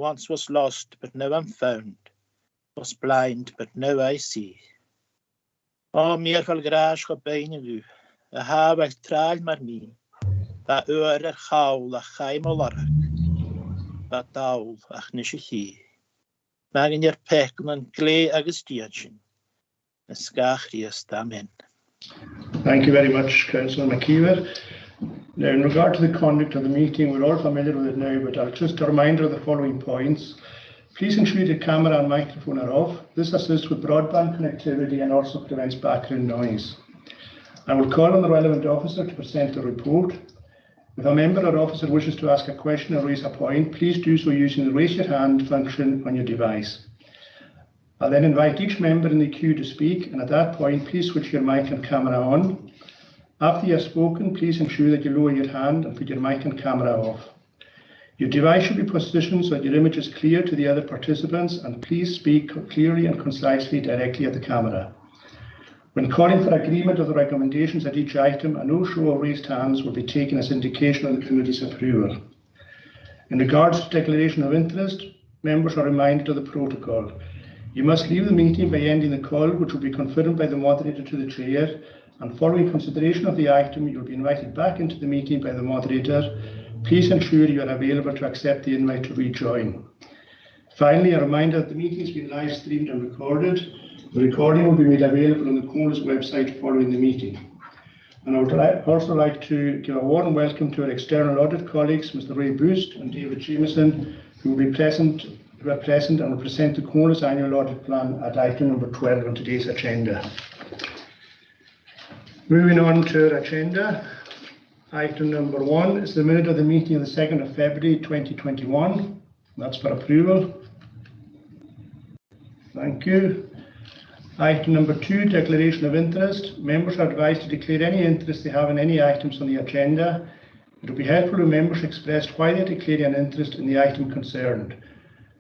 Once was lost, but now I'm found. Was blind, but now I see. O, mir fel gras go bein yn yw. A haf eich trael mar mi. Da yw'r chawl a chaim o larach. Da dawl ach nes i chi. Mae gen i'r pec yn gle agos diadjyn. Ysgach riast, amen. Thank you very much, Councillor McKeever. Now, in regard to the conduct of the meeting, we're all familiar with it now, but I'll just a reminder of the following points. Please ensure your camera and microphone are off. This assists with broadband connectivity and also prevents background noise. I will call on the relevant officer to present the report. If a member or officer wishes to ask a question or raise a point, please do so using the raise your hand function on your device. I'll then invite each member in the queue to speak, and at that point, please switch your mic and camera on. After you have spoken, please ensure that you lower your hand and put your mic and camera off. Your device should be positioned so that your image is clear to the other participants, and please speak clearly and concisely directly at the camera. When calling for agreement of the recommendations at each item, a no show of raised hands will be taken as indication of the committee's approval. In regards to declaration of interest, members are reminded of the protocol. You must leave the meeting by ending the call, which will be confirmed by the moderator to the chair, and following consideration of the item, you will be invited back into the meeting by the moderator. Please ensure you are available to accept the invite to rejoin. Finally, a reminder that the meeting has been live streamed and recorded. The recording will be made available on the Comhairle's website following the meeting. And I would also like to give a warm welcome to our external audit colleagues, Mr. Ray Boost and David Jameson, who will be present and will present the Comhairle's annual audit plan at item number 12 on today's agenda. Moving on to our agenda, item number 1 is the minute of the meeting of the 2nd of February 2021. That's for approval. Thank you. Item number 2, declaration of interest. Members are advised to declare any interest they have in any items on the agenda. It will be helpful if members express why they declare an interest in the item concerned.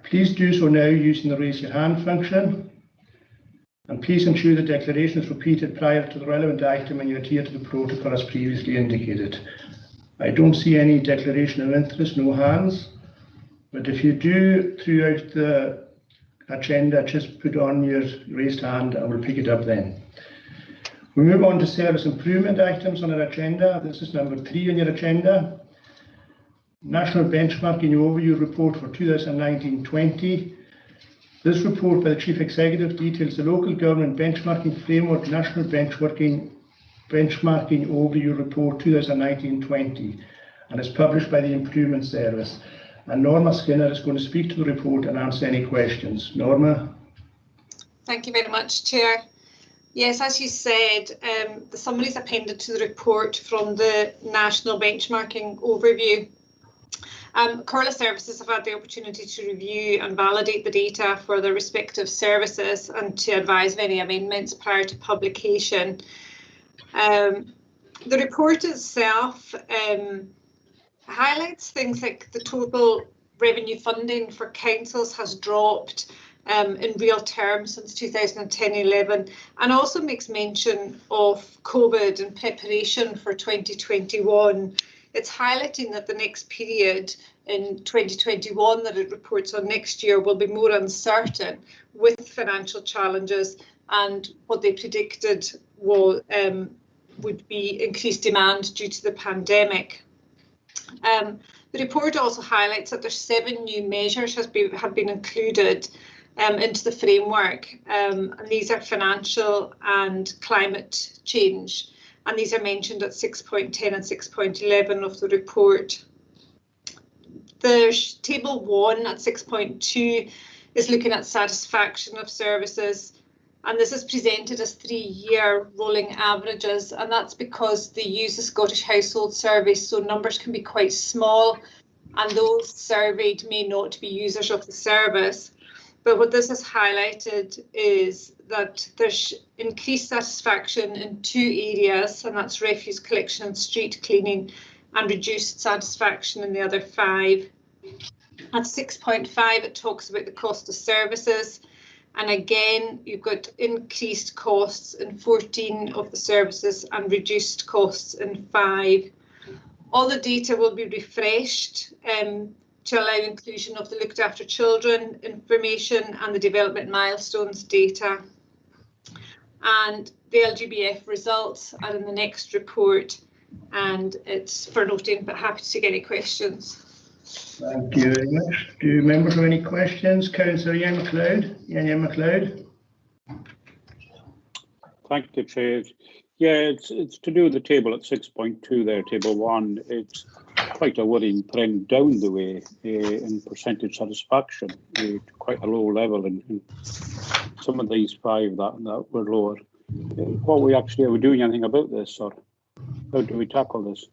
Please do so now using the raise your hand function. And please ensure the declaration is repeated prior to the relevant item and you adhere to the protocol as previously indicated. I don't see any declaration of interest, no hands. But if you do throughout the agenda, just put on your raised hand and we'll pick it up then. We move on to service improvement items on our agenda. This is number 3 on your agenda. National Benchmarking Overview Report for 2019-20. This report by the Chief Executive details the Local Government Benchmarking Framework National Benchmarking Overview Report 2019-20 and is published by the Improvement Service. And Norma Skinner is going to speak to the report and answer any questions. Norma? Thank you very much, Chair. Yes, as you said, the summary is appended to the report from the National Benchmarking Overview. Comhairle services have had the opportunity to review and validate the data for their respective services and to advise of any amendments prior to publication. The report itself highlights things like the total revenue funding for councils has dropped in real terms since 2010-11, and also makes mention of COVID and preparation for 2021. It's highlighting that the next period in 2021 that it reports on next year will be more uncertain with financial challenges, and what they predicted would be increased demand due to the pandemic. The report also highlights that there's 7 new measures have been included into the framework, and these are financial and climate change. And these are mentioned at 6.10 and 6.11 of the report. There's table 1 at 6.2 is looking at satisfaction of services, and this is presented as 3-year rolling averages, and that's because they use the Scottish Household Survey, so numbers can be quite small, and those surveyed may not be users of the service. But what this has highlighted is that there's increased satisfaction in 2 areas, and that's refuse collection and street cleaning, and reduced satisfaction in the other 5. At 6.5, it talks about the cost of services. And again, you've got increased costs in 14 of the services and reduced costs in 5. All the data will be refreshed to allow inclusion of the looked after children information and the development milestones data. And the LGBF results are in the next report, and it's for noting, but happy to take any questions. Thank you very much. Do members have any questions? Councillor Ian MacLeod. Thank you, Chair. Yeah, it's to do with the table at 6.2 there, table 1. It's quite a worrying trend down the way in percentage satisfaction, to quite a low level in some of these 5 that were lower. Are we doing anything about this, or how do we tackle this?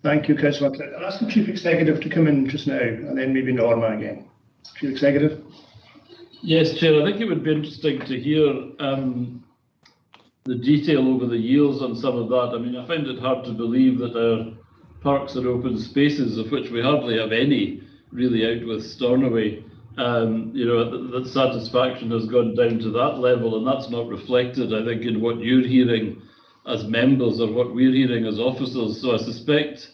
Thank you, Councillor MacLeod. I'll ask the Chief Executive to come in just now, and then maybe Norma again. Chief Executive. Yes, Chair, I think it would be interesting to hear the detail over the years on some of that. I mean, I find it hard to believe that our parks are open spaces, of which we hardly have any really out with Stornoway. That satisfaction has gone down to that level, and that's not reflected, I think, in what you're hearing as members or what we're hearing as officers. So I suspect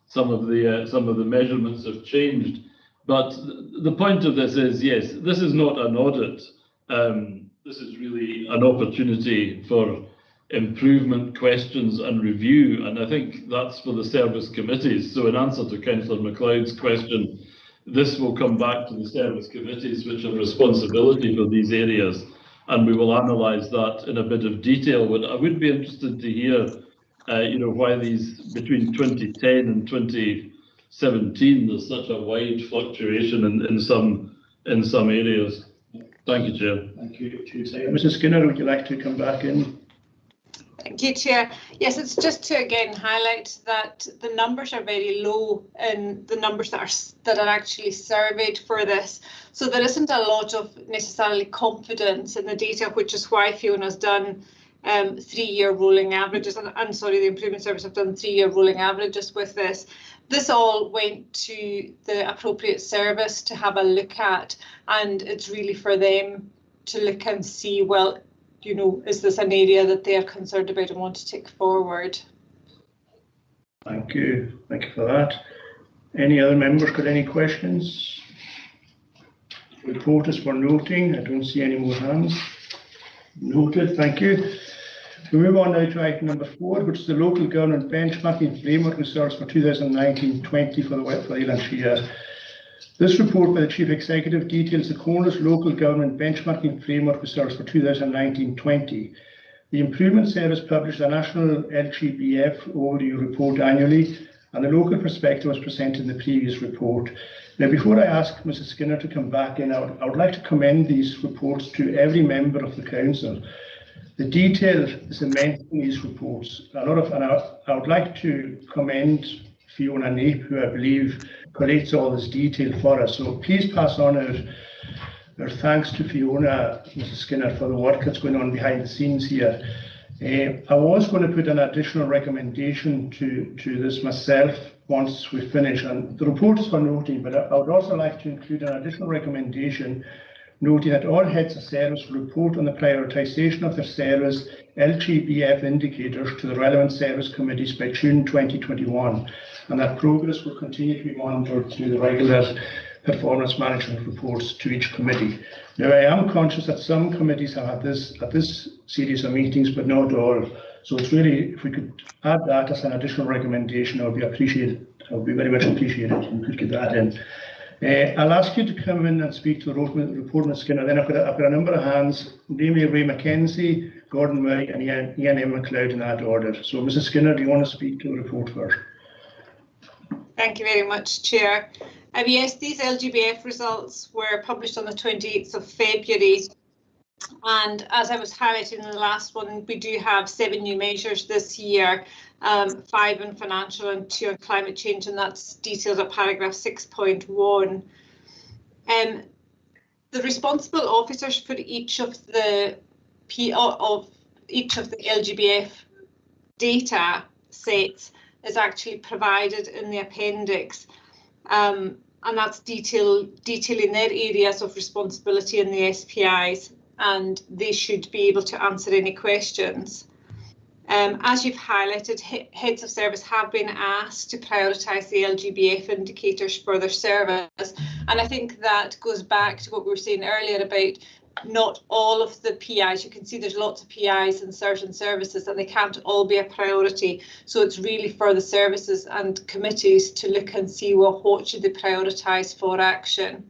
some of the measurements have changed. But the point of this is, yes, this is not an audit. This is really an opportunity for improvement, questions and review, and I think that's for the service committees. So in answer to Councillor MacLeod's question, this will come back to the service committees which have responsibility for these areas, and we will analyse that in a bit of detail. But I would be interested to hear, why these between 2010 and 2017 there's such a wide fluctuation in some areas. Thank you, Chair. Thank you, Chief. Mrs. Skinner, would you like to come back in? Thank you, Chair. Yes, it's just to again highlight that the numbers are very low in the numbers that are actually surveyed for this. So there isn't a lot of necessarily confidence in the data, which is why Fiona's done 3-year rolling averages. And I'm sorry, the Improvement Service have done 3-year rolling averages with this. This all went to the appropriate service to have a look at, and it's really for them to look and see, well, is this an area that they are concerned about and want to take forward? Thank you. Thank you for that. Any other members got any questions? Report is for noting. I don't see any more hands. Noted. Thank you. We move on now to item number 4, which is the local government benchmarking framework results for 2019-20 for the Eilean Siar. This report by the Chief Executive details the Comhairle's local government benchmarking framework results for 2019-20. The Improvement Service published a national LGBF overview report annually, and the local perspective was presented in the previous report. Now, before I ask Mrs. Skinner to come back in, I would like to commend these reports to every member of the Council. The detail is immense in these reports. I would like to commend Fiona Nape, who I believe collates all this detail for us. So please pass on our thanks to Fiona, Mrs. Skinner, for the work that's going on behind the scenes here. I was going to put an additional recommendation to this myself once we finish, and the report is for noting, but I would also like to include an additional recommendation noting that all heads of service will report on the prioritisation of their service LGBF indicators to the relevant service committees by June 2021, and that progress will continue to be monitored through the regular performance management reports to each committee. Now, I am conscious that some committees have had this at this series of meetings, but not all. So it's really, if we could add that as an additional recommendation, I would be appreciated. I would be very much appreciated if we could get that in. I'll ask you to come in and speak to the report, Ms. Skinner. Then I've got a number of hands, namely Ray McKenzie, Gordon Murray and Ian M. MacLeod in that order. So Mrs. Skinner, do you want to speak to the report first? Thank you very much, Chair. Yes, these LGBF results were published on the 28th of February. And as I was highlighting in the last one, we do have 7 new measures this year, 5 in financial and 2 on climate change, and that's detailed at paragraph 6.1. The responsible officers for each of the LGBF data sets is actually provided in the appendix, and that's detailing their areas of responsibility in the SPIs, and they should be able to answer any questions. As you've highlighted, heads of service have been asked to prioritise the LGBF indicators for their service, and I think that goes back to what we were saying earlier about not all of the PIs. You can see there's lots of PIs in certain services and they can't all be a priority. So it's really for the services and committees to look and see, well, what should they prioritise for action.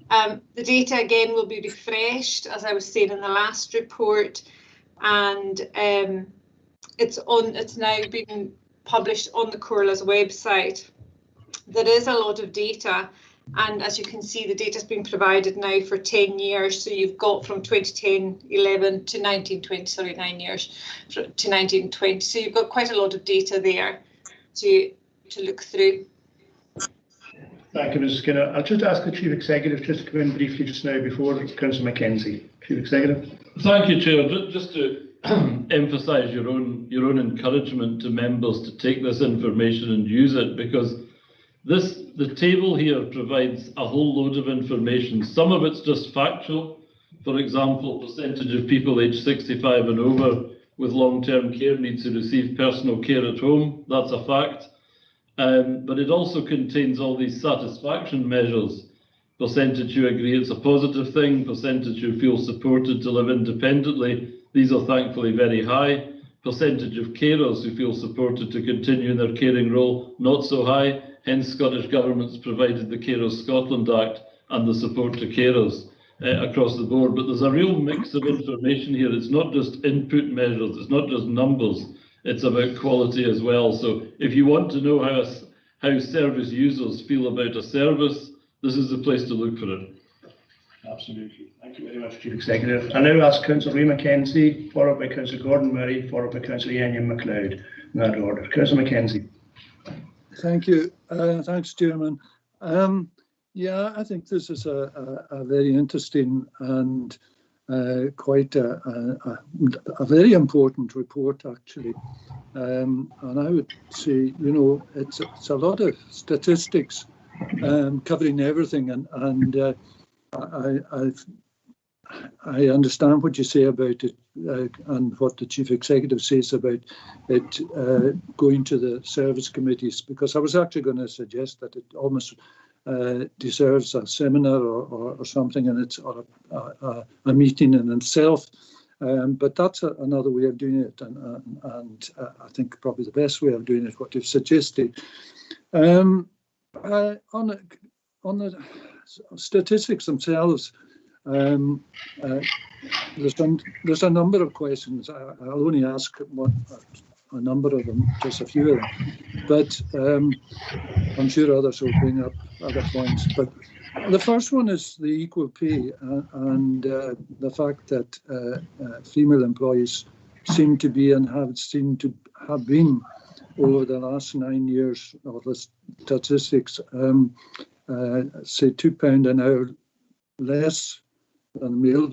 The data again will be refreshed, as I was saying in the last report, and it's now been published on the Comhairle's website. There is a lot of data. And as you can see, the data has been provided now for 10 years. So you've got from 2010-11 to 1920, sorry, 9 years to 1920. So you've got quite a lot of data there to look through. Thank you, Mrs. Skinner. I'll just ask the Chief Executive just to come in briefly just now before Councillor Mackenzie. Chief Executive. Thank you, Chair. Just to emphasise your own encouragement to members to take this information and use it, because the table here provides a whole load of information. Some of it's just factual. For example, percentage of people aged 65 and over with long-term care needs to receive personal care at home. That's a fact. But it also contains all these satisfaction measures. Percentage who agree it's a positive thing, percentage who feel supported to live independently. These are thankfully very high. Percentage of carers who feel supported to continue in their caring role, not so high. Hence, Scottish Government's provided the Carers Scotland Act and the support to carers across the board. But there's a real mix of information here. It's not just input measures, it's not just numbers, it's about quality as well. So if you want to know how service users feel about a service, this is the place to look for it. Absolutely. Thank you very much, Chief Executive. I now ask Councillor Ray Mackenzie, followed by Councillor Gordon Murray, followed by Councillor Eilean MacLeod, in that order. Councillor Mackenzie. Thank you. Thanks, Chairman. Yeah, I think this is a very interesting and quite a very important report, actually. And I would say, you know, it's a lot of statistics covering everything, and I understand what you say about it and what the Chief Executive says about it going to the service committees, because I was actually going to suggest that it almost deserves a seminar or something, and it's a meeting in itself. But that's another way of doing it, and I think probably the best way of doing it, what you've suggested. On the statistics themselves, there's a number of questions. I'll only ask a number of them, just a few of them, but I'm sure others will bring up other points. But the first one is the equal pay and the fact that female employees seem to be and seem to have been over the last 9 years, or the statistics say £2 an hour less than male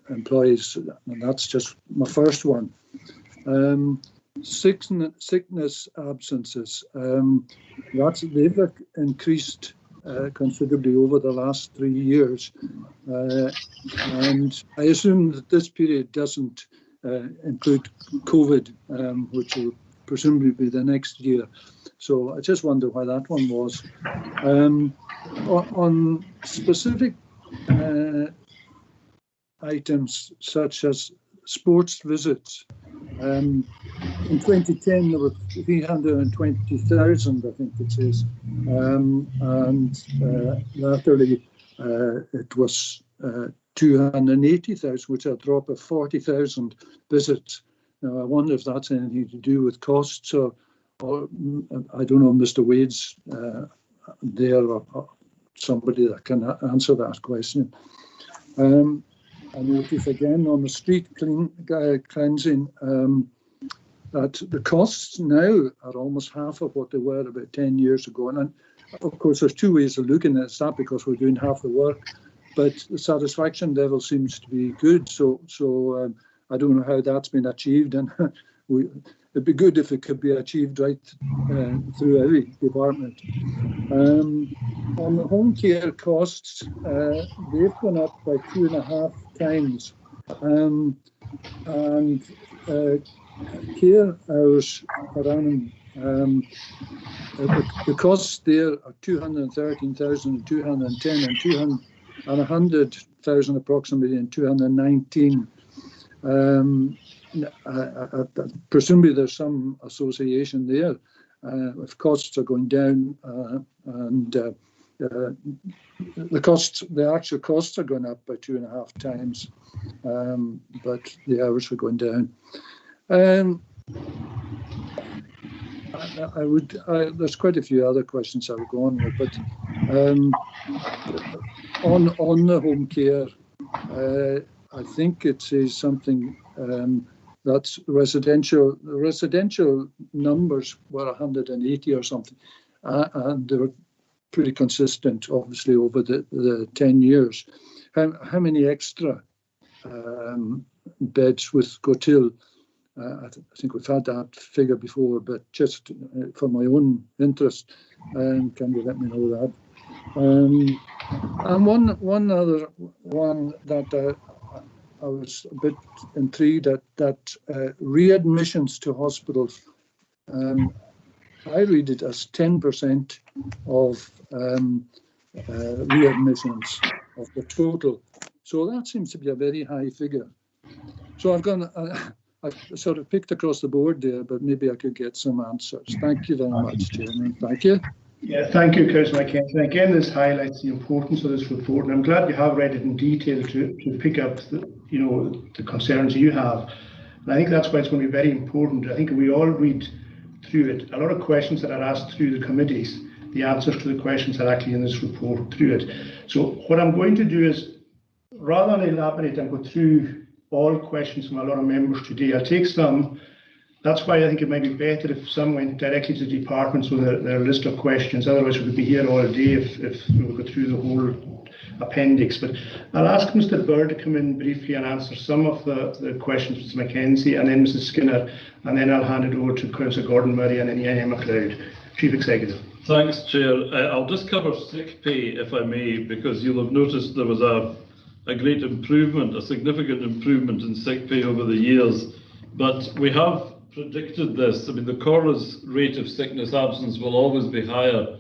employees, and that's just my first one. Sickness absences, they've increased considerably over the last 3 years, and I assume that this period doesn't include COVID, which will presumably be the next year. So I just wonder why that one was. On specific items such as sports visits, in 2010 there were 320,000, I think it says, and latterly it was 280,000, which is a drop of 40,000 visits. Now I wonder if that's anything to do with costs, or I don't know, Mr. Wade's there, or somebody that can answer that question. I notice again on the street cleansing that the costs now are almost half of what they were about 10 years ago. And of course, there's two ways of looking at it. It's not because we're doing half the work, but the satisfaction level seems to be good. So I don't know how that's been achieved, and it'd be good if it could be achieved right through every department. On the home care costs, they've gone up by 2.5 times, and care hours per annum. The costs there are 213,000 in 210 and 100,000 approximately in 219. Presumably there's some association there. If costs are going down and the actual costs are going up by 2.5 times, but the hours are going down. There's quite a few other questions I would go on with, but on the home care, I think it is something that's residential. The residential numbers were 180 or something, and they were pretty consistent, obviously, over the 10 years. How many extra beds with Gotil? I think we've had that figure before, but just for my own interest, can you let me know that? And one other one that I was a bit intrigued at, that readmissions to hospitals. I read it as 10% of readmissions of the total. So that seems to be a very high figure. So I've sort of picked across the board there, but maybe I could get some answers. Thank you very much, Chairman. Thank you. Yeah, thank you, Councillor McKenzie. And again, this highlights the importance of this report, and I'm glad you have read it in detail to pick up the concerns you have. And I think that's why it's going to be very important. I think if we all read through it, a lot of questions that are asked through the committees, the answers to the questions are actually in this report through it. So what I'm going to do is, rather than elaborate and go through all questions from a lot of members today, I'll take some. That's why I think it might be better if some went directly to the departments with their list of questions. Otherwise, we could be here all day if we go through the whole appendix. But I'll ask Mr. Bird to come in briefly and answer some of the questions, Mr. McKenzie, and then Mrs. Skinner, and then I'll hand it over to Councillor Gordon Murray and then Emma MacLeod, Chief Executive. Thanks, Chair. I'll just cover sick pay, if I may, because you'll have noticed there was a great improvement, a significant improvement in sick pay over the years, but we have predicted this. I mean, the CORA's rate of sickness absence will always be higher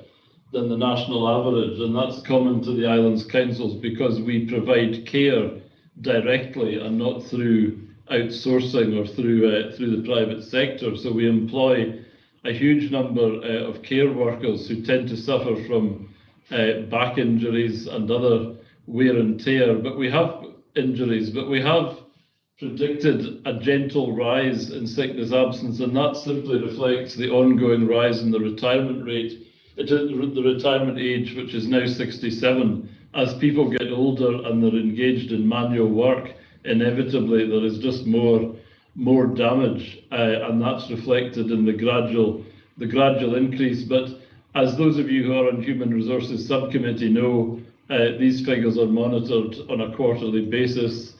than the national average, and that's common to the islands councils because we provide care directly and not through outsourcing or through the private sector. So we employ a huge number of care workers who tend to suffer from back injuries and other wear and tear, but we have injuries, but we have predicted a gentle rise in sickness absence, and that simply reflects the ongoing rise in the retirement rate, the retirement age, which is now 67. As people get older and they're engaged in manual work, inevitably there is just more damage, and that's reflected in the gradual increase. But as those of you who are on Human Resources Subcommittee know, these figures are monitored on a quarterly basis,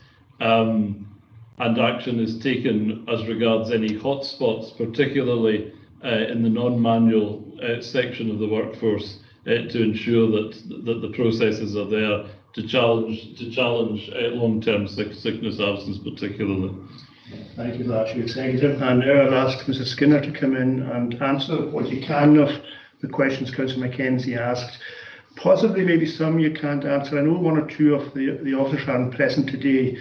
and action is taken as regards any hotspots, particularly in the non-manual section of the workforce, to ensure that the processes are there to challenge long-term sickness absence particularly. Thank you for that, Chief Executive. And now I'll ask Mrs. Skinner to come in and answer what you can of the questions Councillor McKenzie asked. Possibly maybe some you can't answer. I know one or two of the officers aren't present today.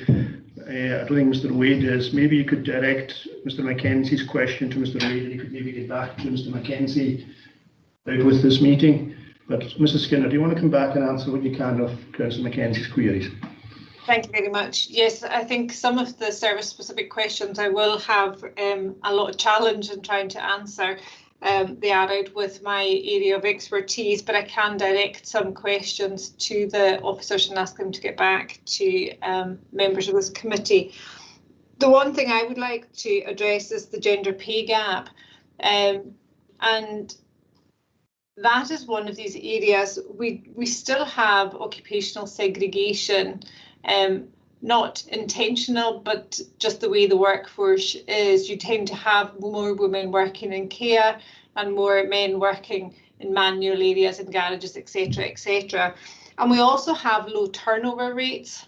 I don't think Mr. Wade is. Maybe you could direct Mr. McKenzie's question to Mr. Wade, and he could maybe get back to Mr. McKenzie out with this meeting. But Mrs. Skinner, do you want to come back and answer what you can of Councillor McKenzie's queries? Thank you very much. Yes, I think some of the service-specific questions I will have a lot of challenge in trying to answer. They are out with my area of expertise, but I can direct some questions to the officers and ask them to get back to members of this committee. The one thing I would like to address is the gender pay gap, and that is one of these areas we still have occupational segregation, not intentional, but just the way the workforce is. You tend to have more women working in care and more men working in manual areas and garages, etc., etc. And we also have low turnover rates,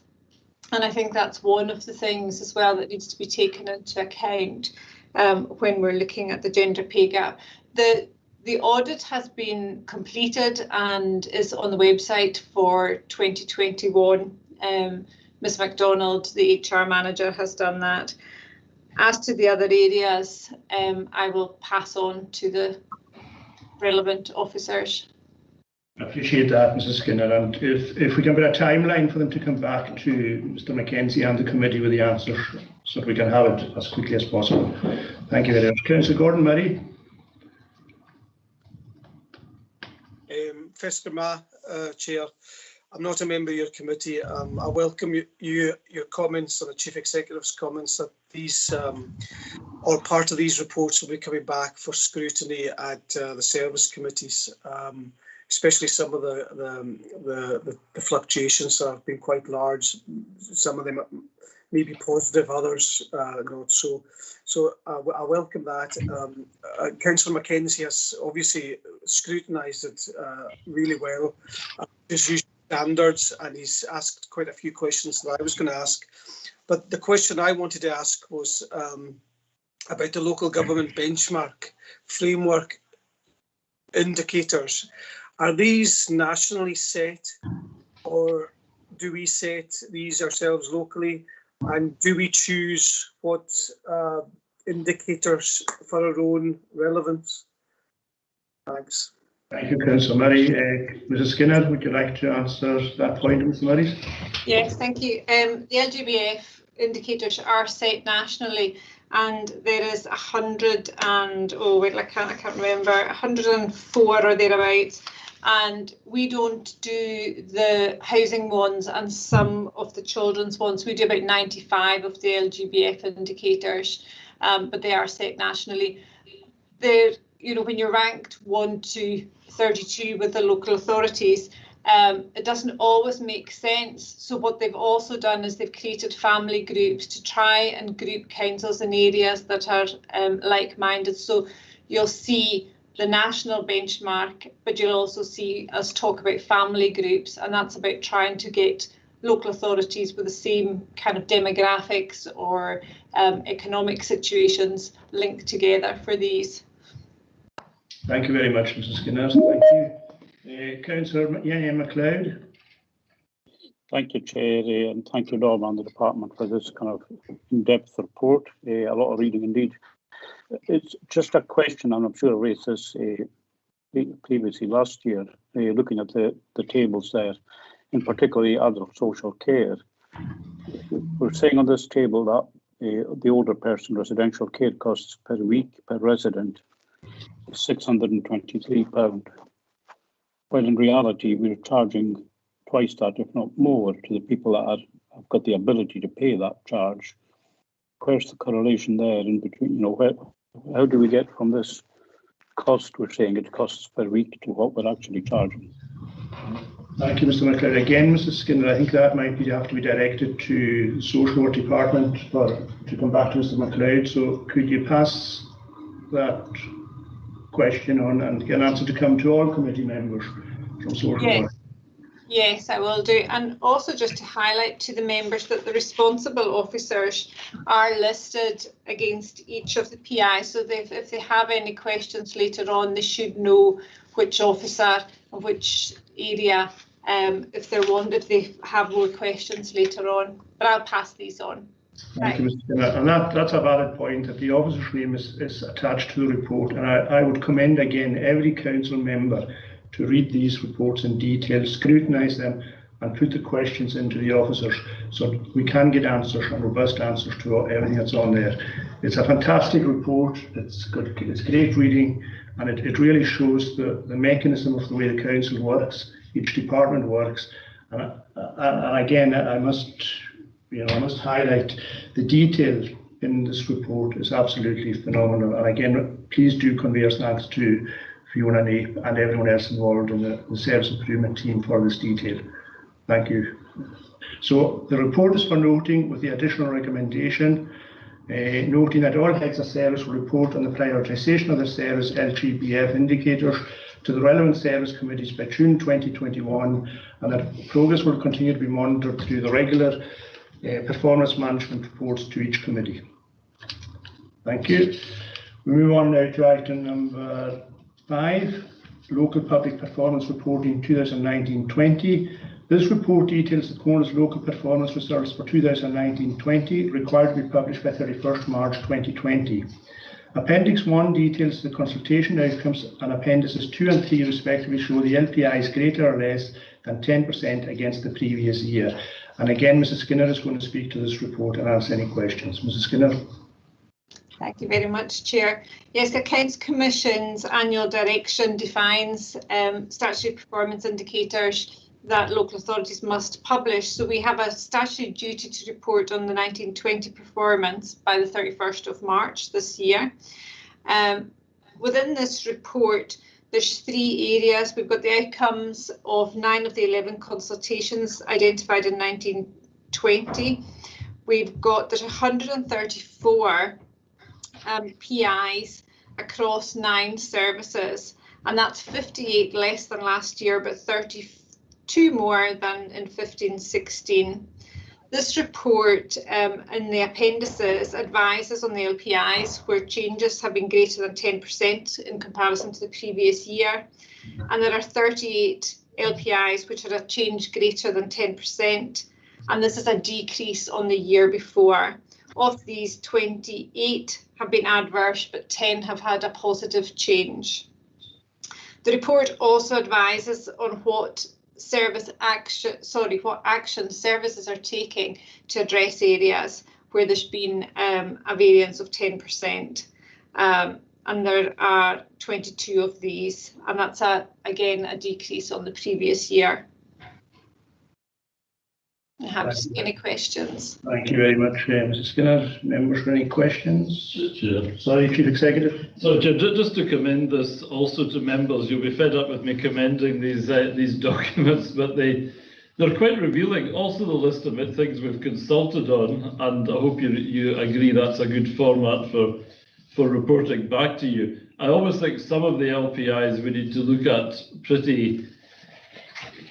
and I think that's one of the things as well that needs to be taken into account. when we're looking at the gender pay gap. The audit has been completed and is on the website for 2021. Ms MacDonald, the HR manager, has done that. As to the other areas, I will pass on to the relevant officers. I appreciate that, Mrs Skinner, and if we can put a timeline for them to come back to Mr Mackenzie and the committee with the answers, so that we can have it as quickly as possible. Thank you very much. Councillor Gordon Murray. First of all, Chair, I'm not a member of your committee. I welcome your comments on the Chief Executive's comments that these or part of these reports will be coming back for scrutiny at the service committees, especially some of the fluctuations that have been quite large. Some of them may be positive, others not so. So I welcome that. Councillor Mackenzie has obviously scrutinised it really well, his usual standards, and he's asked quite a few questions that I was going to ask. But the question I wanted to ask was about the local government benchmark framework indicators. Are these nationally set, or do we set these ourselves locally? And do we choose what indicators for our own relevance? Thanks. Thank you, Councillor Murray. Mrs Skinner, would you like to answer that point, Mr Murray? Yes, thank you. The LGBF indicators are set nationally, and there is 100 and I can't remember, 104 or thereabouts. And we don't do the housing ones and some of the children's ones. We do about 95 of the LGBF indicators, but they are set nationally. They're, when you're ranked 1 to 32 with the local authorities, it doesn't always make sense. So what they've also done is they've created family groups to try and group councils in areas that are like-minded. So you'll see the national benchmark, but you'll also see us talk about family groups, and that's about trying to get local authorities with the same kind of demographics or economic situations linked together for these. Thank you very much, Mrs Skinner. Thank you. Councillor Ian MacLeod. Thank you, Chair, and thank you, Norma, and the department for this kind of in-depth report. A lot of reading indeed. It's just a question, and I'm sure I raised this previously last year, looking at the tables there, in particular adult social care. We're saying on this table that the older person residential care costs per week per resident is £623, while in reality we're charging twice that, if not more, to the people that have got the ability to pay that charge. Where's the correlation there in between? How do we get from this cost we're saying it costs per week to what we're actually charging? Thank you, Mr MacLeod. Again, Mrs Skinner, I think that might have to be directed to the Social Work Department to come back to Mr MacLeod. So could you pass that question on and get an answer to come to all committee members from Social Work? Yes, I will do. And also just to highlight to the members that the responsible officers are listed against each of the PI. So if they have any questions later on, they should know which officer and which area, if they have more questions later on. But I'll pass these on. Thank you, Mr. Skinner. And that's a valid point, that the officer's name is attached to the report. And I would commend again every council member to read these reports in detail, scrutinise them, and put the questions into the officers so we can get answers and robust answers to everything that's on there. It's a fantastic report. It's great reading, and it really shows the mechanism of the way the council works, each department works. And again, I must highlight the detail in this report is absolutely phenomenal. And again, please do convey our thanks to Fiona and everyone else involved in the service improvement team for this detail. Thank you. So the report is for noting with the additional recommendation, noting that all heads of service will report on the prioritisation of the service LGBF indicators to the relevant service committees by June 2021, and that progress will continue to be monitored through the regular performance management reports to each committee. Thank you. We move on now to item number 5, Local Public Performance Reporting 2019-20. This report details the Comhairle's local performance results for 2019-20, required to be published by 31st March 2020. Appendix 1 details the consultation outcomes, and Appendices 2 and 3 respectively show the LPIs greater or less than 10% against the previous year. And again, Mrs. Skinner is going to speak to this report and answer any questions. Mrs. Skinner. Thank you very much, Chair. Yes, the Accounts Commission's annual direction defines statutory performance indicators that local authorities must publish. So we have a statutory duty to report on the 1920 performance by the 31st of March this year. Within this report, there's 3 areas. We've got the outcomes of 9 of the 11 consultations identified in 1920. There's 134 PIs across 9 services, and that's 58 less than last year, but 32 more than in 15-16. This report in the appendices advises on the LPIs where changes have been greater than 10% in comparison to the previous year, and there are 38 LPIs which had a change greater than 10%, and this is a decrease on the year before. Of these, 28 have been adverse, but 10 have had a positive change. The report also advises on what action services are taking to address areas where there's been a variance of 10%. And there are 22 of these, and that's again a decrease on the previous year. I have any questions? Thank you very much, Mrs. Skinner. Members, any questions? Sure. Sorry, Chief Executive. So just to commend this also to members, you'll be fed up with me commending these documents, but they're quite revealing. Also the list of things we've consulted on, and I hope you agree that's a good format for reporting back to you. I always think some of the LPIs we need to look at pretty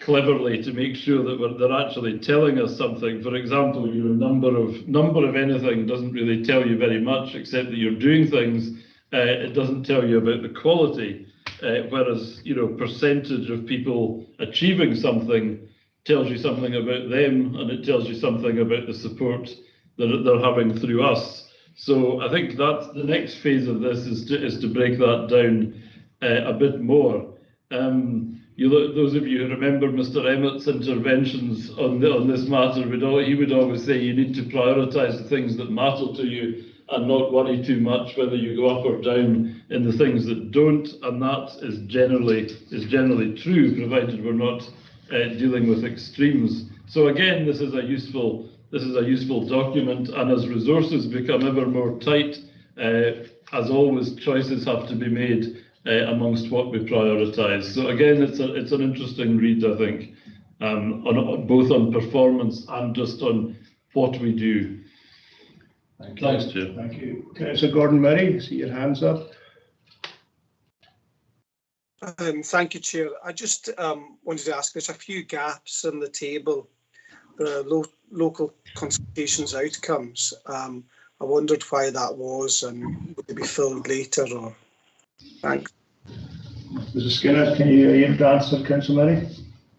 cleverly to make sure that they're actually telling us something. For example, your number of anything doesn't really tell you very much, except that you're doing things. It doesn't tell you about the quality, whereas percentage of people achieving something tells you something about them, and it tells you something about the support that they're having through us. So I think that's the next phase of this is to break that down a bit more. Those of you who remember Mr. Emmett's interventions on this matter, he would always say you need to prioritise the things that matter to you and not worry too much whether you go up or down in the things that don't, and that is generally true, provided we're not dealing with extremes. So again, this is a useful document, and as resources become ever more tight, as always, choices have to be made amongst what we prioritise. So again, it's an interesting read, I think, both on performance and just on what we do. Thanks, Chair. Thank you. So Gordon Murray, see your hands up. Thank you, Chair. I just wanted to ask, there's a few gaps in the table, the local consultations outcomes. I wondered why that was, and would they be filled later? Or thanks. Mrs. Skinner, can you answer, Councillor Murray?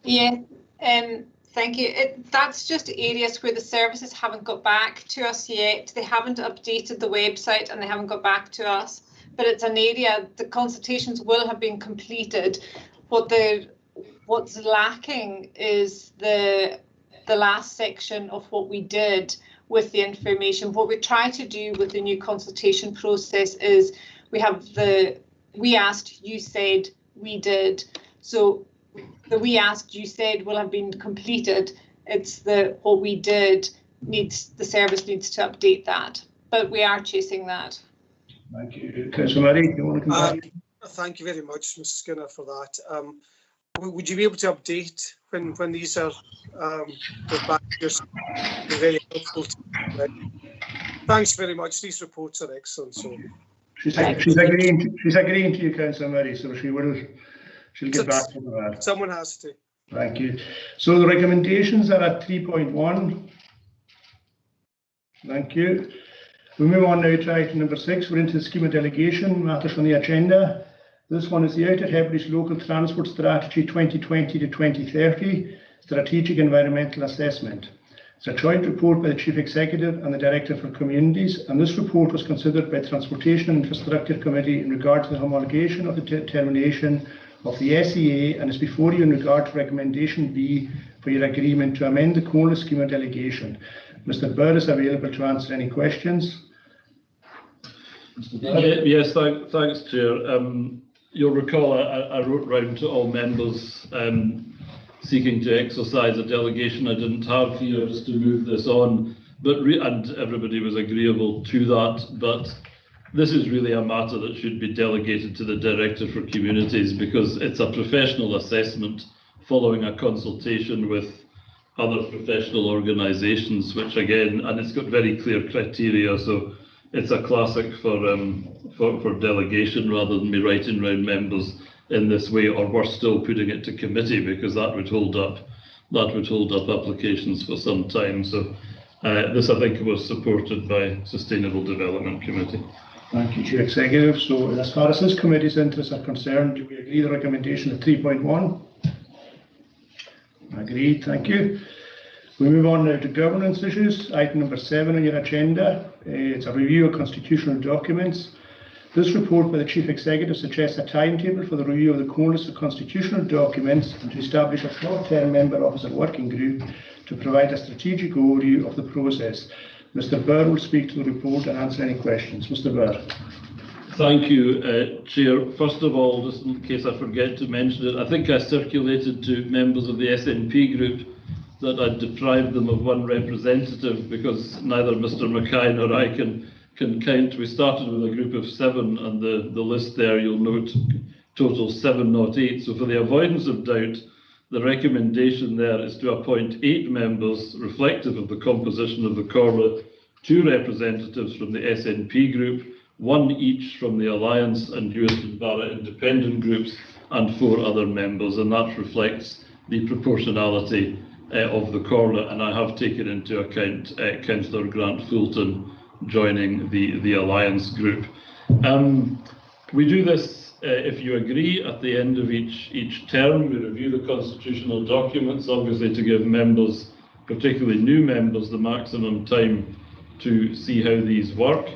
Yeah, thank you. That's just areas where the services haven't got back to us yet. They haven't updated the website and they haven't got back to us. But it's an area, the consultations will have been completed. What's lacking is the last section of what we did with the information. What we try to do with the new consultation process is we have we asked, you said, we did. So the we asked, you said will have been completed. It's what we did the service needs to update that, but we are chasing that. Thank you. Councillor Murray, do you want to come back? Thank you very much, Mr. Skinner, for that. Would you be able to update when these are back to us? Very helpful. Thanks very much. These reports are excellent. So she's agreeing to you, Councillor Murray, so she'll get back to that. Someone has to. Thank you. So the recommendations are at 3.1. Thank you. We move on now to item number 6. We're into the scheme of delegation, matters on the agenda. This one is the Outer Hebrides Local Transport Strategy 2020 to 2030 Strategic Environmental Assessment. It's a joint report by the Chief Executive and the Director for Communities, and this report was considered by Transportation and Infrastructure Committee in regard to the homologation of the determination of the SEA, and is before you in regard to recommendation B for your agreement to amend the Comhairle scheme of delegation. Mr. Burr is available to answer any questions. Yes, thanks, Chair. You'll recall I wrote round to all members seeking to exercise a delegation I didn't have here just to move this on, and everybody was agreeable to that. But this is really a matter that should be delegated to the Director for Communities, because it's a professional assessment following a consultation with other professional organisations, which again, and it's got very clear criteria, so it's a classic for delegation rather than me writing round members in this way, or worse still, putting it to committee, because that would hold up applications for some time. So this, I think, was supported by Sustainable Development Committee. Thank you, Chief Executive. So as far as this committee's interests are concerned, do we agree the recommendation of 3.1? Agreed, thank you. We move on now to governance issues. Item number 7 on your agenda. It's a review of constitutional documents. This report by the Chief Executive suggests a timetable for the review of the Comhairle list of constitutional documents and to establish a short-term member officer working group to provide a strategic overview of the process. Mr. Burr will speak to the report and answer any questions. Mr. Burr. Thank you, Chair. First of all, just in case I forget to mention it, I think I circulated to members of the SNP group that I'd deprived them of one representative because neither Mr. Mackay nor I can count. We started with a group of 7, and the list there, you'll note, totals 7, not 8. So for the avoidance of doubt, the recommendation there is to appoint 8 members reflective of the composition of the Comhairle, 2 representatives from the SNP group, 1 each from the Alliance and US and Barra independent groups, and 4 other members, and that reflects the proportionality of the Comhairle, and I have taken into account Councillor Grant Fulton joining the Alliance group. We do this, if you agree, at the end of each term. We review the constitutional documents, obviously to give members, particularly new members, the maximum time to see how these work.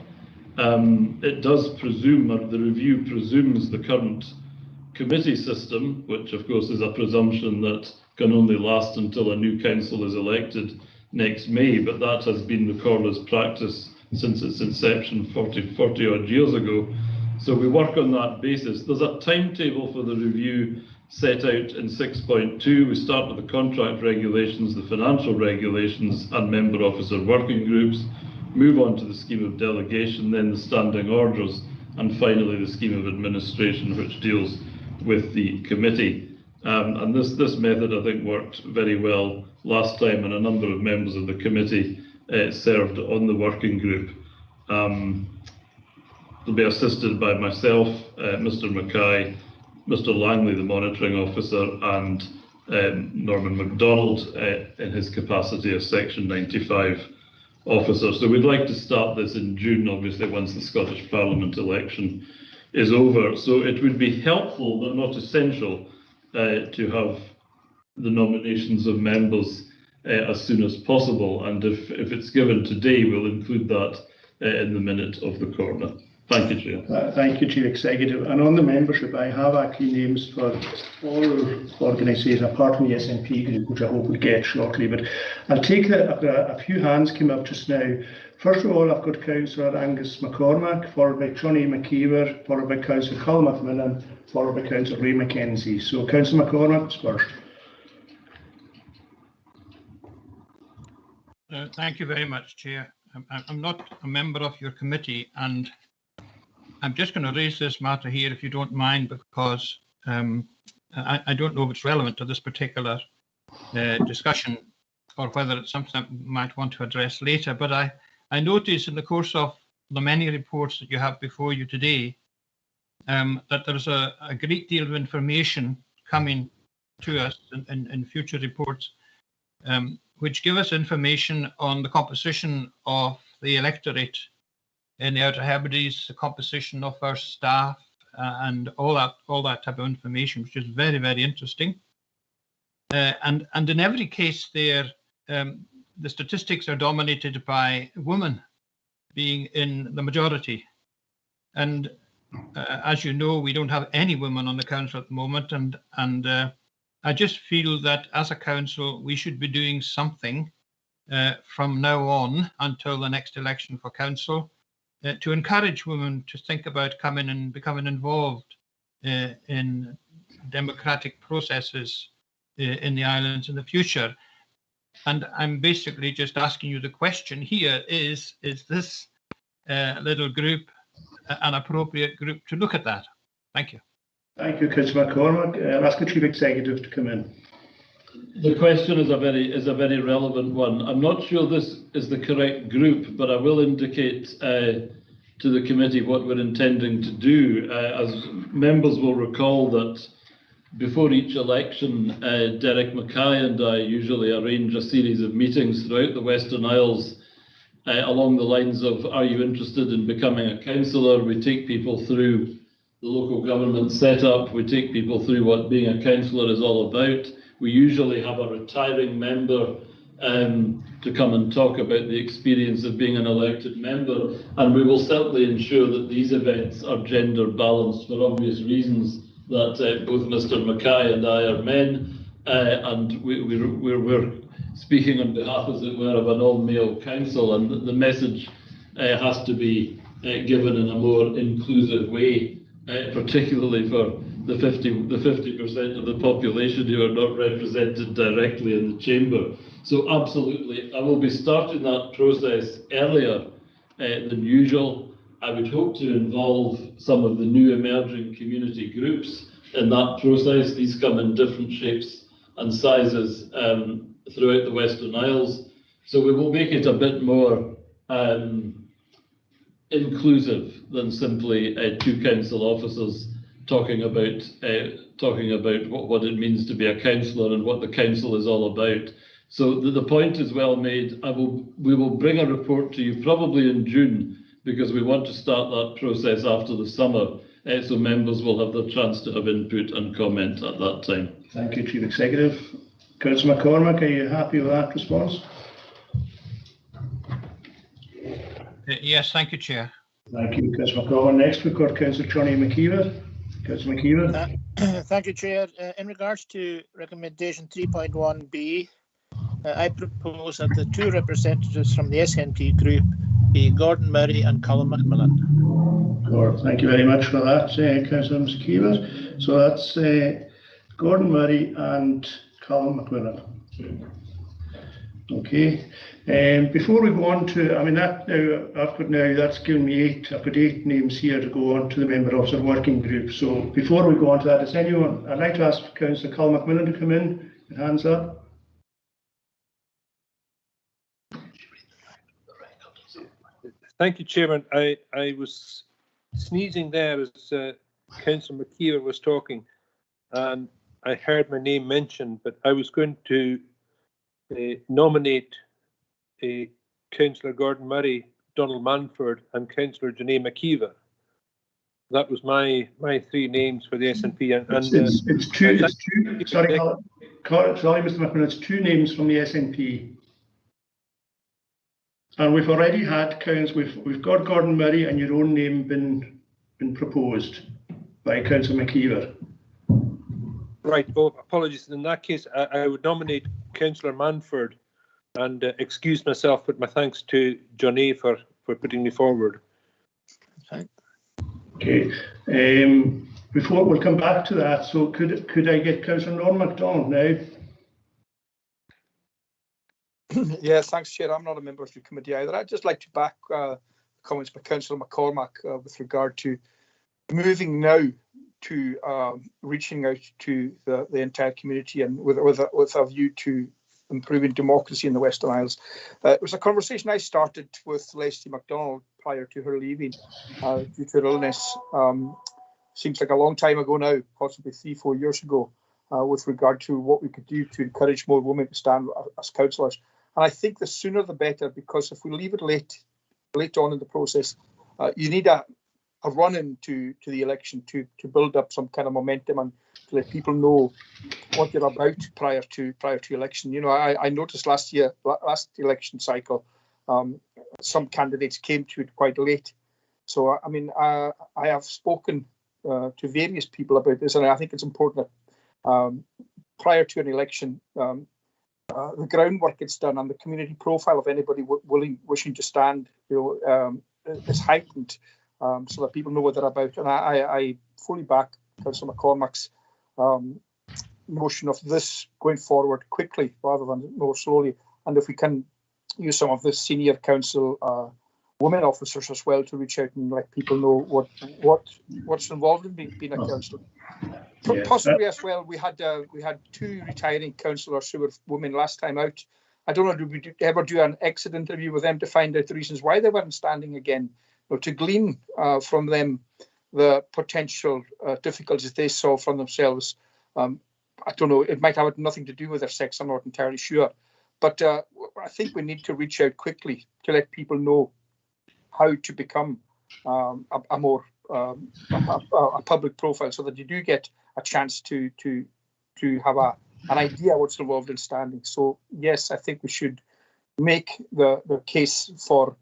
It does presume, or the review presumes, the current committee system, which of course is a presumption that can only last until a new council is elected next May, but that has been the Comhairle's practice since its inception 40 odd years ago. So we work on that basis. There's a timetable for the review set out in 6.2. We start with the contract regulations, the financial regulations and member officer working groups, move on to the scheme of delegation, then the standing orders, and finally the scheme of administration, which deals with the committee. And this method, I think, worked very well last time, and a number of members of the committee served on the working group. They'll be assisted by myself, Mr. Mackay, Mr. Langley, the monitoring officer, and Norman MacDonald in his capacity as Section 95 officer. So we'd like to start this in June, obviously, once the Scottish Parliament election is over. So it would be helpful, but not essential, to have the nominations of members as soon as possible, and if it's given today, we'll include that in the minute of the corner. Thank you, Chair. Thank you, Chief Executive. And on the membership, I have actually names for all organisations apart from the SNP group, which I hope we'll get shortly. But I'll take a few hands came up just now. First of all, I've got Councillor Angus McCormack, followed by Johnny McKeever, followed by Councillor Colin McMillan, followed by Councillor Ray Mackenzie. So Councillor McCormack is first. Thank you very much, Chair. I'm not a member of your committee, and I'm just going to raise this matter here, if you don't mind, because I don't know if it's relevant to this particular discussion or whether it's something that we might want to address later. But I noticed in the course of the many reports that you have before you today that there's a great deal of information coming to us in future reports which give us information on the composition of the electorate in the Outer Hebrides, the composition of our staff, and all that type of information, which is very, very interesting. And in every case there, the statistics are dominated by women being in the majority. And as you know, we don't have any women on the council at the moment. And I just feel that as a council, we should be doing something from now on until the next election for council to encourage women to think about coming and becoming involved in democratic processes in the islands in the future. And I'm basically just asking you the question here, is this little group an appropriate group to look at that? Thank you. Thank you, Councillor McCormack. I'll ask the Chief Executive to come in. The question is a very relevant one. I'm not sure this is the correct group, but I will indicate to the committee what we're intending to do. As members will recall that before each election, Derek Mackay and I usually arrange a series of meetings throughout the Western Isles along the lines of, are you interested in becoming a councillor? We take people through the local government setup. We take people through what being a councillor is all about. We usually have a retiring member to come and talk about the experience of being an elected member. And we will certainly ensure that these events are gender balanced for obvious reasons, that both Mr. Mackay and I are men, and we're speaking on behalf, as it were, of an all-male council, and the message has to be given in a more inclusive way, particularly for the 50% of the population who are not represented directly in the chamber. So absolutely, I will be starting that process earlier than usual. I would hope to involve some of the new emerging community groups in that process. These come in different shapes and sizes throughout the Western Isles. So we will make it a bit more inclusive than simply two council officers talking about what it means to be a councillor and what the council is all about. So the point is well made. We will bring a report to you probably in June, because we want to start that process after the summer, so members will have the chance to have input and comment at that time. Thank you, Chief Executive. Councillor McCormack, are you happy with that response? Yes, thank you, Chair. Thank you, Councillor McCormack. Next, we've got Councillor Johnny McKeever. Councillor McKeever. Thank you, Chair. In regards to recommendation 3.1b, I propose that the two representatives from the SNP group be Gordon Murray and Colin McMillan. Thank you very much for that, Councillor McKeever. So that's Gordon Murray and Colin McMillan. Okay. Before we go on to, I mean, that's given me I've got 8 names here to go on to the member officer working group. So before we go on to that, I'd like to ask Councillor Colin McMillan to come in. Hands up. Thank you, Chairman. I was sneezing there as Councillor McKeever was talking, and I heard my name mentioned, but I was going to nominate Councillor Gordon Murray, Donald Manford, and Councillor Janae McKeever. That was my 3 names for the SNP. It's two. Sorry, Mr. McMillan. It's 2 names from the SNP. And we've already had we've got Gordon Murray and your own name been proposed by Councillor McKeever. Right. Oh, apologies. In that case, I would nominate Councillor Manford and excuse myself with my thanks to Johnny for putting me forward. Okay. Before we'll come back to that, so could I get Councillor Norm MacDonald now? Yes, thanks, Chair. I'm not a member of your committee either. I'd just like to back comments by Councillor McCormack with regard to moving now to reaching out to the entire community and with a view to improving democracy in the Western Isles. It was a conversation I started with Leslie MacDonald prior to her leaving due to her illness. Seems like a long time ago now, possibly 3-4 years ago, with regard to what we could do to encourage more women to stand as councillors. And I think the sooner the better, because if we leave it late on in the process, you need a run into the election to build up some kind of momentum and to let people know what you're about prior to election. You know, I noticed last election cycle, some candidates came to it quite late. So I mean, I have spoken to various people about this, and I think it's important that prior to an election, the groundwork gets done and the community profile of anybody wishing to stand, you know, is heightened, so that people know what they're about. And I fully back Councillor McCormack's notion of this going forward quickly rather than more slowly. And if we can use some of the senior council women officers as well to reach out and let people know what's involved in being a councillor. Yes. Possibly as well, we had 2 retiring councillors who were women last time out. I don't know, did we ever do an exit interview with them to find out the reasons why they weren't standing again, or to glean from them the potential difficulties they saw from themselves? I don't know, it might have nothing to do with their sex, I'm not entirely sure. But I think we need to reach out quickly to let people know how to become a more public profile, so that you do get a chance to have an idea what's involved in standing. So yes, I think we should make the case for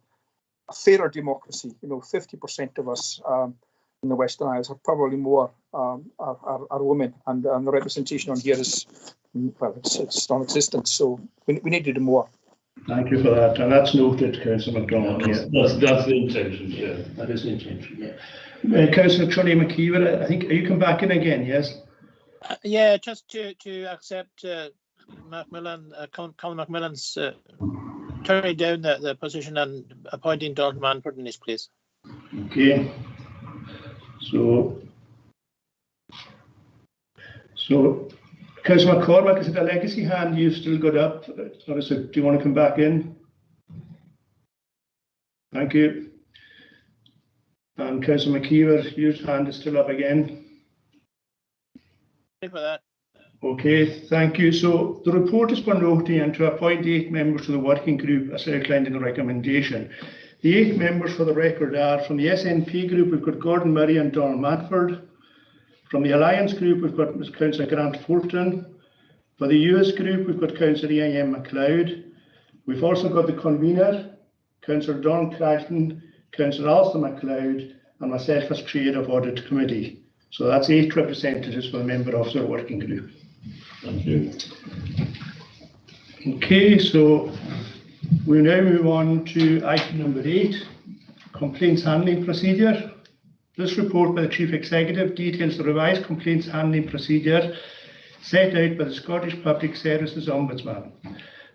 a fairer democracy. You know, 50% of us in the Western Isles, are probably more, are women, and the representation on here is, well, it's non-existent. So we need to do more. Thank you for that, and that's noted, Councillor MacDonald. That's the intention. Yeah, that is the intention. Yeah. Councillor Trully McKeever, I think, you come back in again, yes? Yeah, just to accept Macmillan, Colin Macmillan's turning down the position and appointing Dalton Manford in his place. Okay. So Councillor McCormack, is it a legacy hand you've still got up? Or is it, do you want to come back in? Thank you. And Councillor McKeever, your hand is still up again. Thank you for that. Okay, thank you. So the report is for noting and to appoint 8 members to the working group as outlined in the recommendation. The 8 members for the record are from the SNP group, we've got Gordon Murray and Donald Matford. From the Alliance group, we've got Councillor Grant Fulton. For the US group, we've got Councillor Ian MacLeod. We've also got the convener, Councillor Don Crichton, Councillor Alistair MacLeod, and myself as Chair of Audit Committee. So that's 8 representatives for the member of the working group. Thank you. Okay, so we now move on to item number 8, complaints handling procedure. This report by the Chief Executive details the revised complaints handling procedure set out by the Scottish Public Services Ombudsman.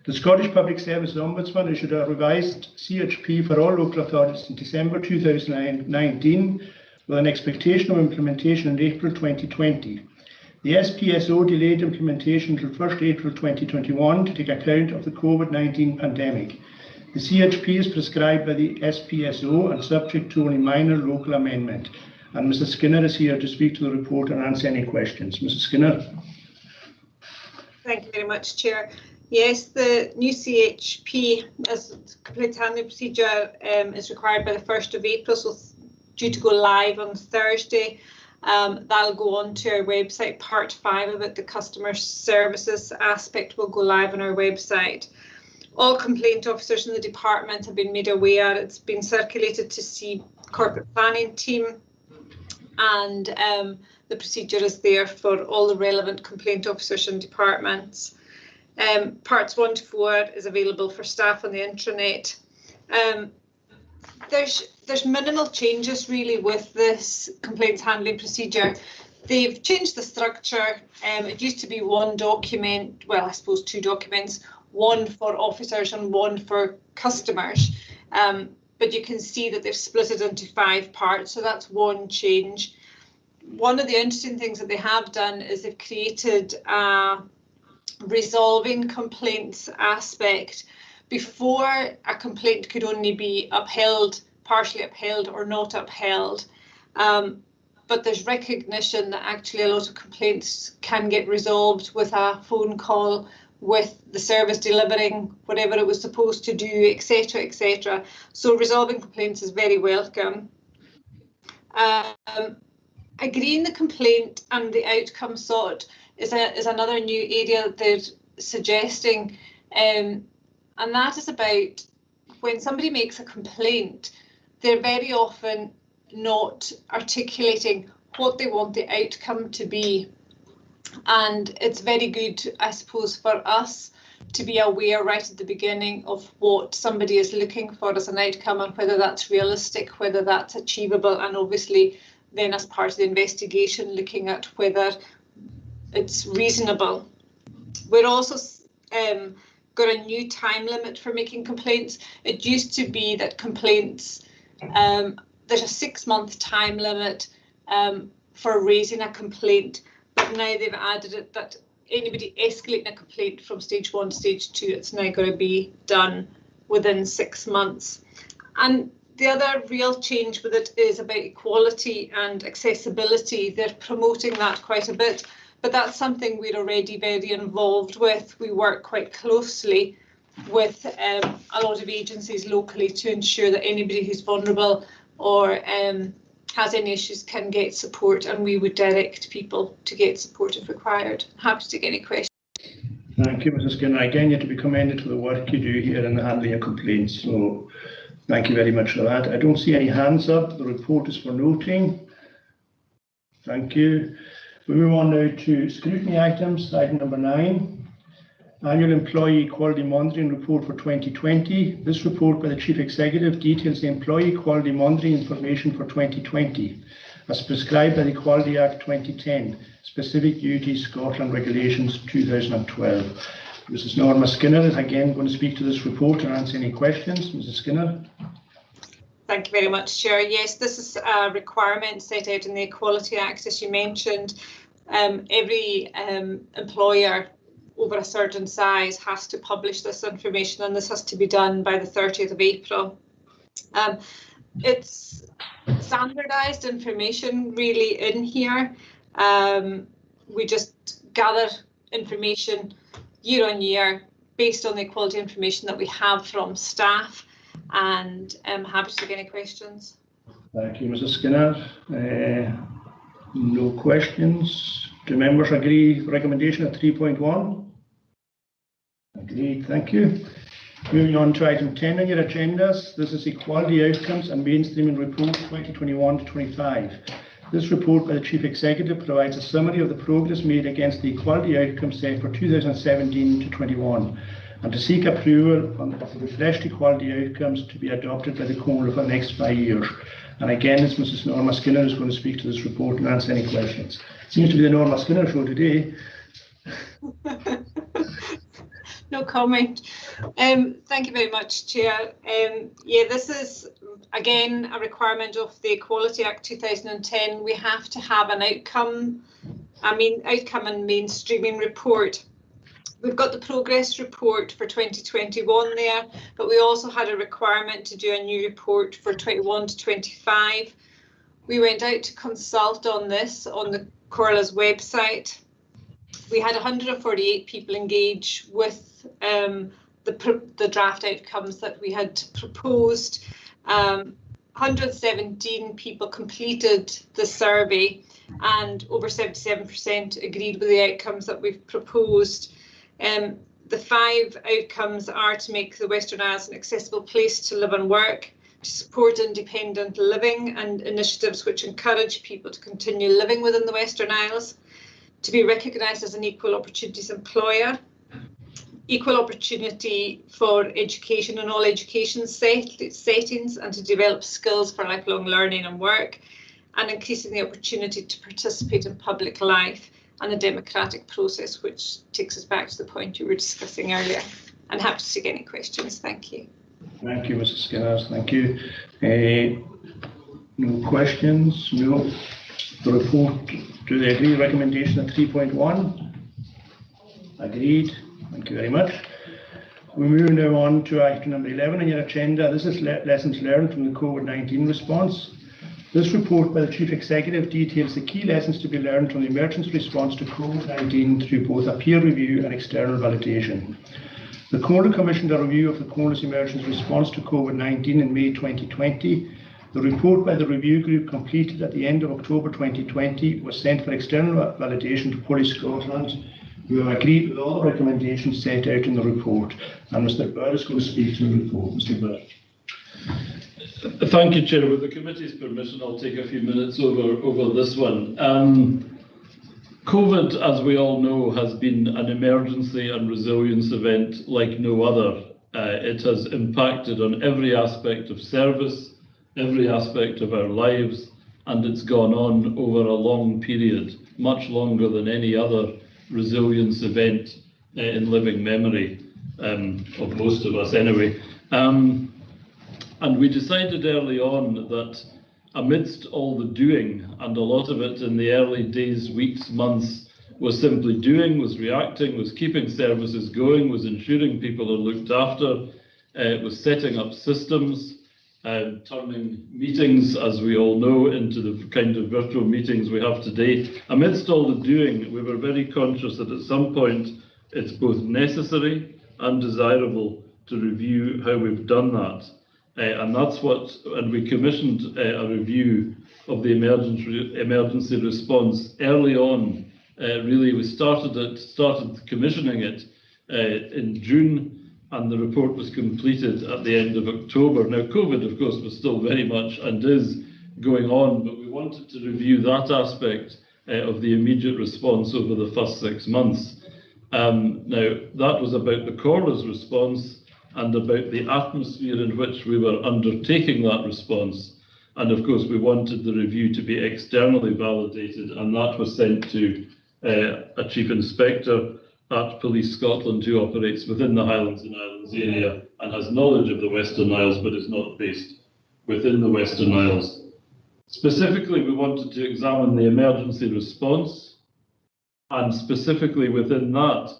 The Scottish Public Services Ombudsman issued a revised CHP for all local authorities in December 2019 with an expectation of implementation in April 2020. The SPSO delayed implementation until 1st April 2021 to take account of the COVID-19 pandemic. The CHP is prescribed by the SPSO and subject to only minor local amendment. And Mrs. Skinner is here to speak to the report and answer any questions. Mrs. Skinner. Thank you very much, Chair. Yes, the new CHP as complaint handling procedure is required by the 1st of April, so due to go live on Thursday. That'll go on to our website. Part 5 of it, the customer services aspect, will go live on our website. All complaint officers in the department have been made aware. It's been circulated to see corporate planning team, and the procedure is there for all the relevant complaint officers and departments. Parts 1 to 4 is available for staff on the intranet. There's minimal changes really with this complaints handling procedure. They've changed the structure. It used to be 1 document, well, I suppose 2 documents, 1 for officers and 1 for customers. But you can see that they've split it into 5 parts, so that's 1 change. One of the interesting things that they have done is they've created a resolving complaints aspect. Before, a complaint could only be upheld, partially upheld or not upheld. But there's recognition that actually a lot of complaints can get resolved with a phone call, with the service delivering whatever it was supposed to do, etc., etc. So resolving complaints is very welcome. Agreeing the complaint and the outcome sought is another new area they're suggesting, and that is about when somebody makes a complaint, they're very often not articulating what they want the outcome to be. And it's very good, I suppose, for us to be aware right at the beginning of what somebody is looking for as an outcome and whether that's realistic, whether that's achievable, and obviously then as part of the investigation looking at whether it's reasonable. We're also got a new time limit for making complaints. It used to be that complaints, there's a 6-month time limit for raising a complaint, but now they've added it that anybody escalating a complaint from stage 1 to stage 2, it's now going to be done within 6 months. And the other real change with it is about equality and accessibility. They're promoting that quite a bit, but that's something we're already very involved with. We work quite closely with a lot of agencies locally to ensure that anybody who's vulnerable or has any issues can get support, and we would direct people to get support if required. Happy to take any questions. Thank you, Mrs. Skinner. Again, you have to be commended for the work you do here in the handling of complaints. So thank you very much for that. I don't see any hands up. The report is for noting. Thank you. We move on now to scrutiny items. Item number 9. Annual Employee Quality Monitoring Report for 2020. This report by the Chief Executive details the employee quality monitoring information for 2020 as prescribed by the Equality Act 2010, Specific Duties Scotland Regulations 2012. Mrs. Norma Skinner is again going to speak to this report and answer any questions. Mrs. Skinner. Thank you very much, Chair. Yes, this is a requirement set out in the Equality Act, as you mentioned. Every employer over a certain size has to publish this information, and this has to be done by the 30th of April. It's standardised information really in here. We just gather information year on year based on the quality information that we have from staff, and I'm happy to take any questions. Thank you, Mrs. Skinner. No questions. Do members agree recommendation at 3.1? Agreed, thank you. Moving on to item 10 on your agendas. This is Equality Outcomes and Mainstreaming Report 2021 to 25. This report by the Chief Executive provides a summary of the progress made against the equality outcomes set for 2017 to 21 and to seek approval of the refreshed equality outcomes to be adopted by the Comhairle for the next 5 years. And again, it's Mrs. Norma Skinner who's going to speak to this report and answer any questions. Seems to be the Norma Skinner show today. No comment. Thank you very much, Chair. Yeah, this is again a requirement of the Equality Act 2010. We have to have an outcome and mainstreaming report. We've got the progress report for 2021 there, but we also had a requirement to do a new report for 21 to 25. We went out to consult on this on the Comhairle's website. We had 148 people engage with the draft outcomes that we had proposed. 117 people completed the survey, and over 77% agreed with the outcomes that we've proposed. The 5 outcomes are to make the Western Isles an accessible place to live and work, to support independent living and initiatives which encourage people to continue living within the Western Isles, to be recognised as an equal opportunities employer, equal opportunity for education in all education settings, and to develop skills for lifelong learning and work, and increasing the opportunity to participate in public life and the democratic process, which takes us back to the point you were discussing earlier. I'm happy to take any questions. Thank you. Thank you, Mrs. Skinner. Thank you. No questions? No. The report, do they agree? Recommendation at 3.1? Agreed. Thank you very much. We move now on to item number 11 on your agenda. This is lessons learned from the COVID-19 response. This report by the Chief Executive details the key lessons to be learned from the emergency response to COVID-19 through both a peer review and external validation. The Comhairle commissioned a review of the Comhairle's emergency response to COVID-19 in May 2020. The report by the review group completed at the end of October 2020 was sent for external validation to Police Scotland, who have agreed with all the recommendations set out in the report. And Mr. Bird is going to speak to the report. Mr. Bird. Thank you, Chair. With the committee's permission, I'll take a few minutes over this one. COVID, as we all know, has been an emergency and resilience event like no other. It has impacted on every aspect of service, every aspect of our lives, and it's gone on over a long period, much longer than any other resilience event in living memory, of most of us anyway. And we decided early on that amidst all the doing, and a lot of it in the early days, weeks, months, was simply doing, was reacting, was keeping services going, was ensuring people are looked after, was setting up systems, turning meetings, as we all know, into the kind of virtual meetings we have today. Amidst all the doing, we were very conscious that at some point it's both necessary and desirable to review how we've done that. And that's what, and we commissioned a review of the emergency response early on. Really, we started commissioning it in June, and the report was completed at the end of October. Now, COVID, of course, was still very much and is going on, but we wanted to review that aspect of the immediate response over the first 6 months. Now, that was about the Comhairle's response and about the atmosphere in which we were undertaking that response. And of course, we wanted the review to be externally validated, and that was sent to a Chief Inspector at Police Scotland who operates within the Highlands and Islands area and has knowledge of the Western Isles, but is not based within the Western Isles. Specifically, we wanted to examine the emergency response, and specifically within that,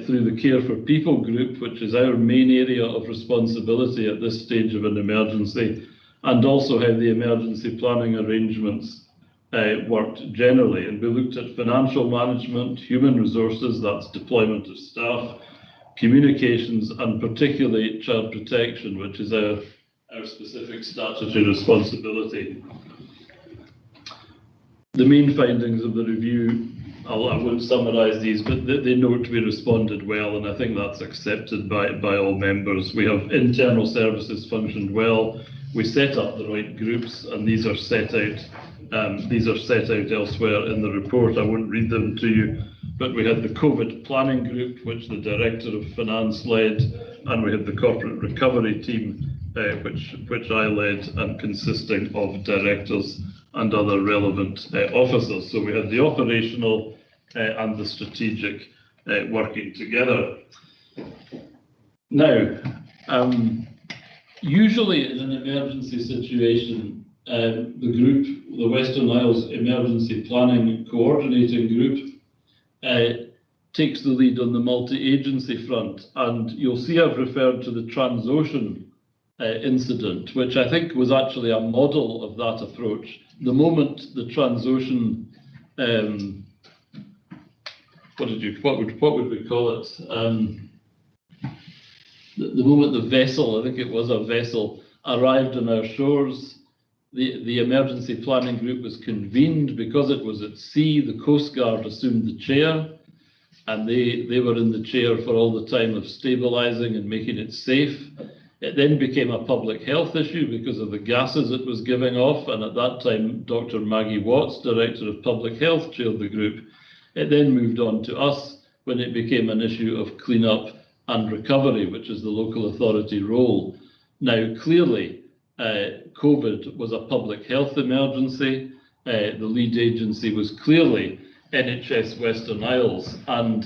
through the Care for People group, which is our main area of responsibility at this stage of an emergency, and also how the emergency planning arrangements worked generally. And we looked at financial management, human resources, that's deployment of staff, communications, and particularly child protection, which is our specific statutory responsibility. The main findings of the review, I won't summarise these, but they note we responded well, and I think that's accepted by all members. We have internal services functioned well. We set up the right groups, and these are set out. Elsewhere in the report. I won't read them to you, but we had the COVID planning group, which the Director of Finance led, and we had the corporate recovery team, which I led, and consisting of directors and other relevant officers. So we had the operational and the strategic working together. Now, usually in an emergency situation, the group, the Western Isles Emergency Planning Coordinating Group, takes the lead on the multi-agency front. And you'll see I've referred to the Transocean incident, which I think was actually a model of that approach. The moment the Transocean, what would we call it? The moment the vessel, I think it was a vessel, arrived on our shores, the emergency planning group was convened. Because it was at sea, the Coast Guard assumed the chair, and they were in the chair for all the time of stabilising and making it safe. It then became a public health issue because of the gases it was giving off, and at that time Dr. Maggie Watts, Director of Public Health, chaired the group. It then moved on to us when it became an issue of clean-up and recovery, which is the local authority role. Now, clearly, COVID was a public health emergency. The lead agency was clearly NHS Western Isles, and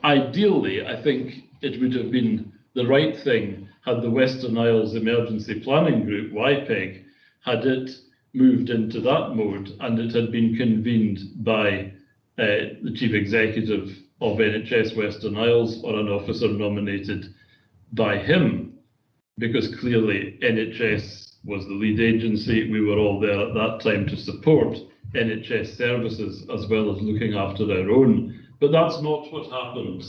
ideally, I think it would have been the right thing had the Western Isles Emergency Planning Group, WIPEG, had it moved into that mode and it had been convened by the Chief Executive of NHS Western Isles or an officer nominated by him, because clearly NHS was the lead agency. We were all there at that time to support NHS services as well as looking after our own. But that's not what happened.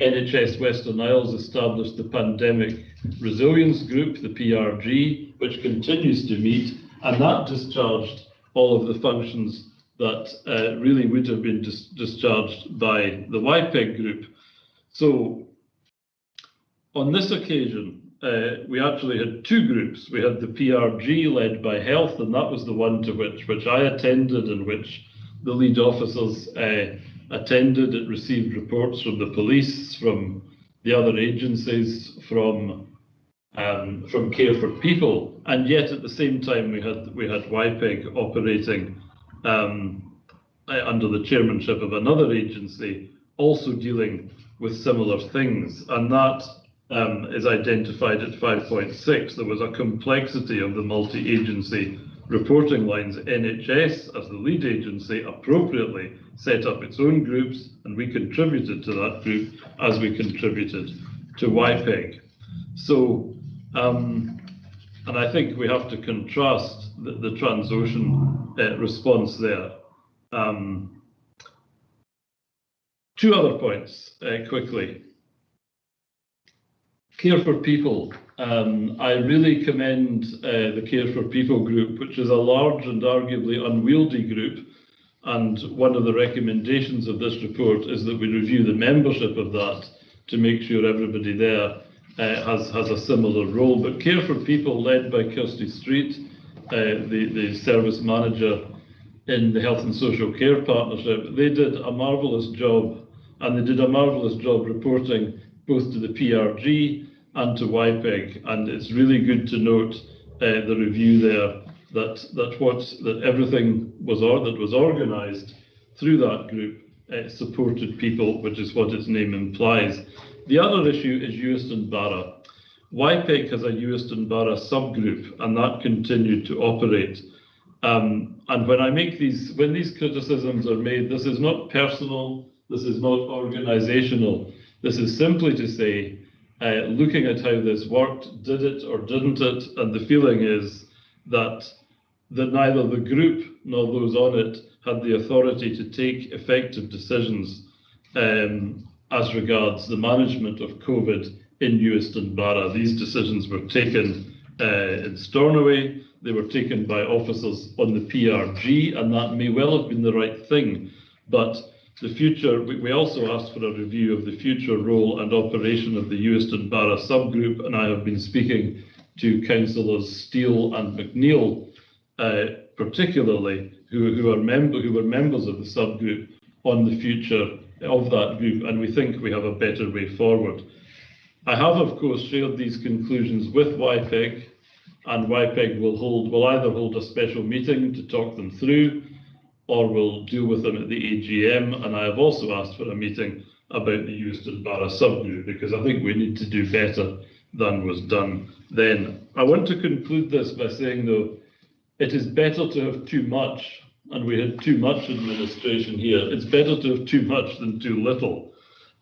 NHS Western Isles established the Pandemic Resilience Group, the PRG, which continues to meet, and that discharged all of the functions that really would have been discharged by the YPEG group. So on this occasion, we actually had two groups. We had the PRG led by Health, and that was the one to which I attended and which the lead officers attended. It received reports from the police, from the other agencies, from Care for People, and yet at the same time we had YPEG operating under the chairmanship of another agency, also dealing with similar things, and that is identified at 5.6. There was a complexity of the multi-agency reporting lines. NHS, as the lead agency, appropriately set up its own groups, and we contributed to that group as we contributed to YPEG. So, and I think we have to contrast the Transocean response there. Two other points quickly. Care for People. I really commend the Care for People group, which is a large and arguably unwieldy group. And one of the recommendations of this report is that we review the membership of that to make sure everybody there has a similar role. But Care for People, led by Kirsty Street, the service manager in the Health and Social Care Partnership, they did a marvellous job, and they did a marvellous job reporting both to the PRG and to YPEG, and it's really good to note the review there that everything that was organised through that group supported people, which is what its name implies. The other issue is Euston Barra. YPEG has a Euston Barra subgroup, and that continued to operate. And when these criticisms are made, this is not personal, this is not organisational. This is simply to say, looking at how this worked, did it or didn't it? And the feeling is that neither the group nor those on it had the authority to take effective decisions as regards the management of COVID in Euston Barra. These decisions were taken in Stornoway. They were taken by officers on the PRG, and that may well have been the right thing. But the future, we also asked for a review of the future role and operation of the Euston Barra subgroup, and I have been speaking to Councillors Steele and McNeill, particularly, who were members of the subgroup, on the future of that group, and we think we have a better way forward. I have, of course, shared these conclusions with YPEG, and YPEG will either hold a special meeting to talk them through, or we'll deal with them at the AGM. And I have also asked for a meeting about the Euston Barra subgroup, because I think we need to do better than was done then. I want to conclude this by saying, though, it is better to have too much, and we had too much administration here. It's better to have too much than too little.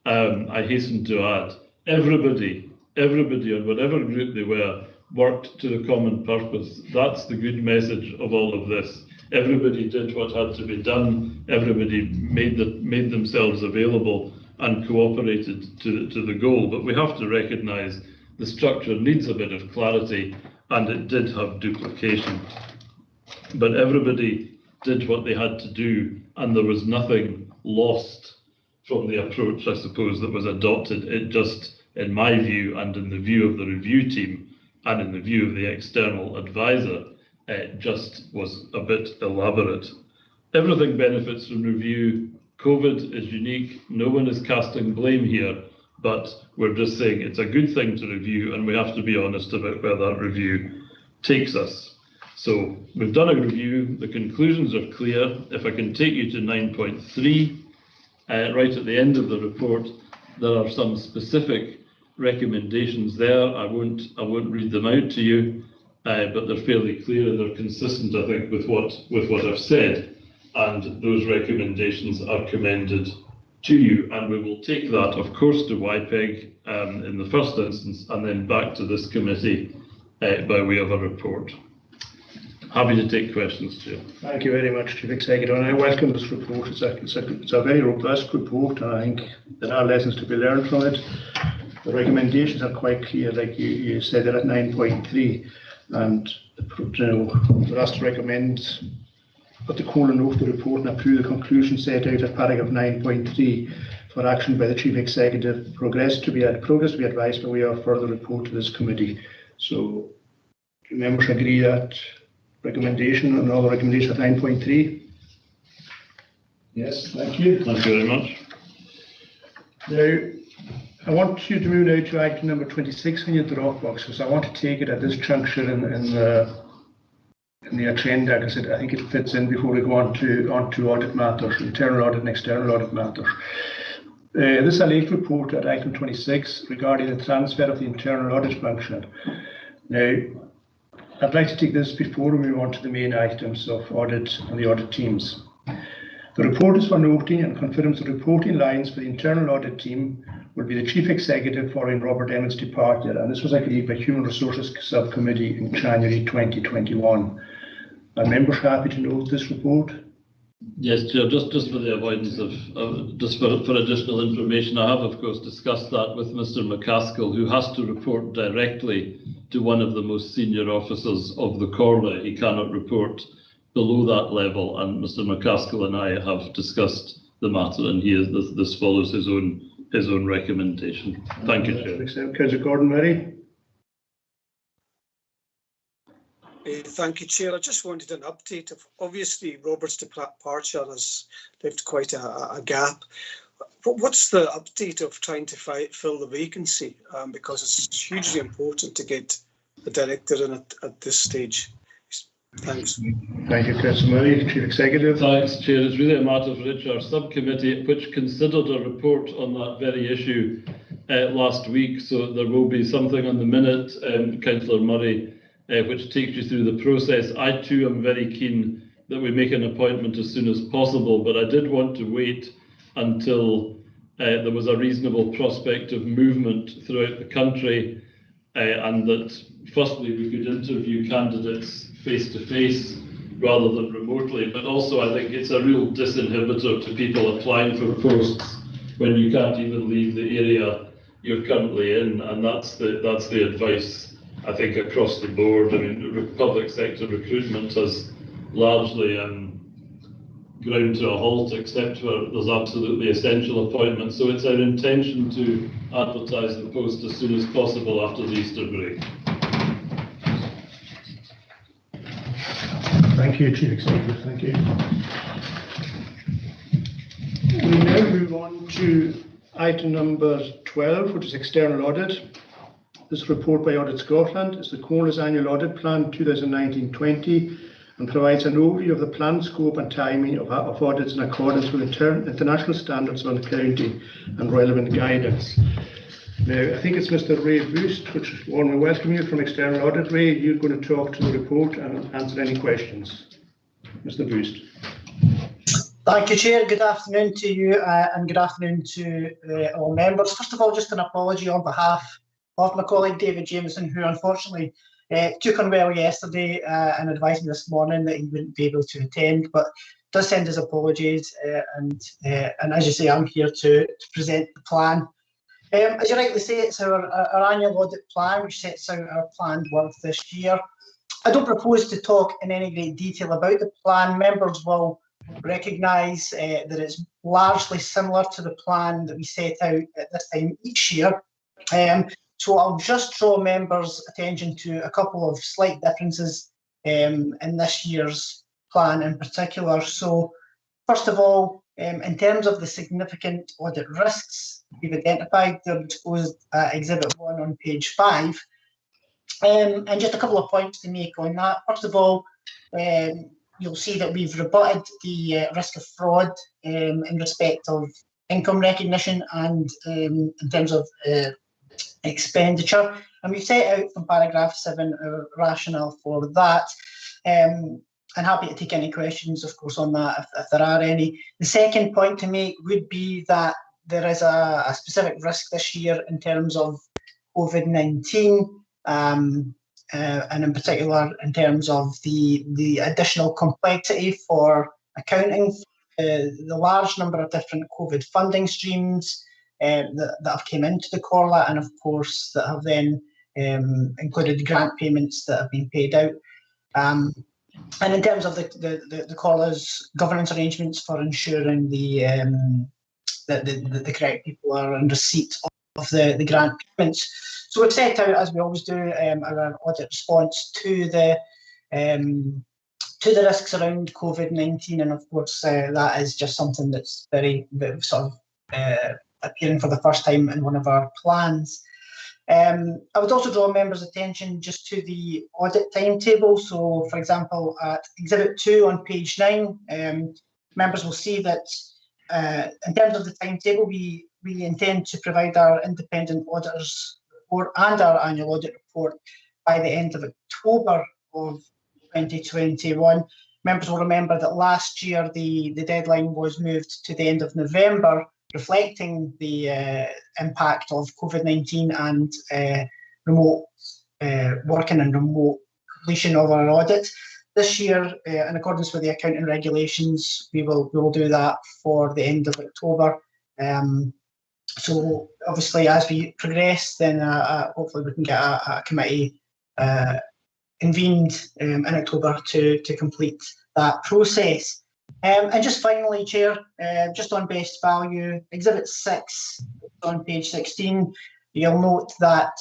I hasten to add, everybody on whatever group they were, worked to the common purpose. That's the good message of all of this. Everybody did what had to be done. Everybody made themselves available and cooperated to the goal. But we have to recognise the structure needs a bit of clarity, and it did have duplication. But everybody did what they had to do, and there was nothing lost from the approach, I suppose, that was adopted. It just, in my view, and in the view of the review team, and in the view of the external advisor, it just was a bit elaborate. Everything benefits from review. COVID is unique. No one is casting blame here, but we're just saying it's a good thing to review, and we have to be honest about where that review takes us. So we've done a review. The conclusions are clear. If I can take you to 9.3, right at the end of the report, there are some specific recommendations there. I won't read them out to you, but they're fairly clear and they're consistent, I think, with what I've said. And those recommendations are commended to you, and we will take that, of course, to YPEG in the first instance, and then back to this committee by way of a report. Happy to take questions, Chair. Thank you very much, Chief Executive, and I welcome this report. It's a very robust report, and I think there are lessons to be learned from it. The recommendations are quite clear, like you said, they're at 9.3, and for us to recommend put the colon over the report and approve the conclusion set out at paragraph 9.3 for action by the Chief Executive. Progress to be advised by way of further report to this committee. So, do members agree that recommendation and all the recommendations at 9.3? Yes, thank you. Thank you very much. Now, I want you to move now to item number 26 on your drop boxes. I want to take it at this juncture in the agenda because I think it fits in before we go on to audit matters, internal audit and external audit matters. This is a late report at item 26 regarding the transfer of the internal audit function. Now, I'd like to take this before we move on to the main items of audit and the audit teams. The report is for noting and confirms the reporting lines for the internal audit team will be the Chief Executive following Robert Emmett's departure, and this was agreed by Human Resources Subcommittee in January 2021. Are members happy to note this report? Yes, Chair, just for the avoidance of just for additional information, I have of course discussed that with Mr. McCaskill, who has to report directly to one of the most senior officers of the Comhairle. He cannot report below that level, and Mr. McCaskill and I have discussed the matter, and this follows his own recommendation. Thank you, Chair. Councillor Gordon-Murray. Thank you, Chair. I just wanted an update of, obviously, Robert's departure has left quite a gap. What's the update of trying to fill the vacancy? Because it's hugely important to get a director in at this stage. Thanks. Thank you, Councillor Murray. Chief Executive. Thanks, Chair. It's really a matter for which our subcommittee, which considered a report on that very issue last week, so there will be something on the minute, Councillor Murray, which takes you through the process. I too am very keen that we make an appointment as soon as possible, but I did want to wait until there was a reasonable prospect of movement throughout the country, and that firstly we could interview candidates face to face rather than remotely, but also I think it's a real disinhibitor to people applying for posts when you can't even leave the area you're currently in, and that's the advice I think across the board. I mean, public sector recruitment has largely ground to a halt, except where there's absolutely essential appointments. So it's our intention to advertise the post as soon as possible after the Easter break. Thank you, Chief Executive. Thank you. We now move on to item number 12, which is external audit. This report by Audit Scotland is the Comhairle's annual audit plan 2019-20 and provides an overview of the planned scope and timing of audits in accordance with international standards on accounting and relevant guidance. Now, I think it's Mr. Ray Boost, which I want to welcome you from External Audit. Ray, you're going to talk to the report and answer any questions. Mr. Boost. Thank you, Chair. Good afternoon to you and good afternoon to all members. First of all, just an apology on behalf of my colleague David Jameson, who unfortunately took unwell yesterday and advised me this morning that he wouldn't be able to attend, but does send his apologies and as you say, I'm here to present the plan. As you rightly say, it's our annual audit plan, which sets out our planned work this year. I don't propose to talk in any great detail about the plan. Members will recognise that it's largely similar to the plan that we set out at this time each year. So I'll just draw members' attention to a couple of slight differences in this year's plan in particular. So first of all, in terms of the significant audit risks we've identified, they're disclosed Exhibit 1 on page 5. And just a couple of points to make on that. First of all, you'll see that we've rebutted the risk of fraud in respect of income recognition and in terms of expenditure, and we've set out from paragraph 7 our rationale for that. I'm happy to take any questions, of course, on that if there are any. The second point to make would be that there is a specific risk this year in terms of COVID-19. and in particular in terms of the additional complexity for accounting the large number of different COVID funding streams that have come into the Comhairle, and of course that have then included grant payments that have been paid out. And in terms of the Comhairle's governance arrangements for ensuring that the correct people are in receipt of the grant payments. So we've set out, as we always do, our audit response to the risks around COVID-19, and of course that is just something that's very sort of appearing for the first time in one of our plans. I would also draw members' attention just to the audit timetable. So, for example, at Exhibit 2 on page 9, members will see that in terms of the timetable, we intend to provide our independent auditors report and our annual audit report by the end of October of 2021. Members will remember that last year the deadline was moved to the end of November, reflecting the impact of COVID-19 and remote working and remote completion of our audit. This year, in accordance with the accounting regulations, we will do that for the end of October. So obviously, as we progress, then hopefully we can get a committee convened in October to complete that process. And just finally, Chair, just on best value, Exhibit 6 on page 16, you'll note that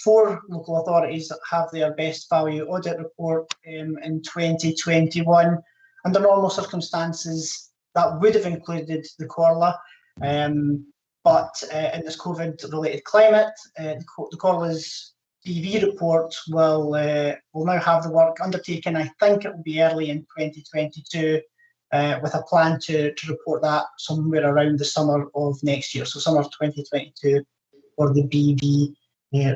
4 local authorities have their best value audit report in 2021. Under normal circumstances, that would have included the Comhairle, but in this COVID-related climate, the Comhairle's DV report will now have the work undertaken. I think it will be early in 2022. With a plan to report that somewhere around the summer of next year, so summer of 2022 for the BV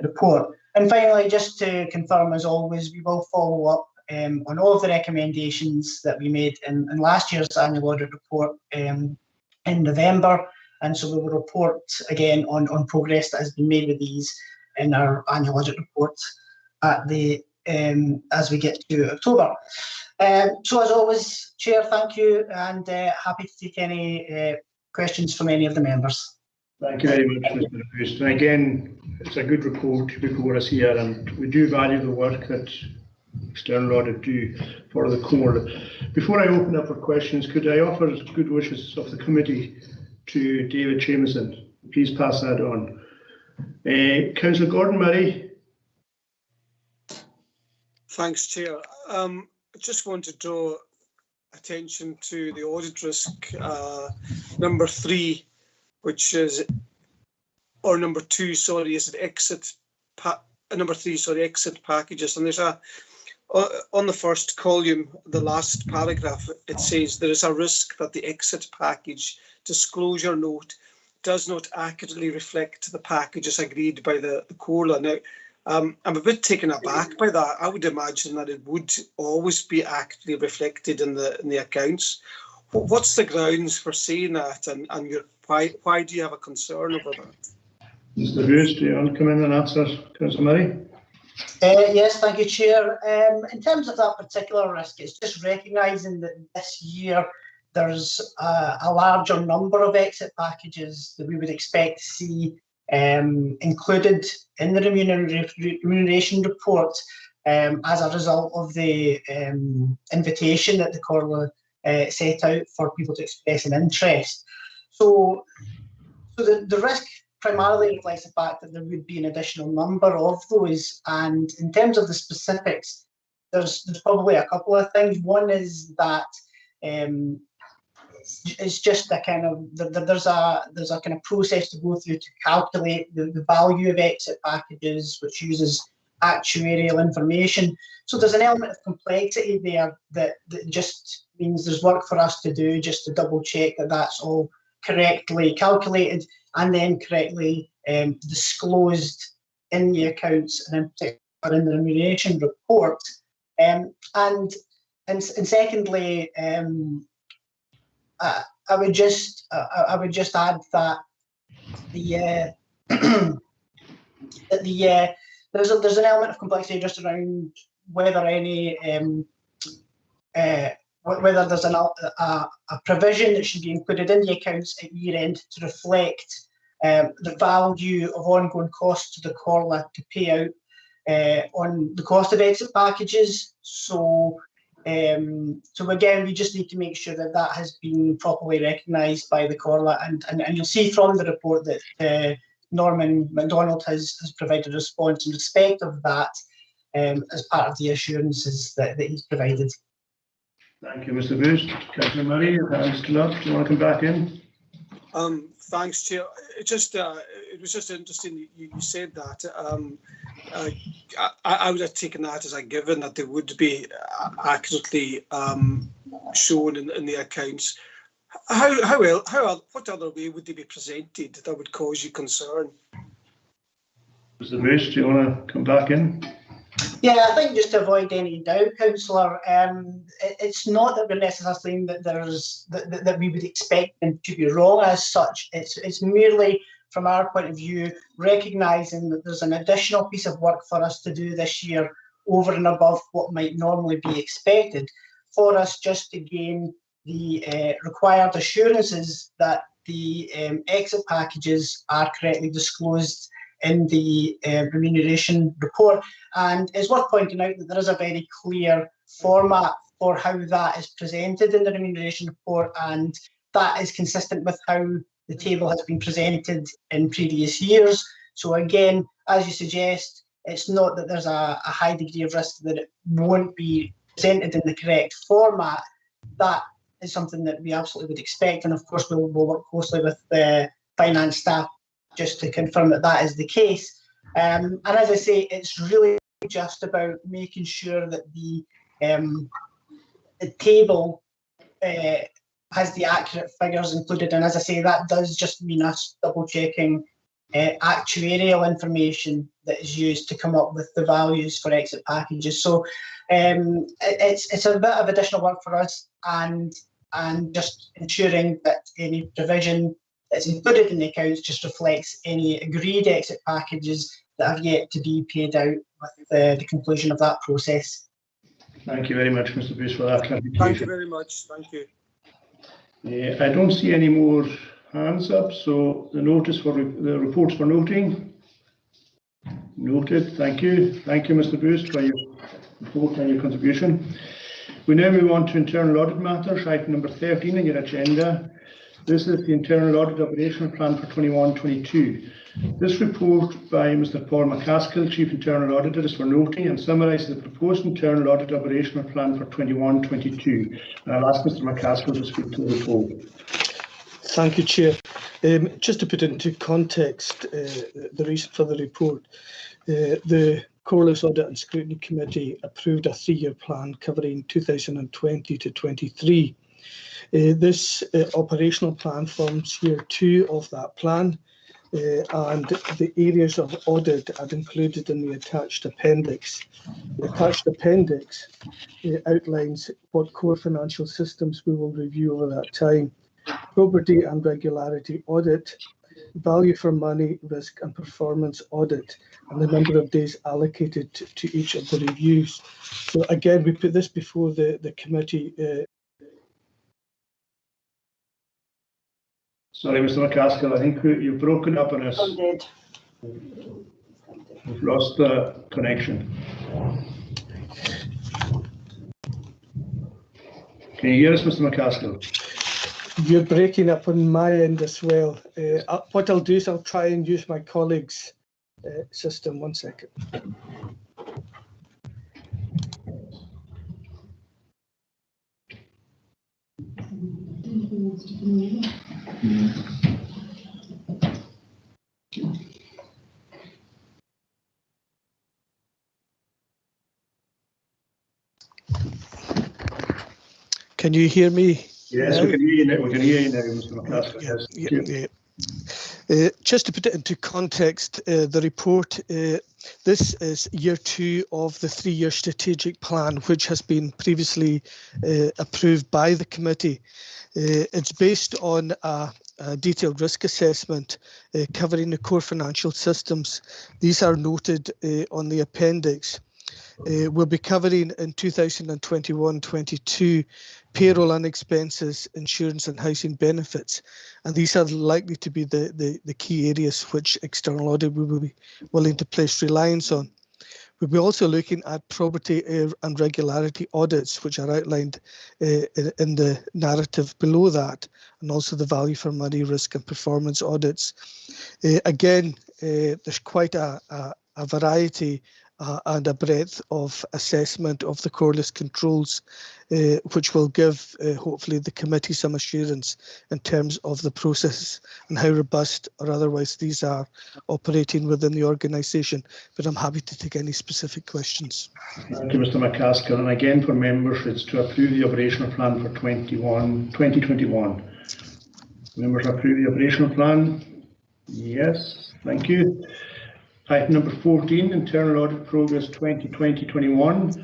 report. And finally, just to confirm, as always, we will follow up on all of the recommendations that we made in last year's annual audit report in November, and so we will report again on progress that has been made with these in our annual audit report at the as we get to October. So as always, Chair, thank you, and happy to take any questions from any of the members. Thank you very much, Mr. Priest. And again, it's a good report before us here, and we do value the work that external audit do for the Comhairle. Before I open up for questions, could I offer good wishes of the committee to David Jamieson? Please pass that on. Councillor Gordon Murray. Thanks, Chair. I just want to draw attention to the audit risk number 3, which is, or number 2, sorry, is it exit, number 3, sorry, exit packages. And there's a, on the first column, the last paragraph, it says there is a risk that the exit package disclosure note does not accurately reflect the packages agreed by the Comhairle. Now, I'm a bit taken aback by that. I would imagine that it would always be accurately reflected in the accounts. What's the grounds for saying that, and why do you have a concern over that? Mr. Hughes, do you want to come in and answer, Councillor Murray? Yes, thank you, Chair. In terms of that particular risk, it's just recognising that this year there's a larger number of exit packages that we would expect to see included in the remuneration report as a result of the invitation that the Comhairle set out for people to express an interest. So the risk primarily reflects the fact that there would be an additional number of those, and in terms of the specifics, there's probably a couple of things. One is that it's just a kind of there's a kind of process to go through to calculate the value of exit packages, which uses actuarial information. So there's an element of complexity there that just means there's work for us to do just to double check that that's all correctly calculated and then correctly disclosed in the accounts and in particular in the remuneration report. And secondly, I would just add that the there's an element of complexity just around whether any whether there's a provision that should be included in the accounts at year end to reflect the value of ongoing costs to the Comhairle to pay out on the cost of exit packages. So again, we just need to make sure that that has been properly recognised by the Comhairle, and you'll see from the report that Norman MacDonald has provided a response in respect of that as part of the assurances that he's provided. Thank you, Mr. Booth. Councillor Murray, Mr. Love, do you want to come back in? Thanks, Chair. It was just interesting you said that. I would have taken that as a given that they would be accurately shown in the accounts. What other way would they be presented that would cause you concern? Mr. Booth, do you want to come back in? Yeah, I think just to avoid any doubt, Councillor, it's not that we're necessarily saying that that we would expect them to be wrong as such. It's merely, from our point of view, recognising that there's an additional piece of work for us to do this year over and above what might normally be expected, for us just to gain the required assurances that the exit packages are correctly disclosed in the remuneration report. And it's worth pointing out that there is a very clear format for how that is presented in the remuneration report, and that is consistent with how the table has been presented in previous years. So again, as you suggest, it's not that there's a high degree of risk that it won't be presented in the correct format. That is something that we absolutely would expect, and of course we'll work closely with the finance staff just to confirm that that is the case. And as I say, it's really just about making sure that the table has the accurate figures included. And as I say, that does just mean us double checking actuarial information that is used to come up with the values for exit packages. So it's a bit of additional work for us, and just ensuring that any provision that's included in the accounts just reflects any agreed exit packages that have yet to be paid out with the conclusion of that process. Thank you very much, Mr. Bruce, for that clarification. Thank you very much. Thank you. I don't see any more hands up, so the notice for the reports for noting. Noted. Thank you. Thank you, Mr. Bruce, for your report and your contribution. We now move on to internal audit matters, item number 13 on your agenda. This is the internal audit operational plan for 21-22. This report by Mr. Paul McCaskill, Chief Internal Auditor, is for noting and summarises the proposed internal audit operational plan for 21-22. I'll ask Mr. McCaskill to speak to the report. Thank you, Chair. Just to put into context the reason for the report, the Comhairle's Audit and Scrutiny Committee approved a 3-year plan covering 2020 to 23. This operational plan forms year 2 of that plan, and the areas of audit are included in the attached appendix. The attached appendix outlines what core financial systems we will review over that time: property and regularity audit, value for money, risk and performance audit, and the number of days allocated to each of the reviews. So again, we put this before the committee. Sorry, Mr. McCaskill, I think you've broken up on us. We've lost the connection. Can you hear us, Mr. McCaskill? You're breaking up on my end as well. What I'll do is I'll try and use my colleague's system. 1 second. Can you hear me? Yes, we can hear you now. We can hear you now, Mr. McCaskill. Yes. Just to put it into context, the report, this is year 2 of the 3-year strategic plan, which has been previously approved by the committee. It's based on a a detailed risk assessment covering the core financial systems. These are noted on the appendix. We'll be covering in 2021-22 payroll and expenses, insurance and housing benefits. And these are likely to be the key areas which external audit will be willing to place reliance on. We'll be also looking at probity and regularity audits, which are outlined in the narrative below that, and also the value for money, risk and performance audits. Again, there's quite a variety and a breadth of assessment of the core list controls, which will give hopefully the committee some assurance in terms of the process and how robust or otherwise these are operating within the organisation. But I'm happy to take any specific questions. Thank you, Mr. McCaskill. And again, for members, it's to approve the operational plan for 2021. Members approve the operational plan? Yes, thank you. Item number 14, Internal Audit Progress 2020-21.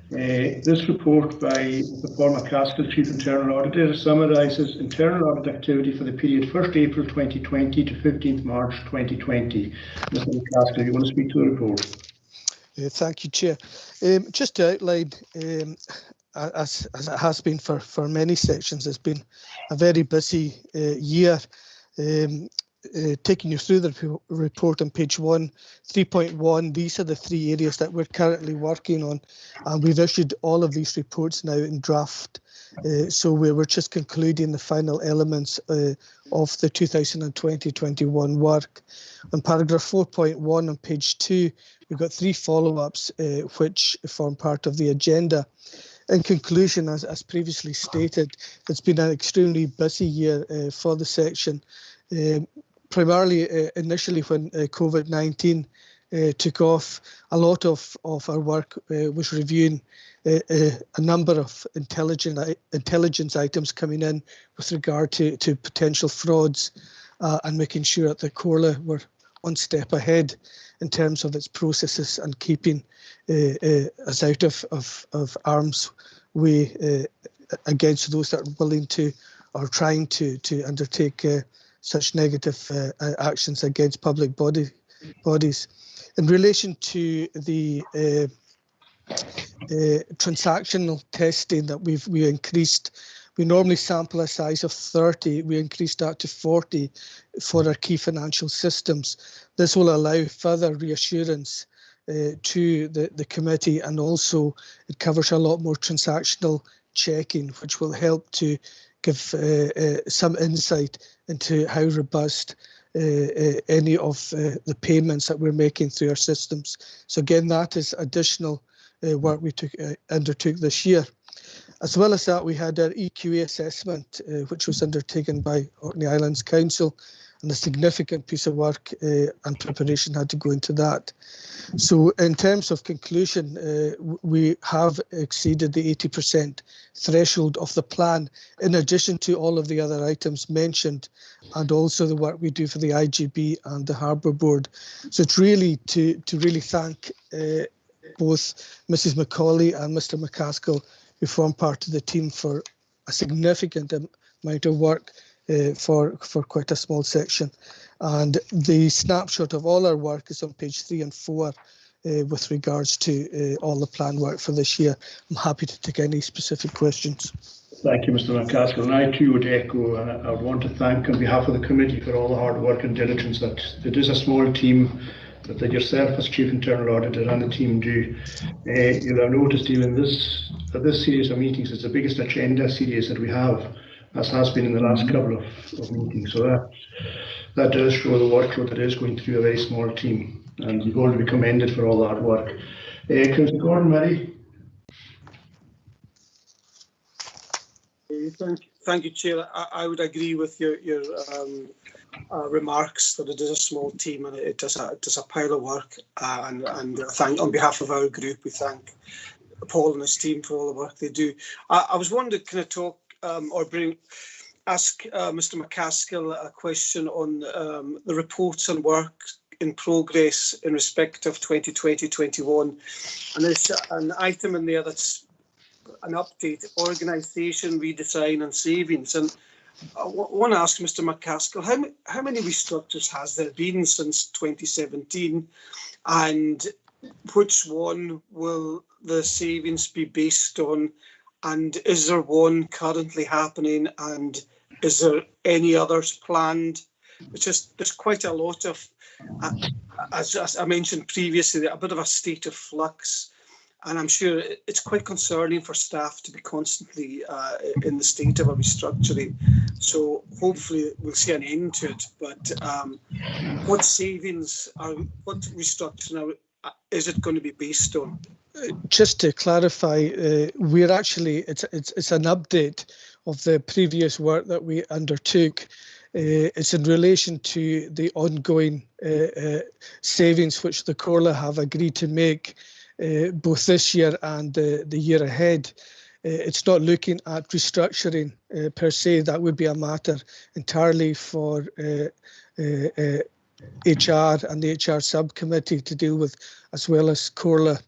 This report by Mr. Paul McCaskill, Chief Internal Auditor, summarises internal audit activity for the period 1st April 2020 to 15th March 2020. Mr. McCaskill, you want to speak to the report? Thank you, Chair. Just to outline, as it has been for many sections, it's been a very busy year. Taking you through the report on page 3.1, these are the three areas that we're currently working on, and we've issued all of these reports now in draft. So we're just concluding the final elements of the 2020-21 work. On paragraph 4.1 on page 2, we've got three follow-ups which form part of the agenda. In conclusion, as previously stated, it's been an extremely busy year for the section. Primarily, initially when COVID-19 took off, a lot of our work was reviewing a number of intelligence items coming in with regard to potential frauds and making sure that the Comhairle were one step ahead in terms of its processes and keeping us out of harm's way against those that are willing to or trying to undertake such negative actions against public bodies. In relation to the transactional testing that we increased, we normally sample a size of 30. We increased that to 40 for our key financial systems. This will allow further reassurance to the committee, and also it covers a lot more transactional checking, which will help to give some insight into how robust any of the payments that we're making through our systems. So again, that is additional work we undertook this year. As well as that, we had our EQA assessment, which was undertaken by Orkney Islands Council, and a significant piece of work and preparation had to go into that. So in terms of conclusion, we have exceeded the 80% threshold of the plan, in addition to all of the other items mentioned, and also the work we do for the IGB and the Harbour Board. So it's really to really thank both Mrs. Macaulay and Mr. McCaskill, who form part of the team, for a significant amount of work for quite a small section. And the snapshot of all our work is on page 3 and 4 with regards to all the planned work for this year. I'm happy to take any specific questions. Thank you, Mr. McCaskill. And I too would echo, and I would want to thank on behalf of the committee for all the hard work and diligence that it is a small team that yourself as Chief Internal Auditor and the team do. You'll have noticed even this series of meetings is the biggest agenda series that we have, as has been in the last couple of meetings. So that does show the workload that is going through a very small team, and you've all to be commended for all that work. Councillor Gordon, Mary. Thank you, Chair. I would agree with your remarks that it is a small team and it does a pile of work. And thank, on behalf of our group, we thank Paul and his team for all the work they do. I was wanting to kind of talk ask Mr. McCaskill a question on the reports and work in progress in respect of 2020-21, and there's an item in there that's an update, organisation, redesign and savings, and I want to ask Mr. McCaskill, how many restructures has there been since 2017, and which one will the savings be based on, and is there one currently happening, and is there any others planned? It's just, there's quite a lot of, as I mentioned previously, a bit of a state of flux, and I'm sure it's quite concerning for staff to be constantly in the state of a restructuring. So hopefully we'll see an end to it. But what savings are, what restructuring is it going to be based on? Just to clarify, we're actually, it's an update of the previous work that we undertook. It's in relation to the ongoing savings which the Comhairle have agreed to make both this year and the year ahead. It's not looking at restructuring per se. That would be a matter entirely for HR and the HR subcommittee to deal with, as well as Comhairle.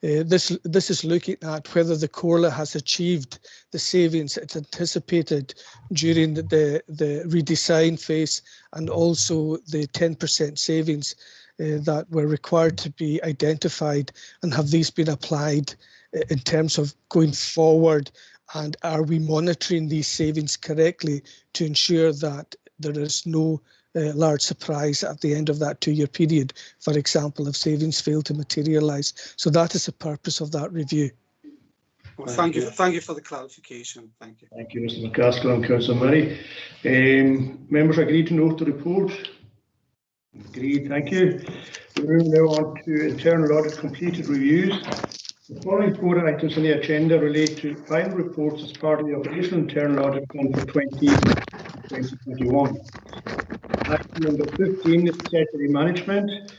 This is looking at whether the Comhairle has achieved the savings it's anticipated during the redesign phase, and also the 10% savings that were required to be identified, and have these been applied in terms of going forward, and are we monitoring these savings correctly to ensure that there is no large surprise at the end of that 2-year period, for example, if savings fail to materialise. So that is the purpose of that review. Well, thank you for the clarification. Thank you. Thank you, Mr. McCaskill and Councillor Murray. Members agree to note the report? Agreed, thank you. We move now on to internal audit completed reviews. The following 4 items on the agenda relate to final reports as part of the operational internal audit plan for 2021. Item number 15 is treasury management.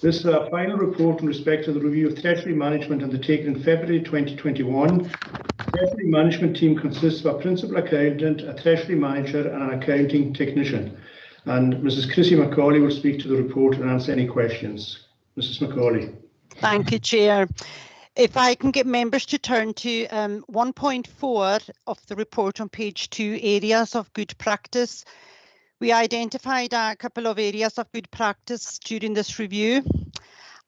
This is a final report in respect to the review of treasury management undertaken in February 2021. The treasury management team consists of a principal accountant, a treasury manager, and an accounting technician. And Mrs. Chrissy McCauley will speak to the report and answer any questions. Mrs. McCauley. Thank you, Chair. If I can get members to turn to 1.4 of the report on page 2, areas of good practice. We identified a couple of areas of good practice during this review.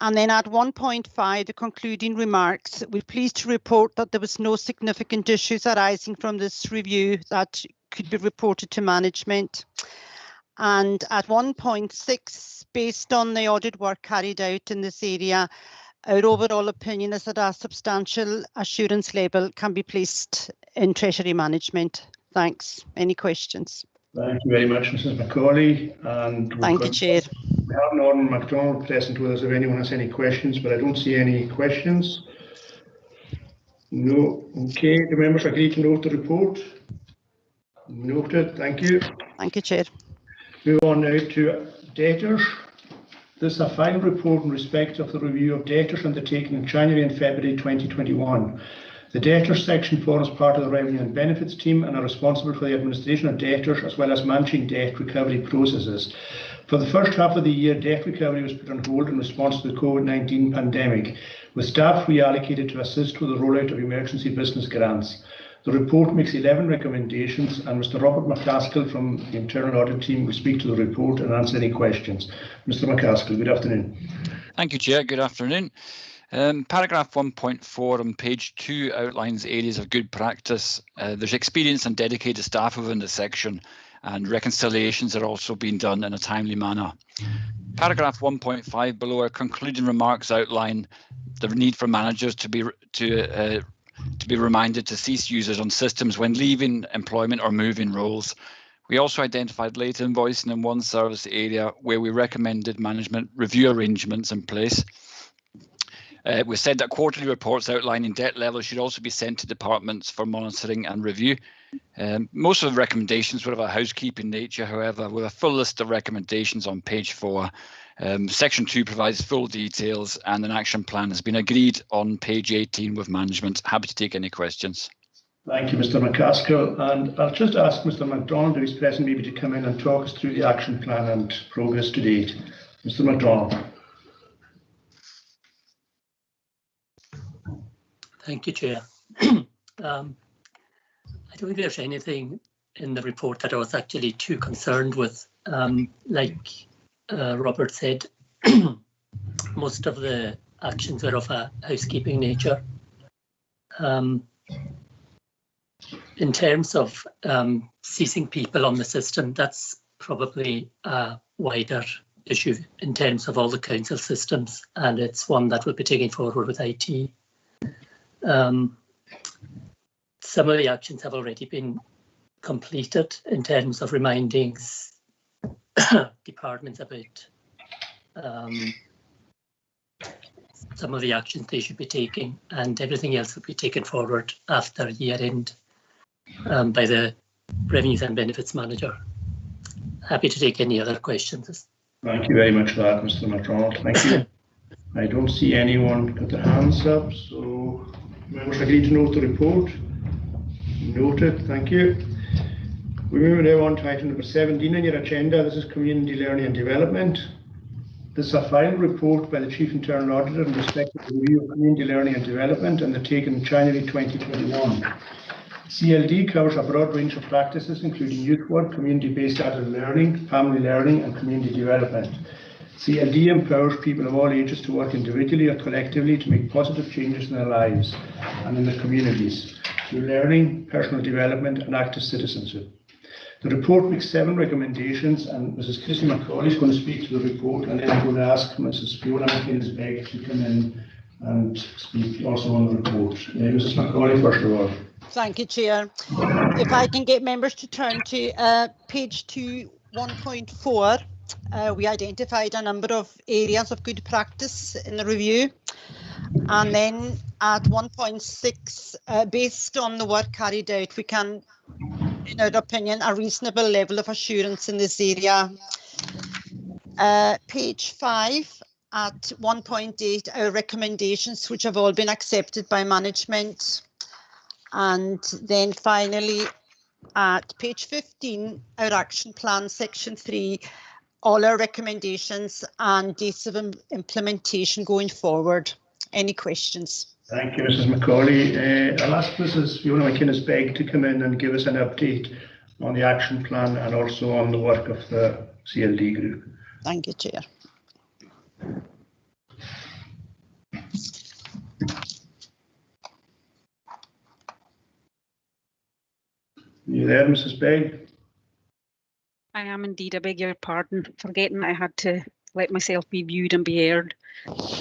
And then at 1.5, the concluding remarks, we're pleased to report that there was no significant issues arising from this review that could be reported to management. And at 1.6, based on the audit work carried out in this area, our overall opinion is that a substantial assurance label can be placed in Treasury Management. Thanks. Any questions? Thank you very much, Mrs. McCauley. And thank you, Chair. We have Norman MacDonald present with us if anyone has any questions, but I don't see any questions. No. Okay, the members agree to note the report. Noted. Thank you. Thank you, Chair. Move on now to debtors. This is a final report in respect of the review of debtors undertaken in January and February 2021. The debtors section forms part of the Revenue and Benefits team and are responsible for the administration of debtors as well as managing debt recovery processes. For the first half of the year, debt recovery was put on hold in response to the COVID-19 pandemic, with staff reallocated to assist with the rollout of emergency business grants. The report makes 11 recommendations, and Mr. Robert McCaskill from the Internal Audit Team will speak to the report and answer any questions. Mr. McCaskill, good afternoon. Thank you, Chair. Good afternoon. Paragraph 1.4 on page 2 outlines areas of good practice. There's experienced and dedicated staff within the section, and reconciliations are also being done in a timely manner. Paragraph 1.5 below our concluding remarks outline the need for managers to be reminded to cease users on systems when leaving employment or moving roles. We also identified late invoicing in one service area where we recommended management review arrangements in place. We said that quarterly reports outlining debt levels should also be sent to departments for monitoring and review. Most of the recommendations were of a housekeeping nature, however, with a full list of recommendations on page 4. Section 2 provides full details, and an action plan has been agreed on page 18 with management. Happy to take any questions. Thank you, Mr. McCaskill. And I'll just ask Mr. MacDonald, who is present, maybe to come in and talk us through the action plan and progress to date. Mr. MacDonald. Thank you, Chair. I don't think there's anything in the report that I was actually too concerned with. Like Robert said, most of the actions were of a housekeeping nature. In terms of ceasing people on the system, that's probably a wider issue in terms of all the council systems, and it's one that we'll be taking forward with IT. Some of the actions have already been completed in terms of reminding departments about some of the actions they should be taking, and everything else will be taken forward after year end by the Revenues and Benefits Manager. Happy to take any other questions. Thank you very much for that, Mr. McDonald. Thank you. I don't see anyone put their hands up, so members agree to note the report. Noted, thank you. We move now on to item number 17 on your agenda. This is Community Learning and Development. This is a final report by the Chief Internal Auditor in respect of the review of community learning and development undertaken in January 2021. CLD covers a broad range of practices including youth work, community-based adult learning, family learning and community development. CLD empowers people of all ages to work individually or collectively to make positive changes in their lives and in their communities through learning, personal development and active citizenship. The report makes 7 recommendations, and Mrs. Chrissy McCauley is going to speak to the report, and then I'm going to ask Mrs. Fiona McInnes-Begg to come in and speak also on the report. Mrs. McCauley, first of all. Thank you, Chair. If I can get members to turn to page 2, 1.4, we identified a number of areas of good practice in the review. And then at 1.6, based on the work carried out, we can, in our opinion, a reasonable level of assurance in this area. Page 5 at 1.8, our recommendations, which have all been accepted by management. And then finally, at page 15, our action plan, section 3, all our recommendations and dates of implementation going forward. Any questions? Thank you, Mrs. McCauley. I'll ask Mrs. Fiona McInnes-Begg to come in and give us an update on the action plan and also on the work of the CLD group. Thank you, Chair. You there, Mrs. Begg? I am indeed. I beg your pardon, forgetting I had to let myself be viewed and be heard.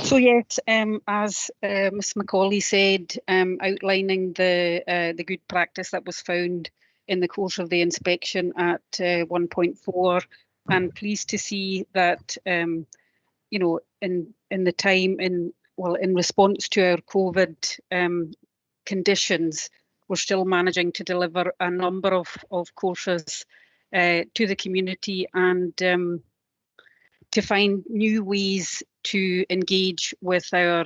So yes, as Ms. McCauley said, outlining the good practice that was found in the course of the inspection at 1.4, and pleased to see that you know, in the time in response to our COVID conditions, we're still managing to deliver a number of courses to the community and to find new ways to engage with our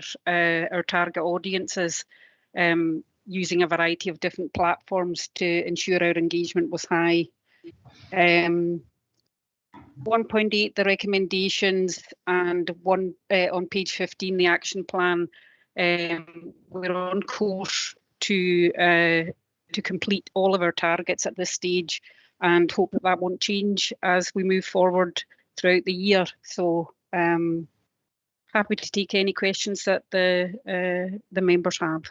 target audiences, using a variety of different platforms to ensure our engagement was high. 1.8, the recommendations, and on page 15, the action plan. We're on course to complete all of our targets at this stage, and hope that that won't change as we move forward throughout the year. So happy to take any questions that the members have.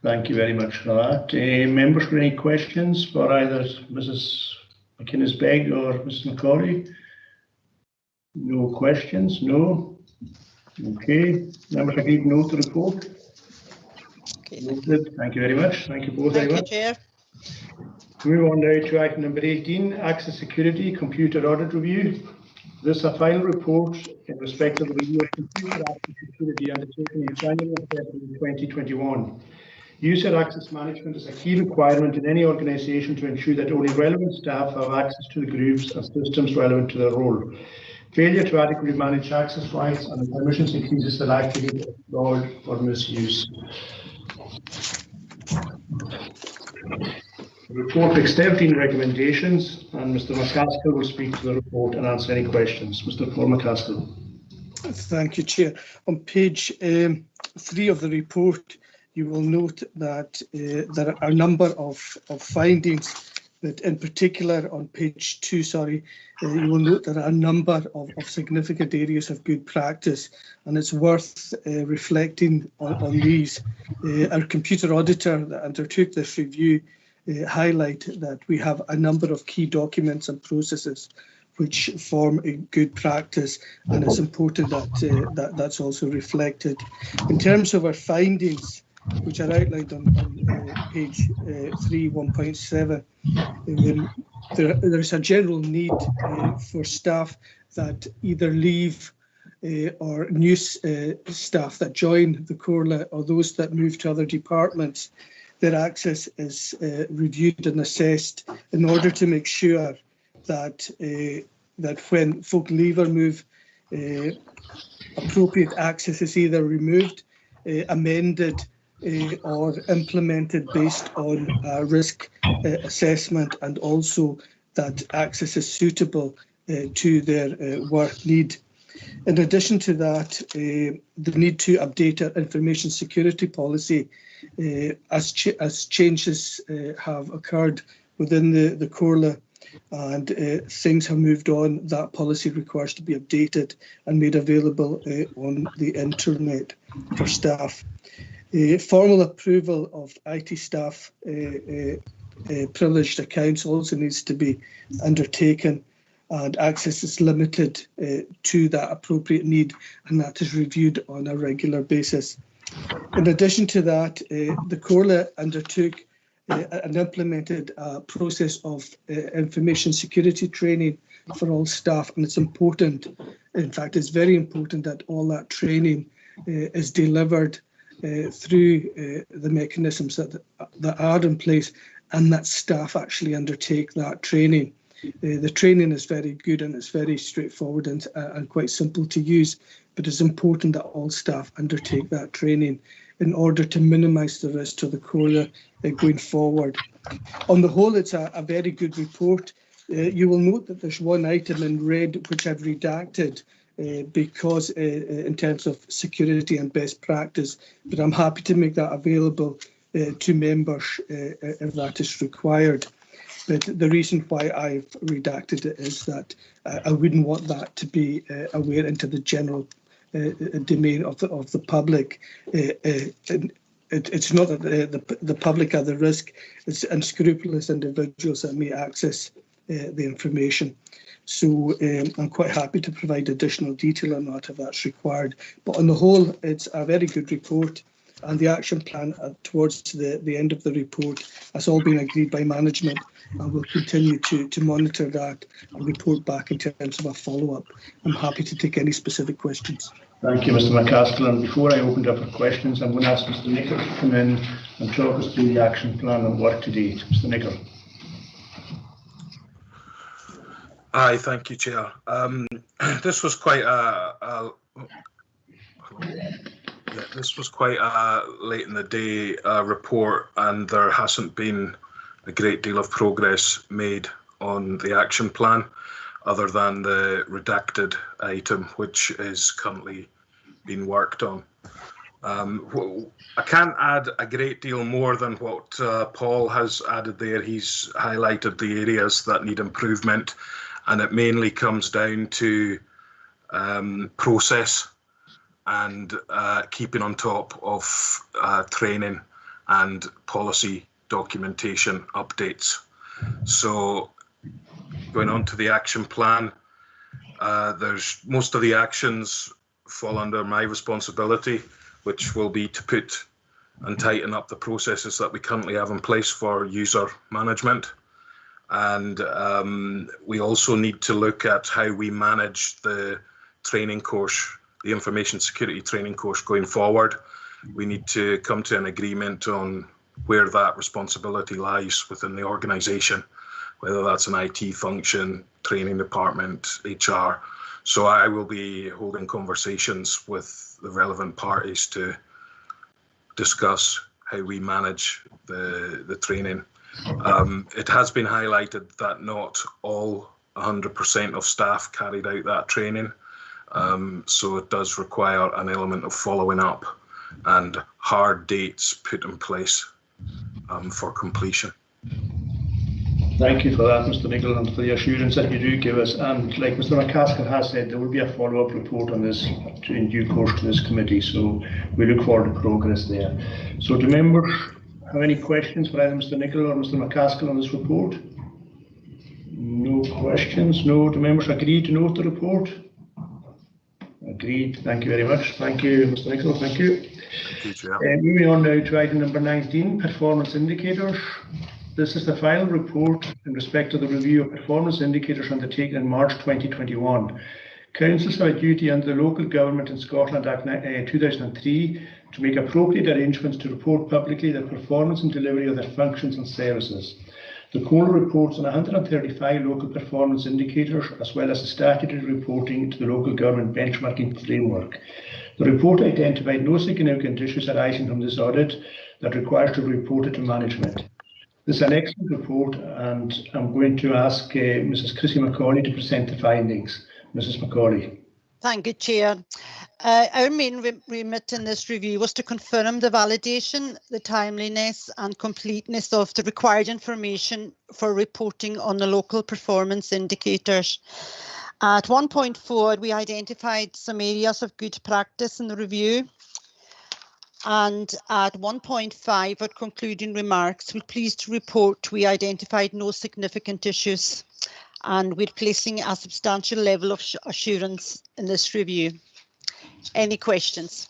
Thank you very much for that. Members, for any questions for either Mrs. McInnes-Begg or Mrs. McCauley? No questions? No? Okay. Members agree to note the report? Okay. Noted. Thank you very much. Thank you both very much. Chair. Move on now to item number 18, Access Security Computer Audit Review. This is a final report in respect of the review of computer access security undertaken in January and February 2021. User access management is a key requirement in any organisation to ensure that only relevant staff have access to the groups and systems relevant to their role. Failure to adequately manage access rights and permissions increases the likelihood of fraud or misuse. The report makes 13 recommendations, and Mr. McCaskill will speak to the report and answer any questions. Mr. Paul McCaskill. Thank you, Chair. On page 3 of the report, you will note that there are a number of findings but in particular on page 2, you will note there are a number of significant areas of good practice, and it's worth reflecting on these. Our computer auditor that undertook this review highlighted that we have a number of key documents and processes which form a good practice, and it's important that that's also reflected. In terms of our findings, which are outlined on page 3, 1.7, there's a general need for staff that either leave or new staff that join the Comhairle or those that move to other departments, their access is reviewed and assessed in order to make sure that when folk leave or move, appropriate access is either removed, amended, or implemented based on risk assessment, and also that access is suitable to their work need. In addition to that, the need to update our information security policy as changes have occurred within the Comhairle and things have moved on, that policy requires to be updated and made available on the internet for staff. Formal approval of IT staff privileged accounts also needs to be undertaken, and access is limited to that appropriate need, and that is reviewed on a regular basis. In addition to that, the Comhairle undertook and implemented a process of information security training for all staff, and it's important, in fact it's very important, that all that training is delivered through the mechanisms that are in place, and that staff actually undertake that training. The training is very good and it's very straightforward and quite simple to use, but it's important that all staff undertake that training in order to minimise the risk to the Comhairle going forward. On the whole, it's a very good report. You will note that there's one item in red which I've redacted because in terms of security and best practice, but I'm happy to make that available to members if that is required. But the reason why I've redacted it is that I wouldn't want that to be aware into the general domain of the public. It's not that the public are the risk, it's unscrupulous individuals that may access the information. So I'm quite happy to provide additional detail on that if that's required. But on the whole, it's a very good report, and the action plan towards the end of the report has all been agreed by management, and we'll continue to monitor that and report back in terms of a follow-up. I'm happy to take any specific questions. Thank you, Mr. McCaskill. And before I open it up for questions, I'm going to ask Mr. Nicholl to come in and talk us through the action plan and work to date. Mr. Nicholl. Aye, thank you, Chair. This was quite a late in the day report, and there hasn't been a great deal of progress made on the action plan, other than the redacted item, which is currently being worked on. I can't add a great deal more than what Paul has added there. He's highlighted the areas that need improvement, and it mainly comes down to process and keeping on top of training and policy documentation updates. So going on to the action plan, there's most of the actions fall under my responsibility, which will be to put and tighten up the processes that we currently have in place for user management. And we also need to look at how we manage the training course, the information security training course going forward. We need to come to an agreement on where that responsibility lies within the organisation, whether that's an IT function, training department, HR. So I will be holding conversations with the relevant parties to discuss how we manage the training. It has been highlighted that not all 100% of staff carried out that training. So it does require an element of following up and hard dates put in place for completion. Thank you for that, Mr. Nicholl, and for the assurance that you do give us. And like Mr. McCaskill has said, there will be a follow-up report on this in due course to this committee, so we look forward to progress there. So do members have any questions for either Mr. Nicholl or Mr. McCaskill on this report? No questions. No. Do members agree to note the report? Agreed. Thank you very much. Thank you, Mr. Nicholl. Thank you. Thank you, Moving on now to item number 19, performance indicators. This is the final report in respect of the review of performance indicators undertaken in March 2021. Councils have a duty under the Local Government in Scotland Act 2003 to make appropriate arrangements to report publicly the performance and delivery of their functions and services. The Comhairle reports on 135 local performance indicators, as well as the statutory reporting to the local government benchmarking framework. The report identified no significant issues arising from this audit that requires to be reported to management. This is an excellent report, and I'm going to ask Mrs. Chrissy Macaulay to present the findings. Mrs. Macaulay. Thank you, Chair. Our main remit in this review was to confirm the validation, the timeliness and completeness of the required information for reporting on the local performance indicators. At 1.4, we identified some areas of good practice in the review. And at 1.5, our concluding remarks, we're pleased to report we identified no significant issues, and we're placing a substantial level of assurance in this review. Any questions?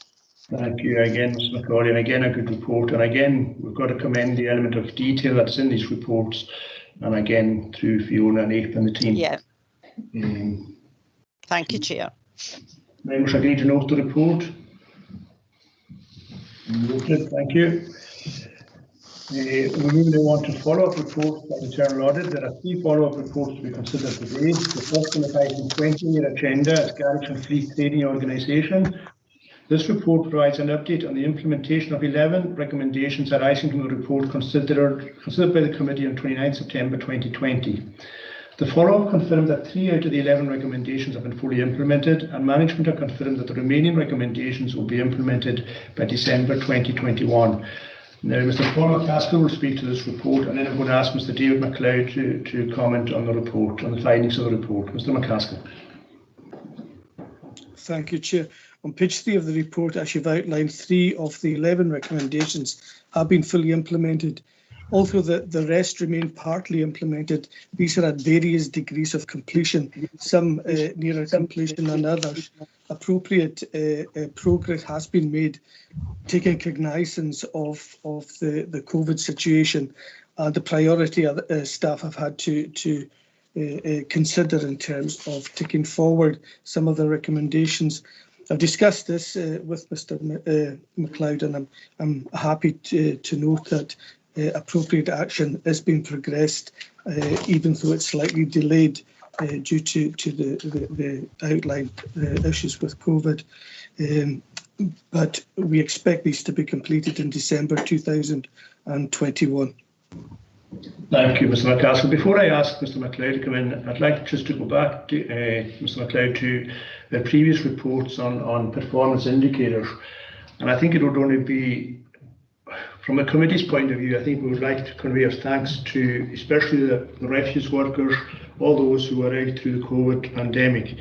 Thank you again, Ms. Macaulay, and again a good report. And again, we've got to commend the element of detail that's in these reports, and again through Fiona and Ape and the team. Yeah. Thank you, Chair. Members agree to note the report. Noted, thank you. We're moving on to follow-up reports by the General Audit. There are 3 follow-up reports to be considered today. The first one is item 20 in your agenda, is Garage and Fleet Trading Organisation. This report provides an update on the implementation of 11 recommendations arising from the report considered by the committee on 29 September 2020. The follow-up confirmed that 3 out of the 11 recommendations have been fully implemented, and management have confirmed that the remaining recommendations will be implemented by December 2021. Now, Mr. Paul McCaskill will speak to this report, and then I'm going to ask Mr. David MacLeod to comment on the report, on the findings of the report. Mr. McCaskill. Thank you, Chair. On page 3 of the report, as you've outlined, 3 of the 11 recommendations have been fully implemented. Although the rest remain partly implemented, these are at various degrees of completion, some nearer completion than others. Appropriate progress has been made, taking cognizance of the COVID situation and the priority staff have had to consider in terms of taking forward some of the recommendations. I've discussed this with Mr. MacLeod, and I'm happy to note that appropriate action is being progressed, even though it's slightly delayed due to the outlined issues with COVID. But we expect these to be completed in December 2021. Thank you, Mr. McCaskill. Before I ask Mr. MacLeod to come in, I'd like just to go back to Mr. MacLeod to the previous reports on performance indicators. And I think it would only be, from the committee's point of view, I think we would like to convey our thanks to especially the refuse workers, all those who were out through the COVID pandemic.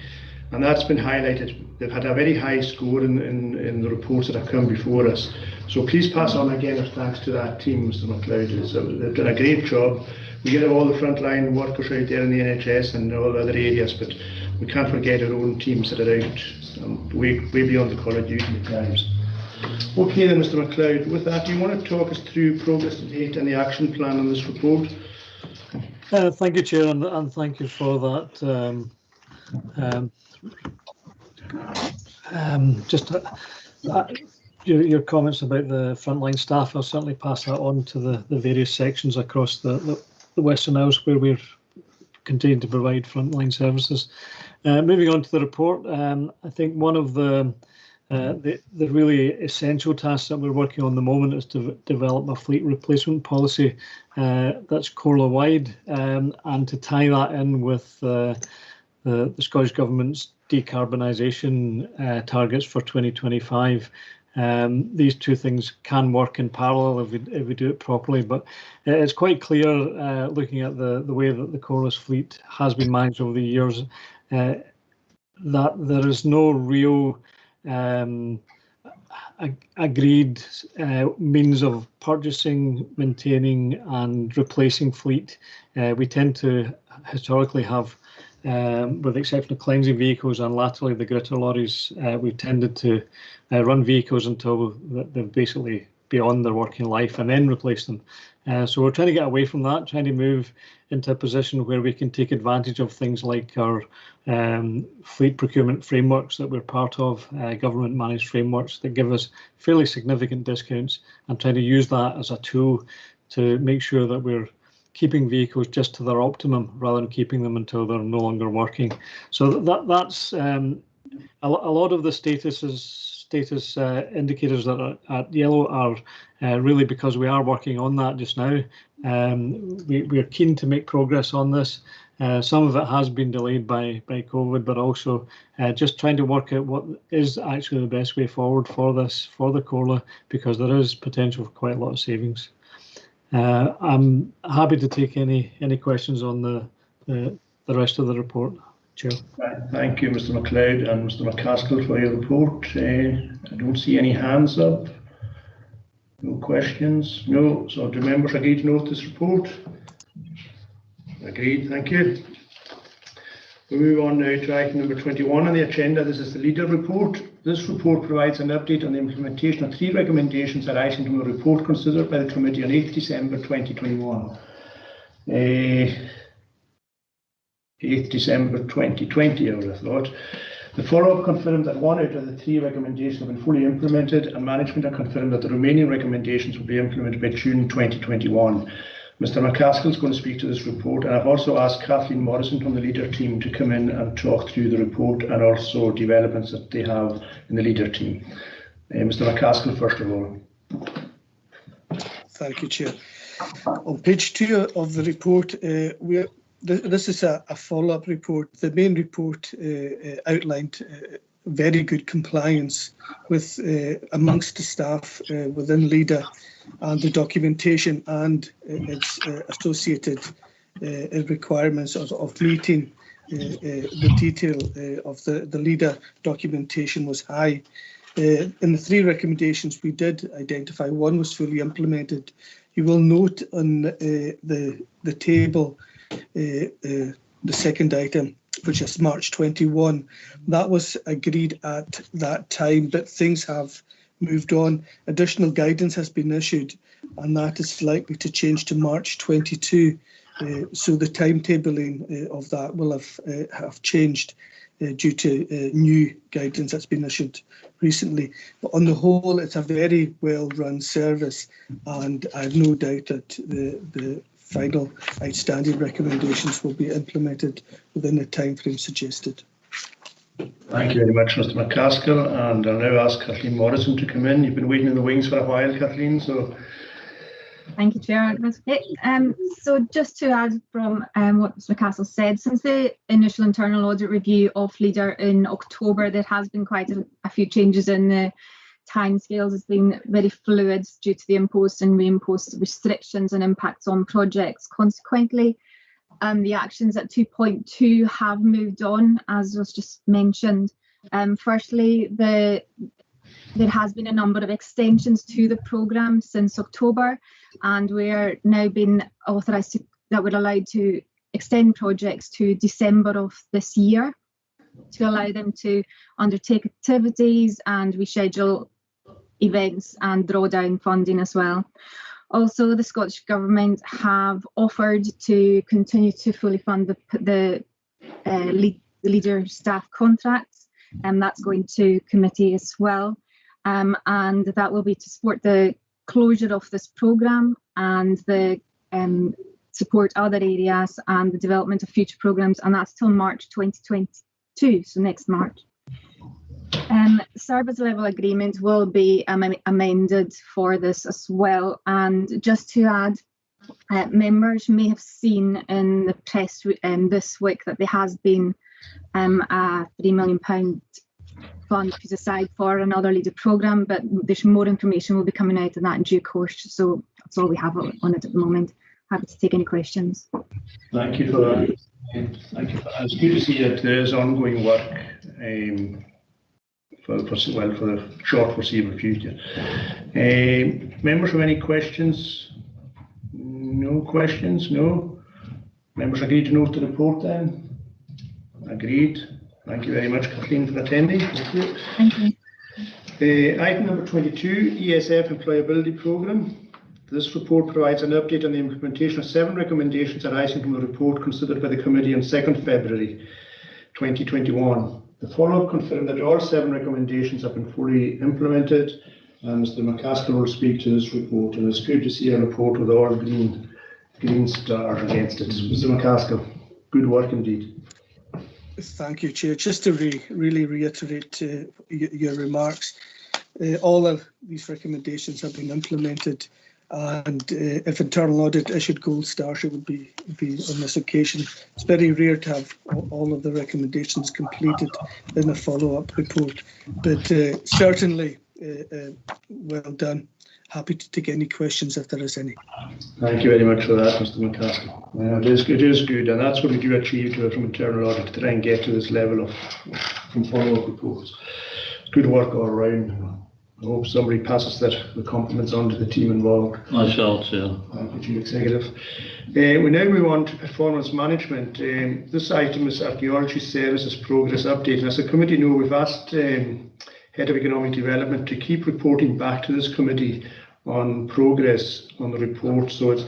And that's been highlighted. They've had a very high score in the reports that have come before us. So please pass on again our thanks to that team, Mr. MacLeod. They've done a great job. We get all the frontline workers out there in the NHS and all other areas, but we can't forget our own teams that are out way beyond the call of duty at times. Okay then, Mr. MacLeod, with that, do you want to talk us through progress to date and the action plan on this report? Thank you, Chair, and thank you for that. Your comments about the frontline staff, I'll certainly pass that on to the various sections across the Western Isles where we're continuing to provide frontline services. Moving on to the report, I think one of the really essential tasks that we're working on at the moment is to develop a fleet replacement policy that's Comhairle wide, and to tie that in with the Scottish Government's decarbonisation targets for 2025. These two things can work in parallel if we do it properly, but it's quite clear looking at the way that the Chorus fleet has been managed over the years that there is no real agreed means of purchasing, maintaining and replacing fleet. We tend to historically have, with the exception of cleansing vehicles and latterly the gritter lorries, we've tended to run vehicles until they're basically beyond their working life and then replace them. So we're trying to get away from that, trying to move into a position where we can take advantage of things like our fleet procurement frameworks that we're part of, government managed frameworks that give us fairly significant discounts, and trying to use that as a tool to make sure that we're keeping vehicles just to their optimum rather than keeping them until they're no longer working. So that's a lot of the status indicators that are at yellow are really because we are working on that just now. We're keen to make progress on this. Some of it has been delayed by COVID, but also just trying to work out what is actually the best way forward for this, for the Comhairle, because there is potential for quite a lot of savings. I'm happy to take any questions on the rest of the report, Chair. Thank you, Mr. MacLeod and Mr. McCaskill, for your report. I don't see any hands up. No questions? No. So do members agree to note this report? Agreed, thank you. We move on now to item number 21 on the agenda. This is the leader report. This report provides an update on the implementation of 3 recommendations arising from a report considered by the committee on 8th December 2021. 8th December 2020, I would have thought. The follow-up confirmed that 1 out of the 3 recommendations have been fully implemented, and management have confirmed that the remaining recommendations will be implemented by June 2021. Mr. McCaskill is going to speak to this report, and I've also asked Kathleen Morrison from the leader team to come in and talk through the report and also developments that they have in the leader team. Mr. McCaskill, first of all. Thank you, Chair. On page 2 of the report, this is a follow-up report. The main report outlined very good compliance with amongst the staff within LEADER and the documentation and its associated requirements of meeting the detail of the LEADER documentation was high. In the 3 recommendations we did identify, 1 was fully implemented. You will note on the table the second item, which is March 21. That was agreed at that time, but things have moved on. Additional guidance has been issued, and that is likely to change to March 22. So the timetabling of that will have changed due to new guidance that's been issued recently. But on the whole, it's a very well-run service, and I have no doubt that the final outstanding recommendations will be implemented within the timeframe suggested. Thank you very much, Mr. McCaskill, and I'll now ask Kathleen Morrison to come in. You've been waiting in the wings for a while, Kathleen, so. Thank you, Chair. That's okay. So just to add from what Mr. McCaskill said, since the initial internal audit review of LEADER in October, there has been quite a few changes in the timescales. It's been very fluid due to the imposed and reimposed restrictions and impacts on projects. Consequently, the actions at 2.2 have moved on, as was just mentioned. Firstly, there has been a number of extensions to the programme since October, and we're now being authorised that we're allowed to extend projects to December of this year to allow them to undertake activities and reschedule events and draw down funding as well. Also, the Scottish Government have offered to continue to fully fund the leader staff contracts, and that's going to committee as well. And that will be to support the closure of this programme and the support other areas and the development of future programmes, and that's till March 2022, so next March. Service level agreement will be amended for this as well. And just to add, members may have seen in the press this week that there has been a £3 million fund put aside for another leader programme, but there's more information will be coming out of that in due course. So that's all we have on it at the moment. Happy to take any questions. Thank you for that. Thank you. It's good to see that there is ongoing work for the short foreseeable future. Members have any questions? No questions? No? Members agreed to note the report then? Agreed. Thank you very much, Kathleen, for attending. Thank you. Item number 22, ESF Employability Programme. This report provides an update on the implementation of 7 recommendations arising from the report considered by the committee on 2nd February 2021. The follow-up confirmed that all 7 recommendations have been fully implemented, and Mr. McCaskill will speak to this report, and it's good to see a report with all green stars against it. Mr. McCaskill, good work indeed. Thank you, Chair. Just to really reiterate your remarks, all of these recommendations have been implemented, and if internal audit issued gold stars, it would be on this occasion. It's very rare to have all of the recommendations completed in a follow-up report, but certainly well done. Happy to take any questions if there is any. Thank you very much for that, Mr. McCaskill. It is good, and that's what we do achieve from internal audit, to try and get to this level from follow-up reports. Good work all around. I hope somebody passes the compliments on to the team involved. I shall, Chair. Thank you, Chief Executive. We now move on to performance management. This item is Archaeology Services Progress Update. And as a committee know, we've asked Head of Economic Development to keep reporting back to this committee on progress on the report. So it's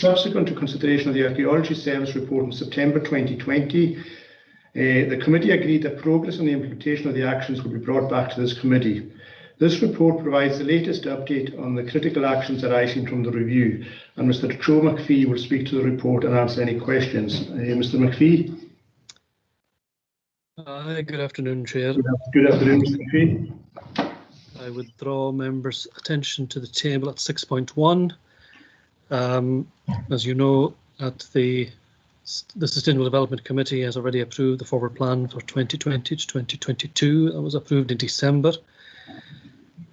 subsequent to consideration of the Archaeology Service report in September 2020. The committee agreed that progress on the implementation of the actions would be brought back to this committee. This report provides the latest update on the critical actions arising from the review, and Mr. Joe McPhee will speak to the report and answer any questions. Mr. McPhee. Good afternoon, Chair. Good afternoon, Mr. McPhee. I would draw members' attention to the table at 6.1. As you know, the Sustainable Development Committee has already approved the forward plan for 2020 to 2022. That was approved in December.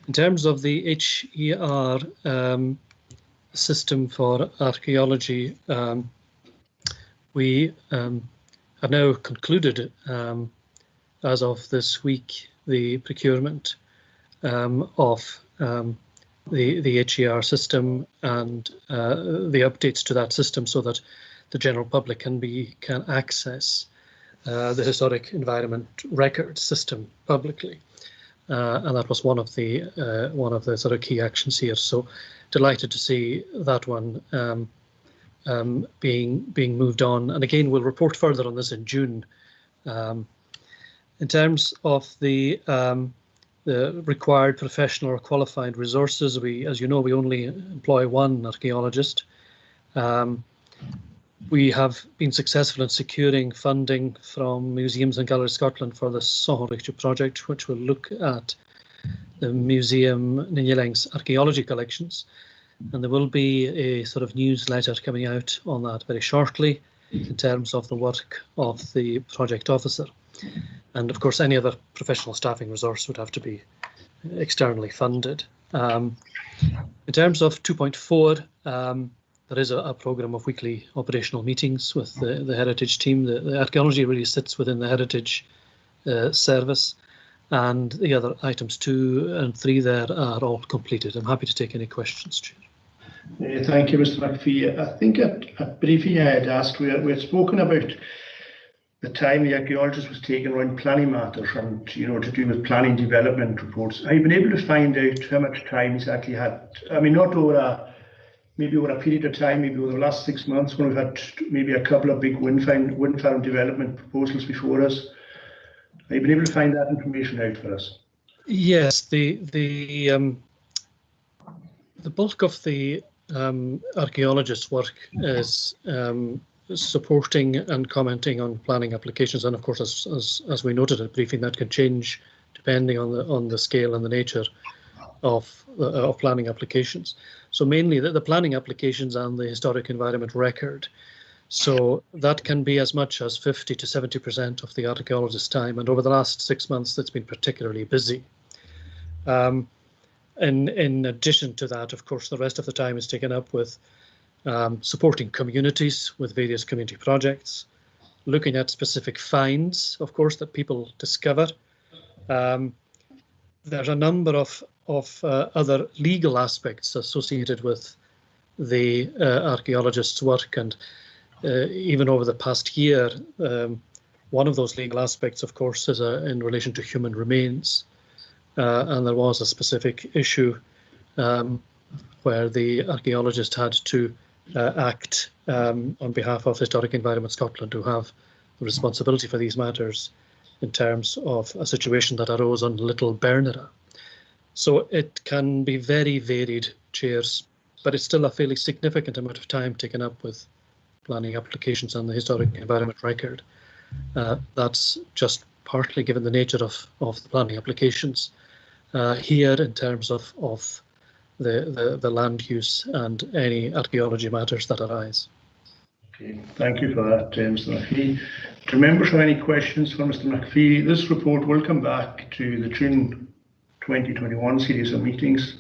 In terms of the HER system for archaeology, we have now concluded, as of this week, the procurement of the HER system and the updates to that system, so that the general public can access the historic environment record system publicly. And that was one of the sort of key actions here. So delighted to see that one being moved on. And again, we'll report further on this in June. In terms of the required professional or qualified resources, as you know, we only employ 1 archaeologist. We have been successful in securing funding from Museums and Galleries Scotland for the Comhairle project, which will look at the Museum Ninilang's archaeology collections. And there will be a sort of newsletter coming out on that very shortly in terms of the work of the project officer. And of course, any other professional staffing resource would have to be externally funded. In terms of 2.4, there is a programme of weekly operational meetings with the heritage team. The archaeology really sits within the heritage service, and the other items 2 and 3 there are all completed. I'm happy to take any questions, Chair. Thank you, Mr. McPhee. I think at briefing I had asked, we had spoken about the time the archaeologist was taken around planning matters and, to do with planning development reports. Have you been able to find out how much time he's actually had? I mean, not over maybe over a period of time, maybe over the last 6 months, when we've had maybe a couple of big wind farm development proposals before us. Have you been able to find that information out for us? Yes, the bulk of the archaeologist's work is supporting and commenting on planning applications, and of course, as we noted at briefing, that can change depending on the scale and the nature of planning applications. So mainly the planning applications and the historic environment record So that can be as much as 50 to 70% of the archaeologist's time. And over the last 6 months, that's been particularly busy. In addition to that, of course, the rest of the time is taken up with supporting communities with various community projects, looking at specific finds, of course, that people discover. There's a number of other legal aspects associated with the archaeologist's work, and even over the past year, one of those legal aspects, of course, is in relation to human remains. And there was a specific issue where the archaeologist had to act on behalf of Historic Environment Scotland, who have the responsibility for these matters, in terms of a situation that arose on Little Bernera. So it can be very varied, chairs, but it's still a fairly significant amount of time taken up with planning applications on the Historic Environment Record. That's just partly given the nature of the planning applications here in terms of the land use and any archaeology matters that arise. Okay, thank you for that, Mr. McPhee. Do members have any questions for Mr. McPhee? This report will come back to the June 2021 series of meetings.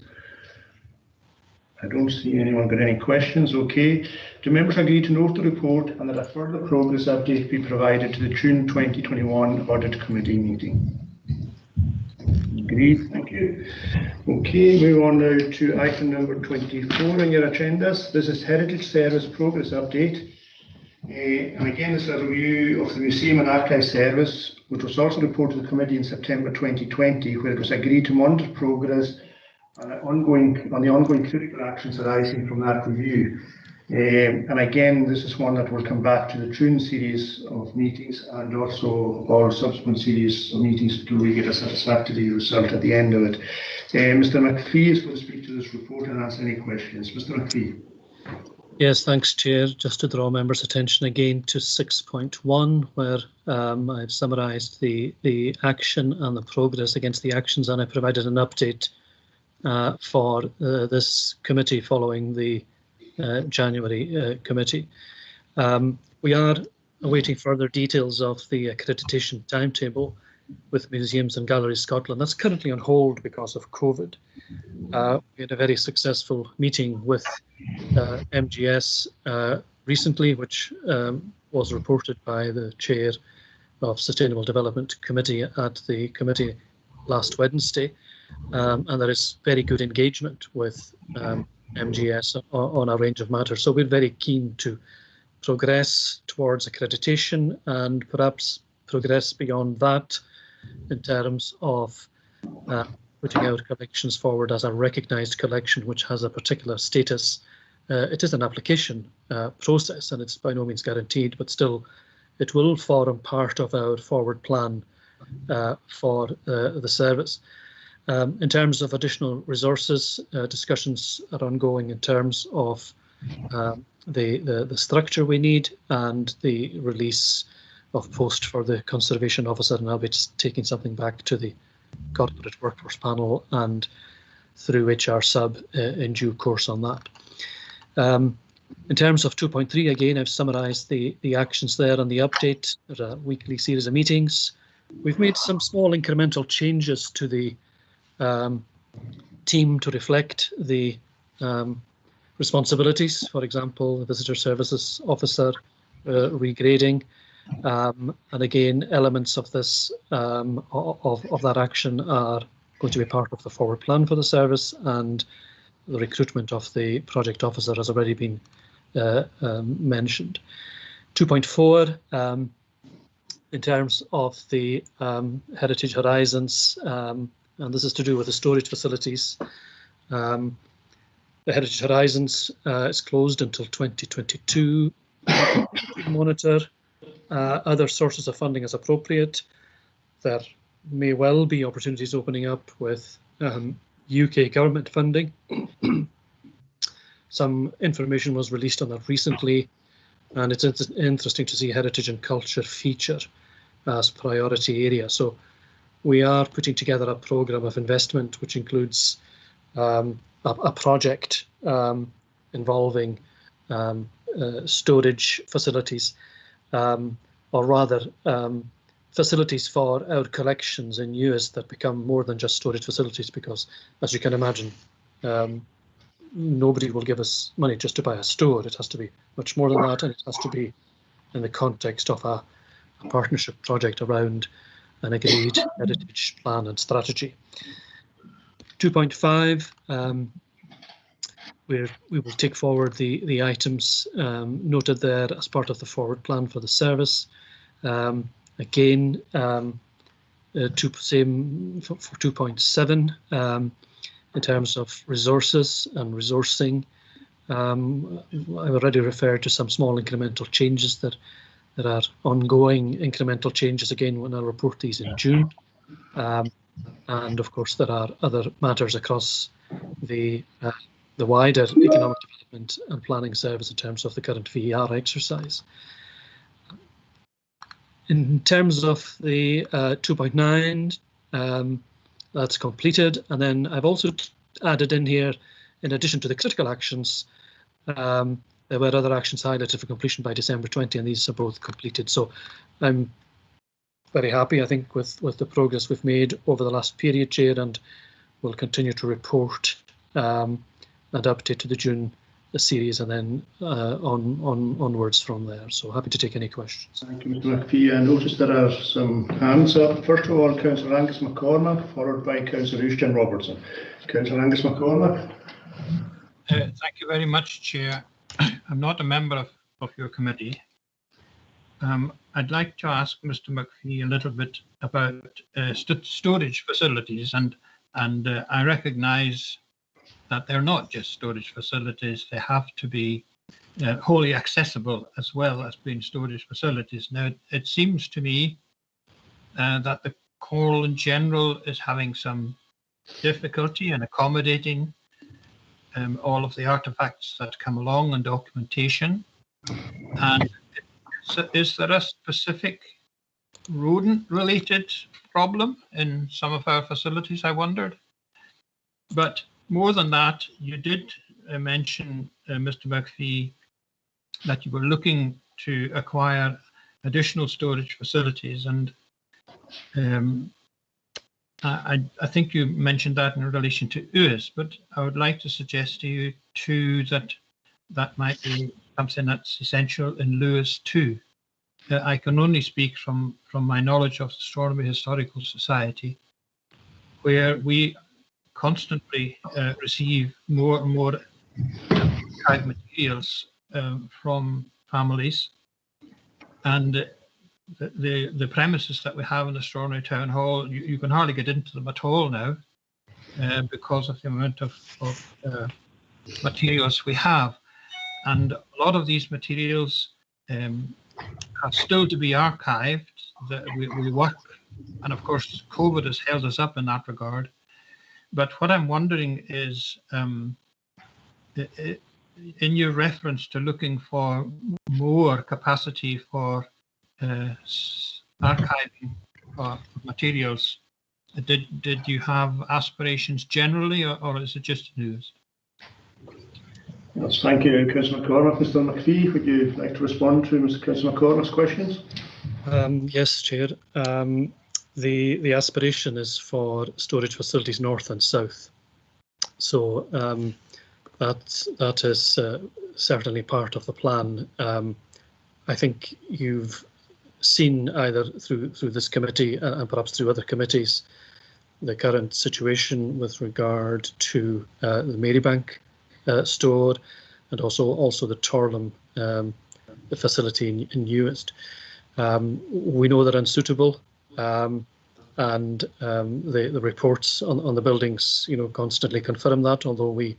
I don't see anyone got any questions. Okay. Do members agree to note the report and that a further progress update be provided to the June 2021 Audit Committee meeting? Agreed. Thank you. Okay, move on now to item number 24 on your agendas. This is Heritage Service Progress Update. And again, this is a review of the Museum and Archive Service, which was also reported to the committee in September 2020, where it was agreed to monitor progress on the ongoing critical actions arising from that review. And again, this is one that will come back to the June series of meetings and also our subsequent series of meetings until we get a satisfactory result at the end of it. Mr. McPhee is going to speak to this report and answer any questions. Mr. McPhee. Yes, thanks, Chair. Just to draw members' attention again to 6.1, where I've summarised the action and the progress against the actions, and I provided an update for this committee following the January committee. We are awaiting further details of the accreditation timetable with Museums and Galleries Scotland. That's currently on hold because of COVID. We had a very successful meeting with MGS recently, which was reported by the chair of Sustainable Development Committee at the committee last Wednesday. And there is very good engagement with MGS on a range of matters. So we're very keen to progress towards accreditation and perhaps progress beyond that in terms of putting out collections forward as a recognised collection which has a particular status. It is an application process and it's by no means guaranteed, but still it will form part of our forward plan for the service. In terms of additional resources, discussions are ongoing in terms of the structure we need and the release of post for the conservation officer, and I'll be taking something back to the corporate workforce panel and through HR sub in due course on that. In terms of 2.3, again, I've summarised the actions there and the update. There's a weekly series of meetings. We've made some small incremental changes to the team to reflect the responsibilities. For example, the visitor services officer regrading, and again, elements of this of that action are going to be part of the forward plan for the service, and the recruitment of the project officer has already been mentioned. 2.4, in terms of the Heritage Horizons, and this is to do with the storage facilities. The Heritage Horizons is closed until 2022. Monitor other sources of funding as appropriate. There may well be opportunities opening up with UK government funding. Some information was released on that recently, and it's interesting to see heritage and culture feature as priority area. So we are putting together a programme of investment which includes a project involving storage facilities, or rather facilities for our collections in US that become more than just storage facilities, because as you can imagine, nobody will give us money just to buy a store. It has to be much more than that, and it has to be in the context of a partnership project around an agreed heritage plan and strategy. 2.5, we will take forward the items noted there as part of the forward plan for the service. Again, same for 2.7 in terms of resources and resourcing. I've already referred to some small incremental changes that are ongoing incremental changes, again, when I report these in June. And of course, there are other matters across the wider economic development and planning service in terms of the current VER exercise. In terms of the 2.9, that's completed. And then I've also added in here, in addition to the critical actions, there were other actions highlighted for completion by December 20, and these are both completed. So I'm very happy, I think, with the progress we've made over the last period, Chair, and we'll continue to report and update to the June series, and then onwards from there. So happy to take any questions. Thank you, Mr. McPhee. I noticed there are some hands up. First of all, Councillor Angus McCormack, followed by Councillor Euston Robertson. Councillor Angus McCormack. Thank you very much, Chair. I'm not a member of your committee. I'd like to ask Mr. McPhee a little bit about storage facilities, and I recognise that they're not just storage facilities, they have to be wholly accessible as well as being storage facilities. Now, it seems to me that the Comhairle in general is having some difficulty in accommodating all of the artefacts that come along and documentation. And is there a specific rodent-related problem in some of our facilities, I wondered? But more than that, you did mention, Mr. McPhee, that you were looking to acquire additional storage facilities, and I think you mentioned that in relation to US, but I would like to suggest to you too that might be something that's essential in Lewis too. I can only speak from my knowledge of the Astronomy Historical Society, where we constantly receive more and more archive materials from families, and the premises that we have in Astronomy Town Hall, you can hardly get into them at all now because of the amount of materials we have, and a lot of these materials have still to be archived. We work, and of course COVID has held us up in that regard. But what I'm wondering is, in your reference to looking for more capacity for archiving materials, did you have aspirations generally, or is it just news? Yes, thank you, Councillor McCormack. Mr. McPhee, would you like to respond to Mr. Councillor McCormack's questions? Yes, Chair. The aspiration is for storage facilities north and south. So that is certainly part of the plan. I think you've seen either through this committee and perhaps through other committees the current situation with regard to the Marybank store, and also the Torlam facility in Newest. We know they're unsuitable, and the reports on the buildings, constantly confirm that. Although we,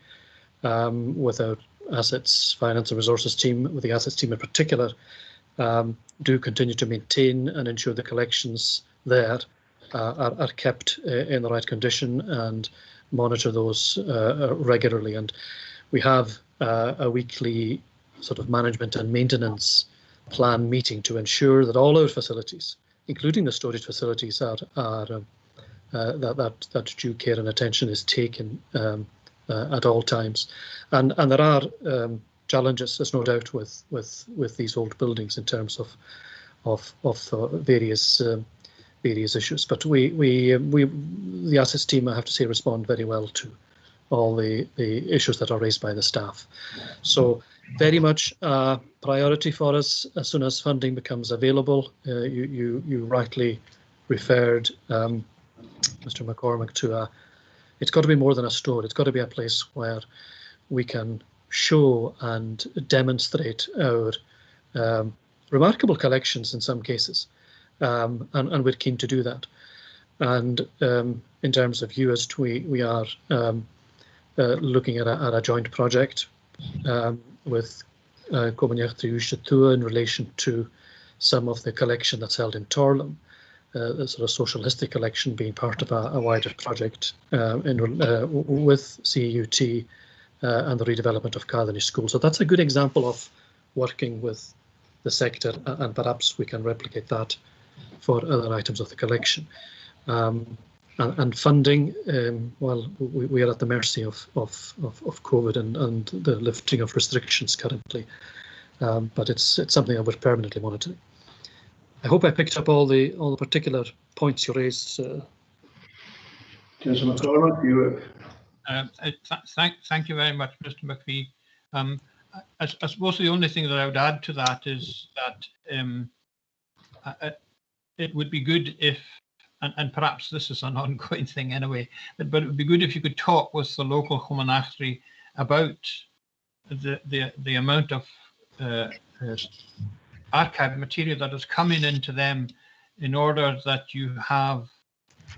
with our assets, finance and resources team, with the assets team in particular, do continue to maintain and ensure the collections there are kept in the right condition and monitor those regularly. And we have a weekly sort of management and maintenance plan meeting to ensure that all our facilities, including the storage facilities, that due care and attention is taken at all times. And there are challenges, there's no doubt, with these old buildings in terms of various issues. But the assets team, I have to say, respond very well to all the issues that are raised by the staff. So very much a priority for us as soon as funding becomes available. You rightly referred, Mr. McCormack, to it's got to be more than a store. It's got to be a place where we can show and demonstrate our remarkable collections in some cases, and we're keen to do that. And in terms of UST, we are looking at a joint project with Comhairle in relation to some of the collection that's held in Torlum, the sort of social history collection being part of a wider project with CUT and the redevelopment of Cardenny School. So that's a good example of working with the sector, and perhaps we can replicate that for other items of the collection. And funding, well, we are at the mercy of COVID and the lifting of restrictions currently, but it's something that we're permanently monitoring. I hope I picked up all the particular points you raised. Councillor McCormack, thank you very much, Mr. McPhee. I suppose the only thing that I would add to that is that it would be good if, and perhaps this is an ongoing thing anyway, but it would be good if you could talk with the local Comhairle about the amount of archive material that is coming into them, in order that you have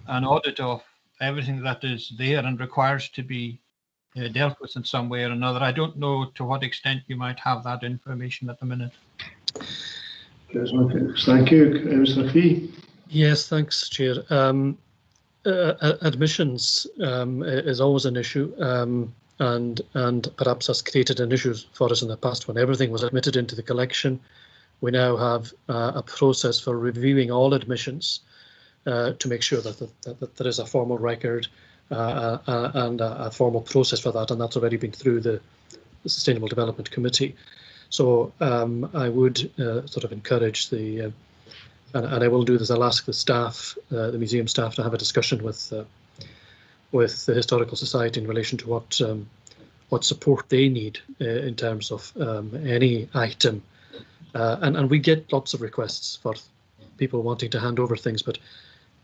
an audit of everything that is there and requires to be dealt with in some way or another. I don't know to what extent you might have that information at the minute. Thank you, Mr. McPhee. Yes, thanks, Chair. Admissions is always an issue, and perhaps has created an issue for us in the past when everything was admitted into the collection. We now have a process for reviewing all admissions to make sure that there is a formal record and a formal process for that, and that's already been through the Sustainable Development Committee. So I would sort of encourage and I will do this, I'll ask the staff, the museum staff, to have a discussion with the Historical Society in relation to what support they need in terms of any item. And we get lots of requests for people wanting to hand over things, but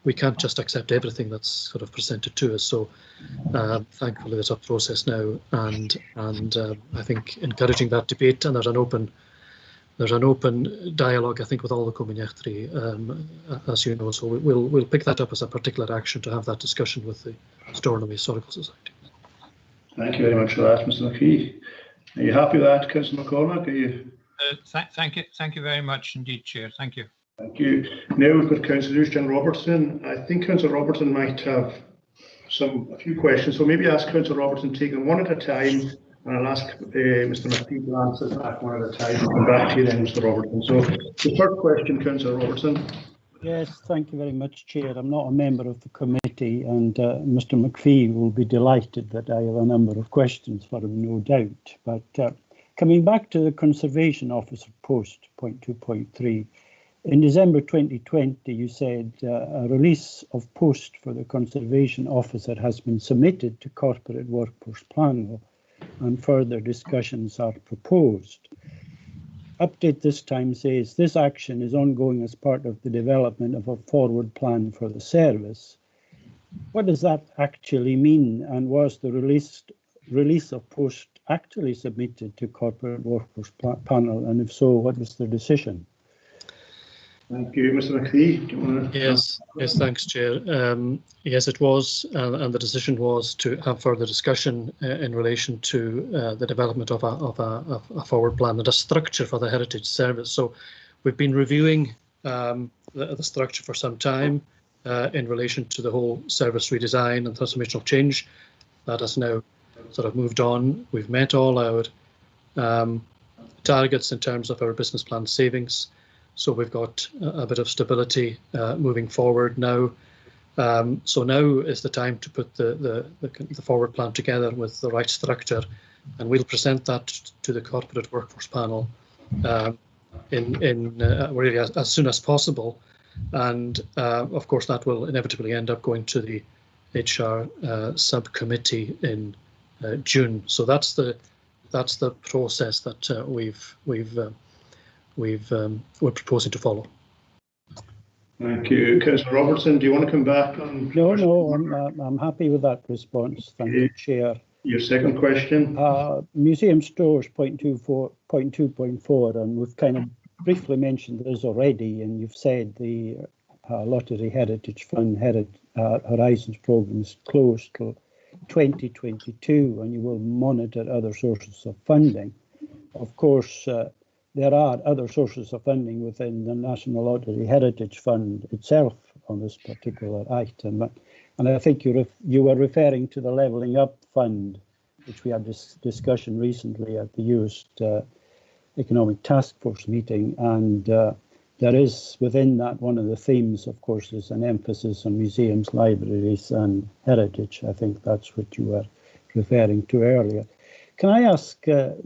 we can't just accept everything that's sort of presented to us. So thankfully there's a process now, and I think encouraging that debate, and there's an open dialogue, I think, with all the Comhairle, as you know. So we'll pick that up as a particular action to have that discussion with the Stornoway Historical Society. Thank you very much for that, Mr. McPhee. Are you happy with that, Councillor McCormack? Are you? Thank you very much indeed, Chair. Thank you. Thank you. Now we've got Councillor Robertson. I think Councillor Robertson might have a few questions, so maybe ask Councillor Robertson to take them one at a time, and I'll ask Mr. McPhee to answer back one at a time and come back to you then, Mr. Robertson. So the first question, Councillor Robertson. Yes, thank you very much, Chair. I'm not a member of the committee, and Mr. McPhee will be delighted that I have a number of questions for him, no doubt. But coming back to the Conservation Officer post, point 2.3, in December 2020, you said a release of post for the Conservation Officer has been submitted to Corporate Workforce Plan, and further discussions are proposed. Update this time says this action is ongoing as part of the development of a forward plan for the service. What does that actually mean, and was the release of post actually submitted to Corporate Workforce Panel, and if so, what was the decision? Thank you, Mr. McPhee. Do you want to... Yes, thanks, Chair. Yes, it was, and the decision was to have further discussion in relation to the development of a forward plan and a structure for the Heritage Service. So we've been reviewing the structure for some time in relation to the whole service redesign and transformational change. That has now sort of moved on. We've met all our targets in terms of our business plan savings. So we've got a bit of stability moving forward now. So now is the time to put the forward plan together with the right structure and we'll present that to the corporate workforce panel really as soon as possible. And of course, that will inevitably end up going to the HR subcommittee in June. So that's the process that we're proposing to follow. Thank you, Councillor Robertson. Do you want to come back on? No, I'm happy with that response. Thank you, Chair. Your second question. Museum stores, point 2.4, and we've kind of briefly mentioned this already, and you've said the Lottery Heritage Fund Horizons programme is closed till 2022, and you will monitor other sources of funding. Of course, there are other sources of funding within the National Lottery Heritage Fund itself on this particular item. And I think you were referring to the Levelling Up Fund, which we had this discussion recently at the Youth Economic Task Force meeting. And there is within that, one of the themes, of course, is an emphasis on museums, libraries and heritage. I think that's what you were referring to earlier. Can I ask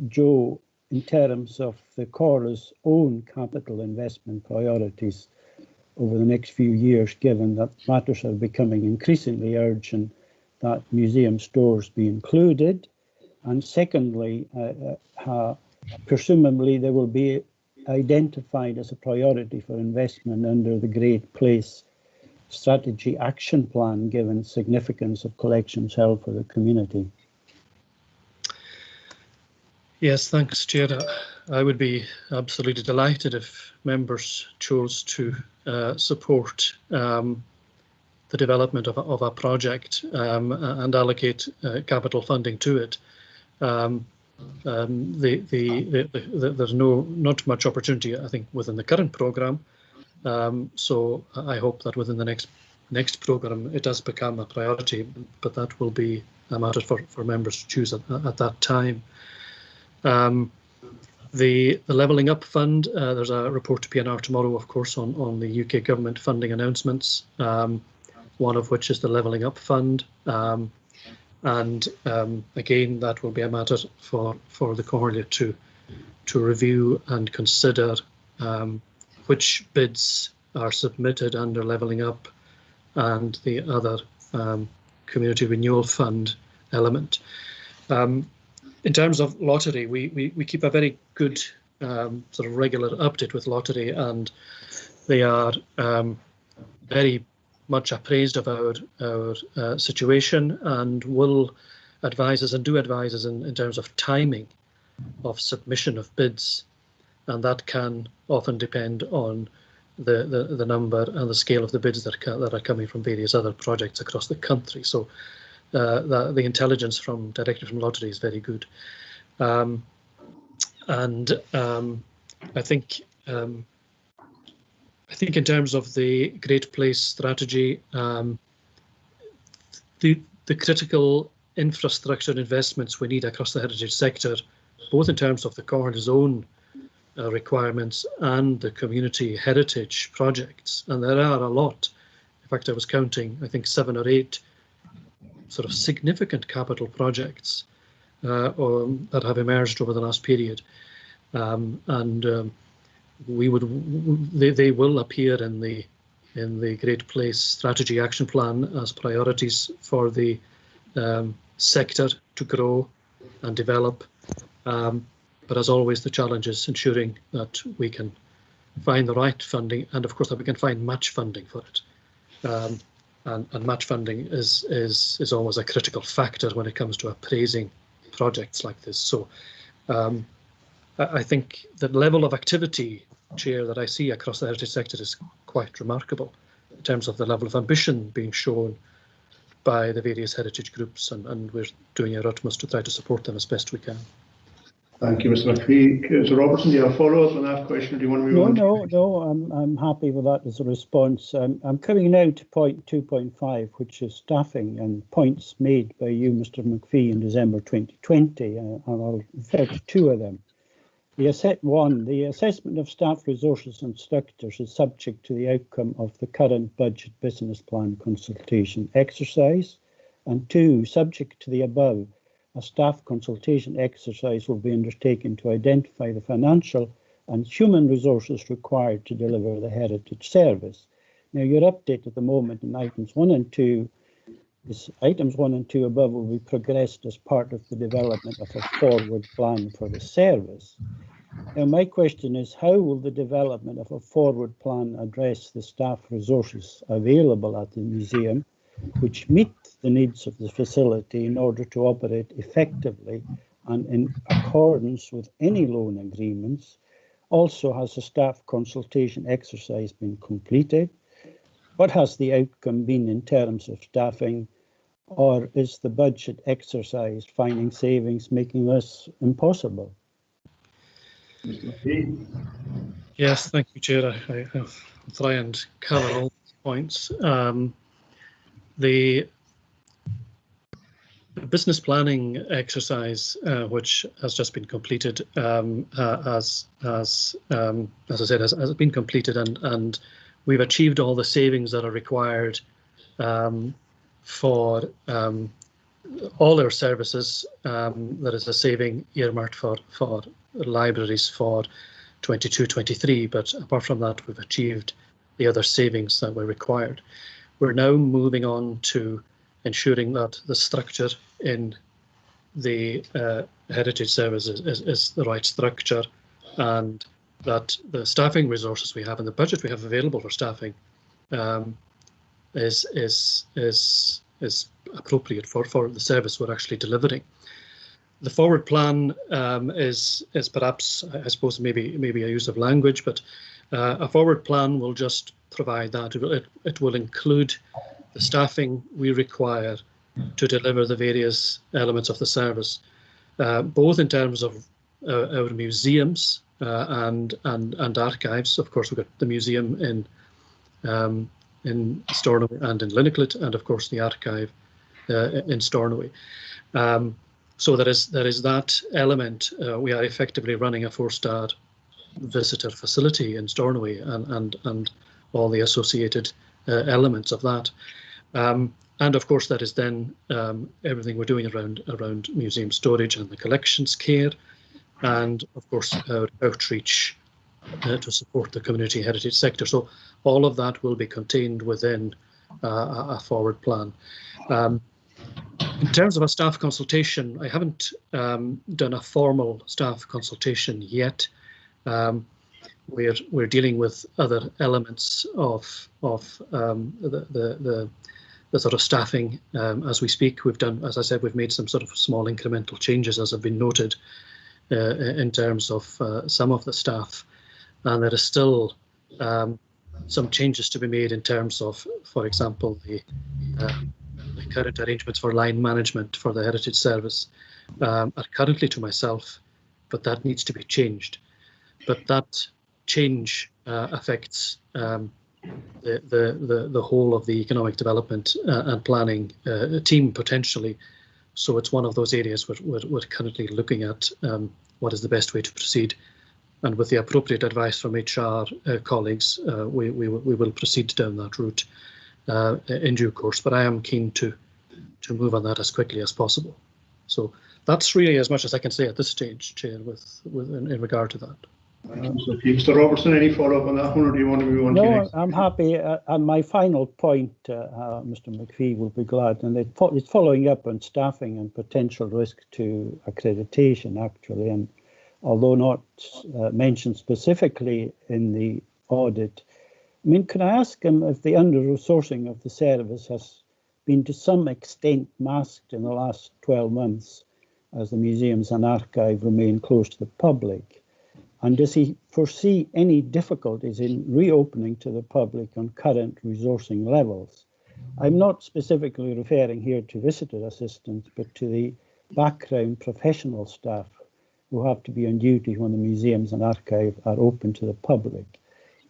Joe, in terms of the Comhairle's own capital investment priorities over the next few years, given that matters are becoming increasingly urgent, that museum stores be included? And secondly, presumably they will be identified as a priority for investment under the Great Place Strategy Action Plan, given significance of collections held for the community. Yes, thanks, Chair. I would be absolutely delighted if members chose to support the development of a project and allocate capital funding to it. There's not much opportunity, I think, within the current programme. So I hope that within the next programme it does become a priority, but that will be a matter for members to choose at that time. The Levelling Up Fund, there's a report to PNR tomorrow, of course, on the UK government funding announcements, one of which is the Levelling Up Fund. And again, that will be a matter for the Comhairle to review and consider which bids are submitted under Levelling Up and the other Community Renewal Fund element. In terms of lottery, we keep a very good sort of regular update with lottery, and they are very much appraised of our situation and will advise us and do advise us in terms of timing of submission of bids, and that can often depend on the number and the scale of the bids that are coming from various other projects across the country. So the intelligence directly from lottery is very good, and I think in terms of the Great Place strategy, the critical infrastructure investments we need across the heritage sector, both in terms of the Comhairle's own requirements and the community heritage projects, and there are a lot. In fact, I was counting, I think 7 or 8 sort of significant capital projects that have emerged over the last period, and they will appear in the Great Place Strategy Action Plan as priorities for the sector to grow and develop. But as always, the challenge is ensuring that we can find the right funding, and of course that we can find match funding for it. And match funding is always a critical factor when it comes to appraising projects like this. So I think the level of activity, Chair, that I see across the heritage sector is quite remarkable in terms of the level of ambition being shown by the various heritage groups, and we're doing our utmost to try to support them as best we can. Thank you, Mr. McPhee. So Robertson, do you have a follow-up on that question, or do you want to move on? No, I'm happy with that as a response. I'm coming now to point 2.5, which is staffing, and points made by you, Mr. McPhee, in December 2020, and I'll refer to 2 of them. The assessment of staff resources and structures is subject to the outcome of the current budget business plan consultation exercise, and 2, subject to the above, a staff consultation exercise will be undertaken to identify the financial and human resources required to deliver the heritage service. Now, your update at the moment in items 1 and 2 is items 1 and 2 above will be progressed as part of the development of a forward plan for the service. Now, my question is, how will the development of a forward plan address the staff resources available at the museum, which meet the needs of the facility in order to operate effectively and in accordance with any loan agreements? Also, has the staff consultation exercise been completed? What has the outcome been in terms of staffing, or is the budget exercise finding savings making this impossible? Yes, thank you, Chair. I'll try and cover all points. The business planning exercise, which has just been completed, as I said, has been completed, and we've achieved all the savings that are required for all our services. There is a saving earmarked for libraries for 22-23, but apart from that, we've achieved the other savings that were required. We're now moving on to ensuring that the structure in the heritage services is the right structure, and that the staffing resources we have and the budget we have available for staffing is appropriate for the service we're actually delivering. The forward plan is perhaps, I suppose, maybe a use of language, but a forward plan will just provide that. It will include the staffing we require to deliver the various elements of the service, both in terms of our museums and archives. Of course, we've got the museum in Stornoway and in Linneclit, and of course the archive in Stornoway. So there is that element. We are effectively running a 4-star visitor facility in Stornoway and all the associated elements of that. And of course, that is then everything we're doing around museum storage and the collections care, and of course our outreach to support the community heritage sector. So all of that will be contained within a forward plan. In terms of a staff consultation, I haven't done a formal staff consultation yet. We're dealing with other elements of the sort of staffing as we speak. We've done, as I said, we've made some sort of small incremental changes, as have been noted, in terms of some of the staff, and there is still some changes to be made in terms of, for example, the current arrangements for line management for the heritage service are currently to myself, but that needs to be changed. But that change affects the whole of the economic development and planning team potentially. So it's one of those areas we're currently looking at what is the best way to proceed. And with the appropriate advice from HR colleagues, we will proceed down that route in due course. But I am keen to move on that as quickly as possible. So that's really as much as I can say at this stage, Chair, in regard to that. Mr. Robertson, any follow-up on that one, or do you want to move on? No, I'm happy. And my final point, Mr. McPhee will be glad, and it's following up on staffing and potential risk to accreditation, actually. And although not mentioned specifically in the audit, I mean, can I ask him if the under-resourcing of the service has been to some extent masked in the last 12 months as the museums and archive remain closed to the public? And does he foresee any difficulties in reopening to the public on current resourcing levels? I'm not specifically referring here to visitor assistants, but to the background professional staff who have to be on duty when the museums and archive are open to the public.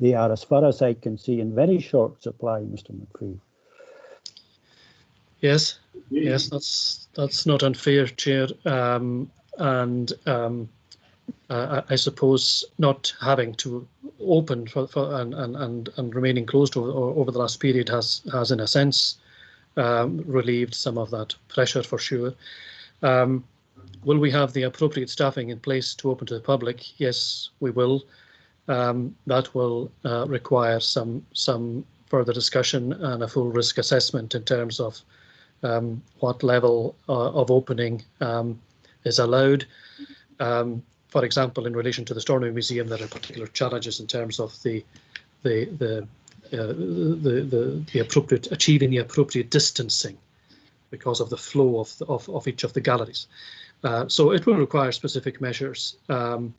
They are, as far as I can see, in very short supply, Mr. McPhee. Yes, that's not unfair, Chair. I suppose not having to open and remaining closed over the last period has in a sense relieved some of that pressure, for sure. Will we have the appropriate staffing in place to open to the public? Yes, we will. That will require some further discussion and a full risk assessment in terms of what level of opening is allowed. For example, in relation to the Stornoway Museum, there are particular challenges in terms of the appropriate achieving the appropriate distancing because of the flow of each of the galleries. So it will require specific measures, and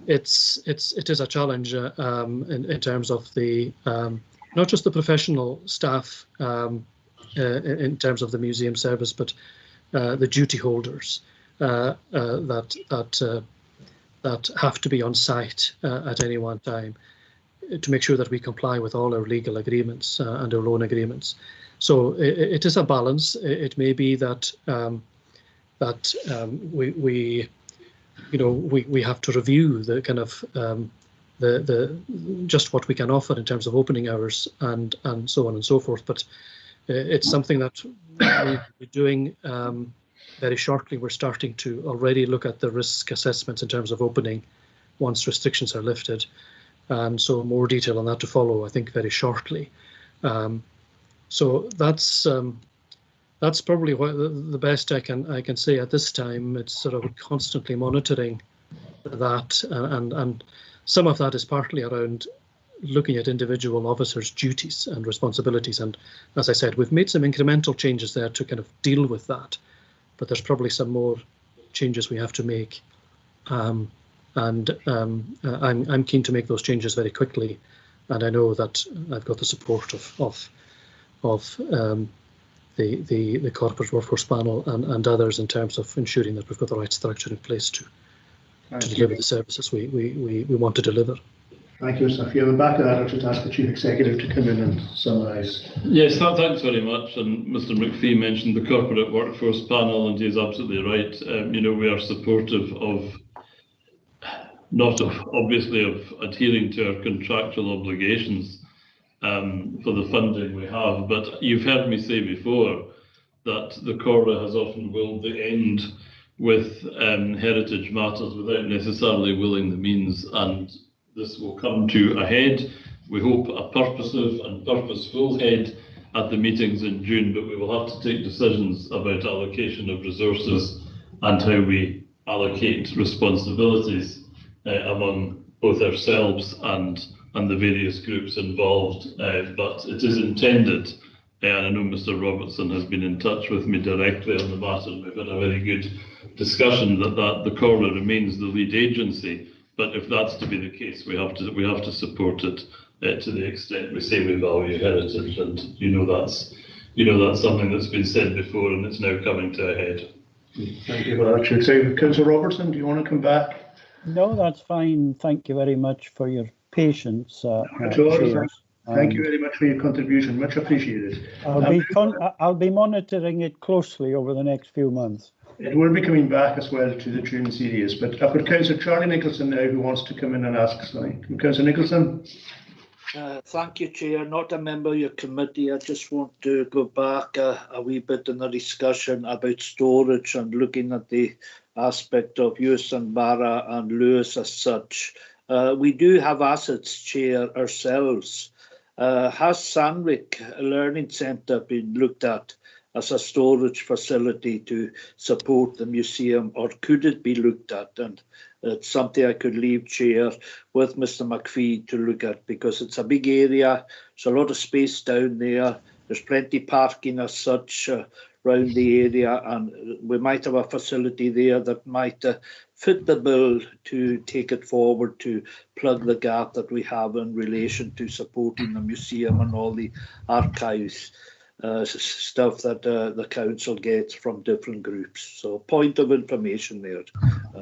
it is a challenge in terms of the not just the professional staff in terms of the museum service, but the duty holders that have to be on site at any one time to make sure that we comply with all our legal agreements and our loan agreements. So it is a balance. It may be that we have to review the kind of the just what we can offer in terms of opening hours and so on and so forth. But it's something that we'll be doing very shortly. We're starting to already look at the risk assessments in terms of opening once restrictions are lifted, and so more detail on that to follow, I think, very shortly. So that's probably what the best I can say at this time. It's sort of constantly monitoring that, and some of that is partly around looking at individual officers' duties and responsibilities. And as I said, we've made some incremental changes there to kind of deal with that, but there's probably some more changes we have to make. I'm keen to make those changes very quickly, and I know that I've got the support of the corporate workforce panel and others in terms of ensuring that we've got the right structure in place to deliver the services we want to deliver. Thank you, Mr. Field. Back to that, I'll just ask the Chief Executive to come in and summarise. Yes, thanks very much. And Mr. McPhee mentioned the corporate workforce panel, and he's absolutely right. We are supportive of obviously of adhering to our contractual obligations for the funding we have, but you've heard me say before that the Corra has often willed the end with heritage matters without necessarily willing the means, and this will come to a head. We hope a purposive and purposeful head at the meetings in June, but we will have to take decisions about allocation of resources and how we allocate responsibilities among both ourselves and the various groups involved, but it is intended, and I know Mr. Robertson has been in touch with me directly on the matter, and we've had a very good discussion that the Corra remains the lead agency, but if that's to be the case, we have to support it to the extent we say we value heritage, and that's something that's been said before, and it's now coming to a head. Thank you for that. Councillor Robertson, do you want to come back? No, that's fine. Thank you very much for your patience. Thank you very much for your contribution. Much appreciated. I'll be monitoring it closely over the next few months. It will be coming back as well to the June series, but I've got Councillor Charlie Nicholson now who wants to come in and ask something. Councillor Nicholson. Thank you, Chair. Not a member of your committee. I just want to go back a wee bit in the discussion about storage and looking at the aspect of Use and Barra and Lewis as such. We do have assets, Chair, ourselves. Has Sandwick Learning Centre been looked at as a storage facility to support the museum, or could it be looked at? And it's something I could leave, Chair, with Mr. McPhee to look at, because it's a big area. There's a lot of space down there. There's plenty parking as such around the area, and we might have a facility there that might fit the bill to take it forward to plug the gap that we have in relation to supporting the museum and all the archives stuff that the council gets from different groups. So point of information there.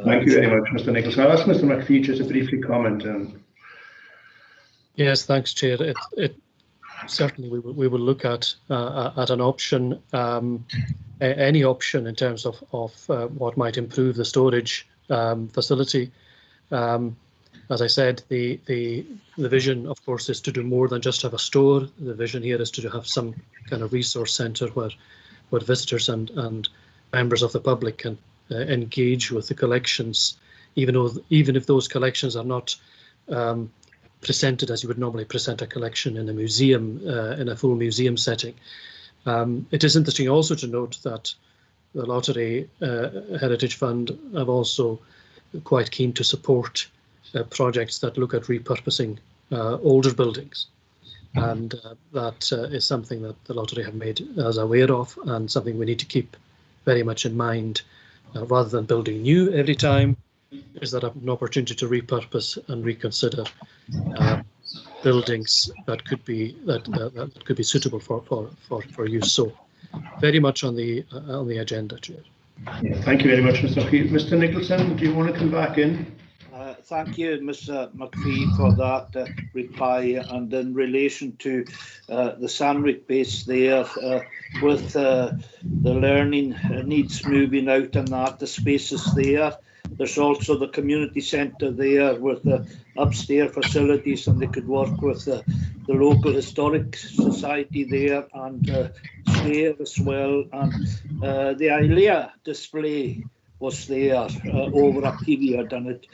Thank you very much, Mr. Nicholson. I'll ask Mr. McPhee just to briefly comment. Yes, thanks, Chair. Certainly we will look at an option, any option in terms of what might improve the storage facility. As I said, the vision, of course, is to do more than just have a store. The vision here is to have some kind of resource centre where visitors and members of the public can engage with the collections, even if those collections are not presented as you would normally present a collection in a museum, in a full museum setting. It is interesting also to note that the Lottery Heritage Fund have also quite keen to support projects that look at repurposing older buildings. And that is something that the Lottery have made us aware of, and something we need to keep very much in mind. Rather than building new every time, is that an opportunity to repurpose and reconsider buildings that could be suitable for use. So very much on the agenda, Chair. Yeah, thank you very much, Mr. McPhee. Mr. Nicholson, do you want to come back in? Thank you, Mr. McPhee, for that reply. And in relation to the Sandwich base there, with the learning needs moving out and that, the spaces there. There's also the community centre there with the upstairs facilities, and they could work with the local historic society there and stay as well. And the Eilean display was there over a period, and it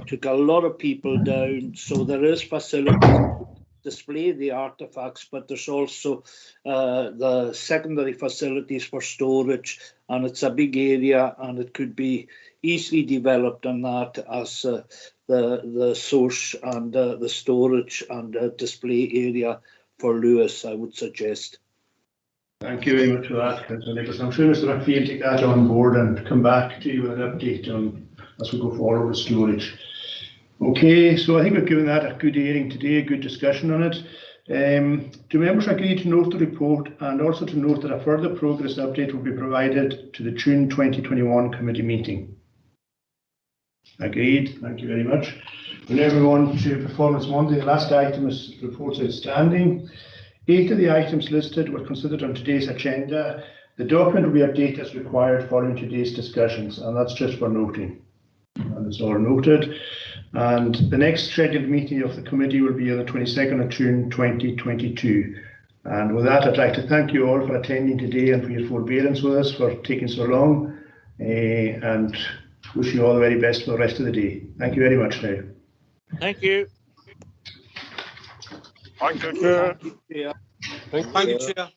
took a lot of people down. So there is facilities to display the artefacts, but there's also the secondary facilities for storage, and it's a big area, and it could be easily developed on that as the source and the storage and display area for Lewis, I would suggest. Thank you very much for that, Councillor Nicholson. I'm sure Mr. McPhee will take that on board and come back to you with an update on as we go forward with storage. Okay, so I think we've given that a good hearing today, a good discussion on it. Do members agree to note the report, and also to note that a further progress update will be provided to the June 2021 committee meeting? Agreed. Thank you very much. We now move on to Performance Monday. The last item is reports outstanding. 8 of the items listed were considered on today's agenda. The document will be updated as required following today's discussions, and that's just for noting. And it's all noted. And the next scheduled meeting of the committee will be on the 22nd of June 2022. And with that, I'd like to thank you all for attending today and for your forbearance with us for taking so long, and wish you all the very best for the rest of the day. Thank you very much now. Thank you. Thank you, Chair. Thank you, Chair. Thank you, Chair.